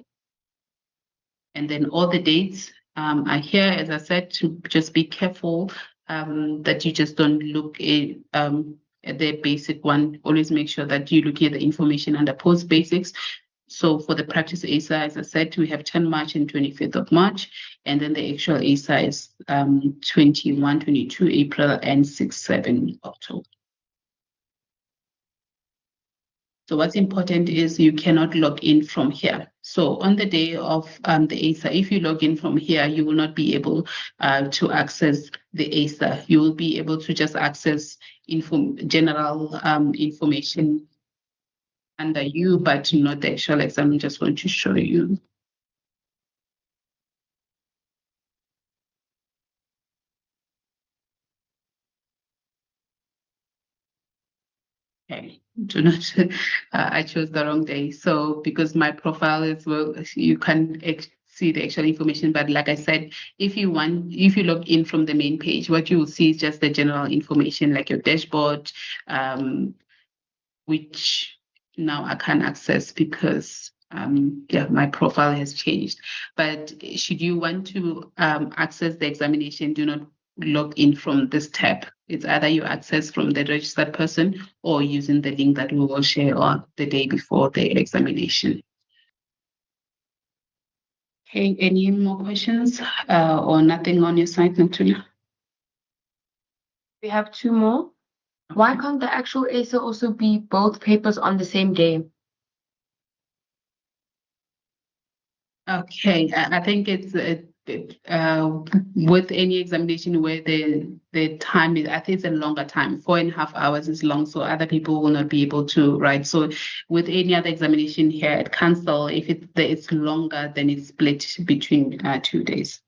And then all the dates are here, as I said, to just be careful that you just don't look at the basic one. Always make sure that you look at the information under post basics. So for the practice EISA, as I said, we have 10 March and 25th of March, and then the actual EISA is 21, 22 April, and 6, 7 October. So what's important is you cannot log in from here. So on the day of the EISA, if you log in from here, you will not be able to access the EISA. You will be able to just access general information under you, but not the actual exam. I'm just going to show you. Okay, do not, I chose the wrong day. So because my profile is, well, you can see the actual information, but like I said, if you log in from the main page, what you will see is just the general information like your dashboard, which now I can't access because my profile has changed. But should you want to access the examination, do not log in from this tab. It's either you access from the registered person or using the link that we will share on the day before the examination. Okay, any more questions or nothing on your side, Natuna? We have 2 more. Why can't the actual EISA also be both papers on the same day? Okay, I think it's with any examination where the time is, I think it's a longer time. 4.5 hours is long, so other people will not be able to write. So with any other examination here at council, if it's longer, then it's split between 2 days.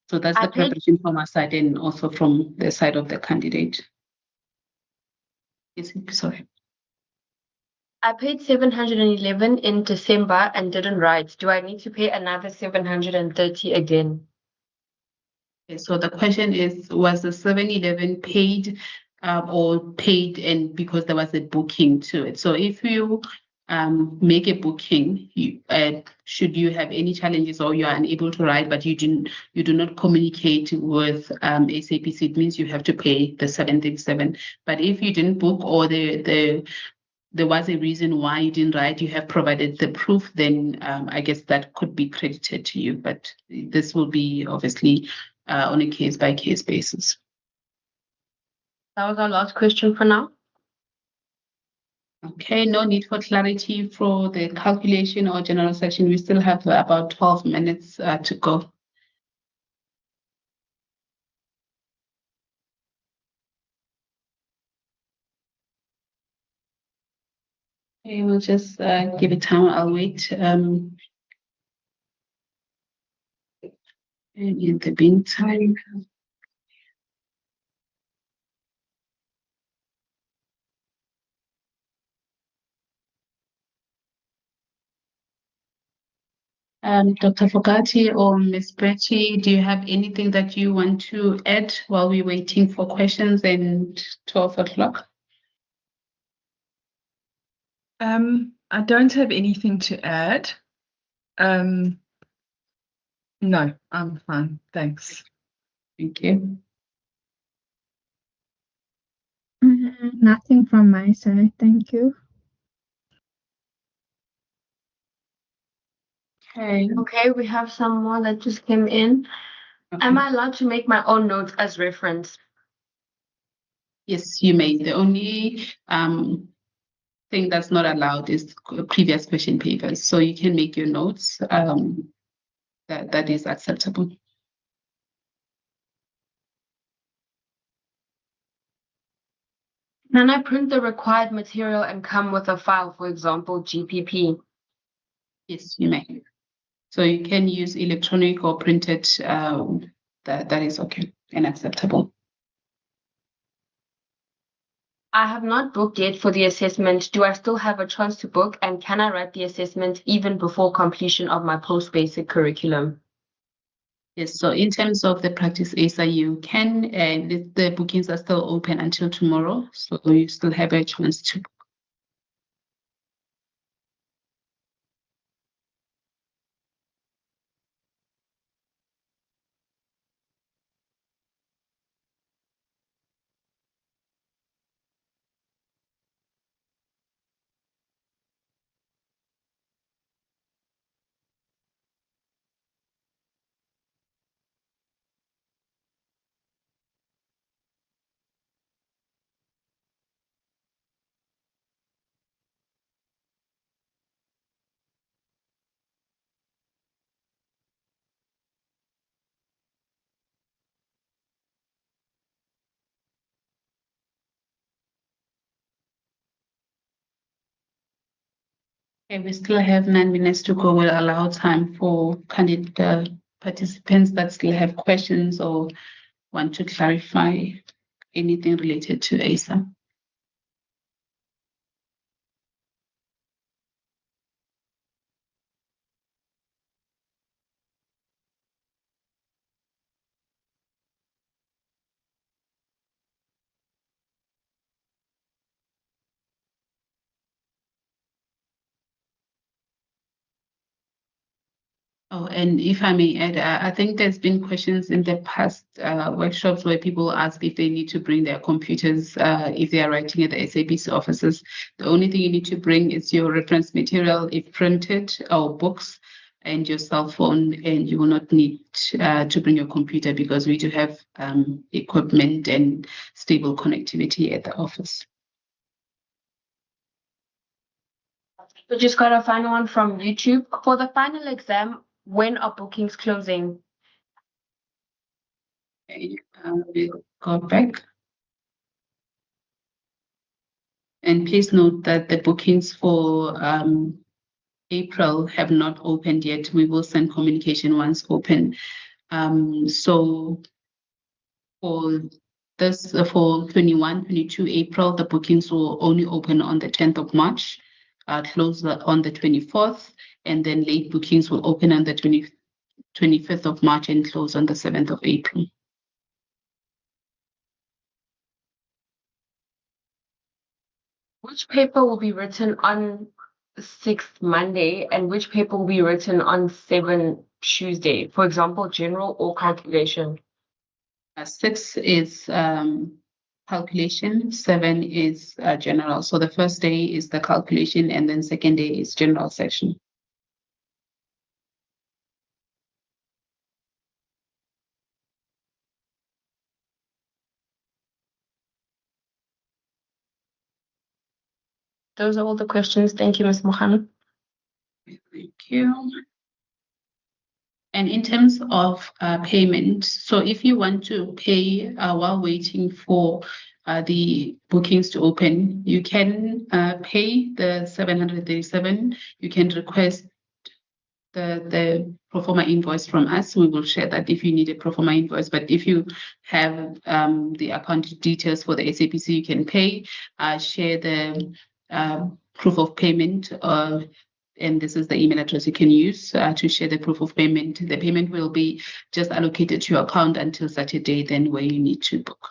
So that's the preparation from our side and also from the side of the candidate. Sorry. I paid 711 in December and didn't write. Do I need to pay another 730 again? Okay, so the question is, was the 711 paid or paid and because there was a booking to it? So if you make a booking, should you have any challenges or you are unable to write, but you do not communicate with SAPC, it means you have to pay the 737. But if you didn't book or there was a reason why you didn't write, you have provided the proof, then I guess that could be credited to you. But this will be obviously on a case-by-case basis. That was our last question for now. Okay, no need for clarity for the calculation or general section. We still have about 12 minutes to go. Okay, we'll just give it time. I'll wait. And in the meantime, Dr. Fogati or Ms. Betty, do you have anything that you want to add while we're waiting for questions and 12 o'clock? I don't have anything to add. No, I'm fine. Thanks. Thank you. Nothing from my side. Thank you. Okay, we have some more that just came in. Okay. Am I allowed to make my own notes as reference? Yes, you may. The only thing that's not allowed is previous question papers. So you can make your notes. That is acceptable. Can I print the required material and come with a file, for example, GPP? Yes, you may. So you can use electronic or printed, that is okay and acceptable. I have not booked yet for the assessment. Do I still have a chance to book, and can I write the assessment even before completion of my post-basic curriculum? Yes, so in terms of the practice EISA, you can, and the bookings are still open until tomorrow, so you still have a chance to. Okay, we still have 9 minutes to go. We'll allow time for candidate participants that still have questions or want to clarify anything related to EISA. Oh, and if I may add, I think there's been questions in the past workshops where people ask if they need to bring their computers if they are writing at the SABC offices. The only thing you need to bring is your reference material, if printed, or books, and your cell phone, and you will not need to bring your computer because we do have equipment and stable connectivity at the office. We just got a final one from YouTube. For the final exam, when are bookings closing? Okay, we'll go back. And please note that the bookings for April have not opened yet. We will send communication once open. So for this, for 21-22 April, the bookings will only open on the 10th of March, close on the 24th, and then late bookings will open on the 25th of March and close on the 7th of April. Which paper will be written on 6th Monday, and which paper will be written on 7th Tuesday? For example, general or calculation? 6 is calculation, 7 is general. So the first day is the calculation, and then second day is general section. Those are all the questions. Thank you, Ms. Mohan. Thank you. And in terms of payment, so if you want to pay while waiting for the bookings to open, you can pay the 737. You can request the pro forma invoice from us. We will share that if you need a pro forma invoice. But if you have the account details for the SABC, you can pay, share the proof of payment, and this is the email address you can use to share the proof of payment. The payment will be just allocated to your account until Saturday, then where you need to book.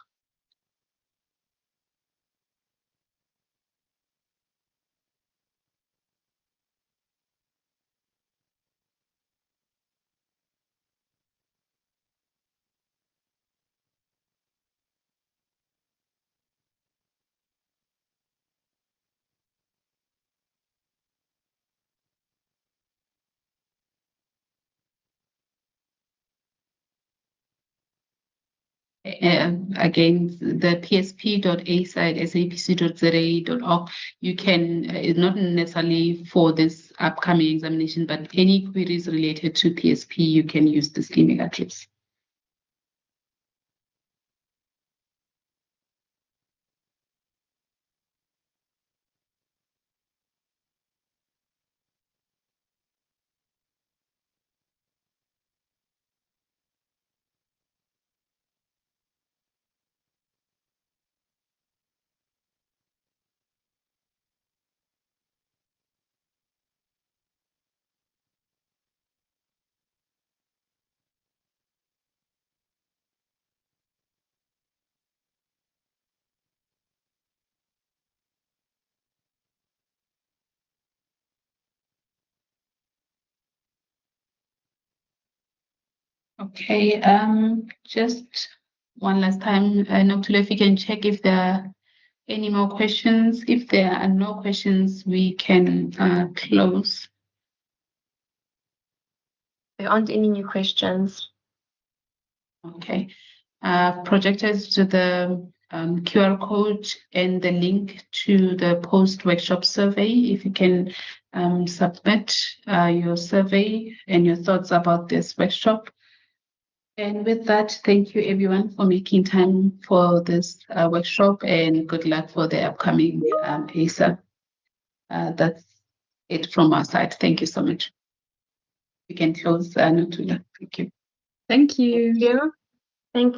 Again, the psp.eisa@sapc.za.org, you can, not necessarily for this upcoming examination, but any queries related to PSP, you can use this email address. Okay, just one last time, Noctulo, if you can check if there are any more questions. If there are no questions, we can close. There aren't any new questions. Okay. Projected to the QR code and the link to the post-workshop survey. If you can submit your survey and your thoughts about this workshop. And with that, thank you everyone for making time for this workshop, and good luck for the upcoming EISA. That's it from our side. Thank you so much. We can close Notula. Thank you. Thank you. Thank you. Thank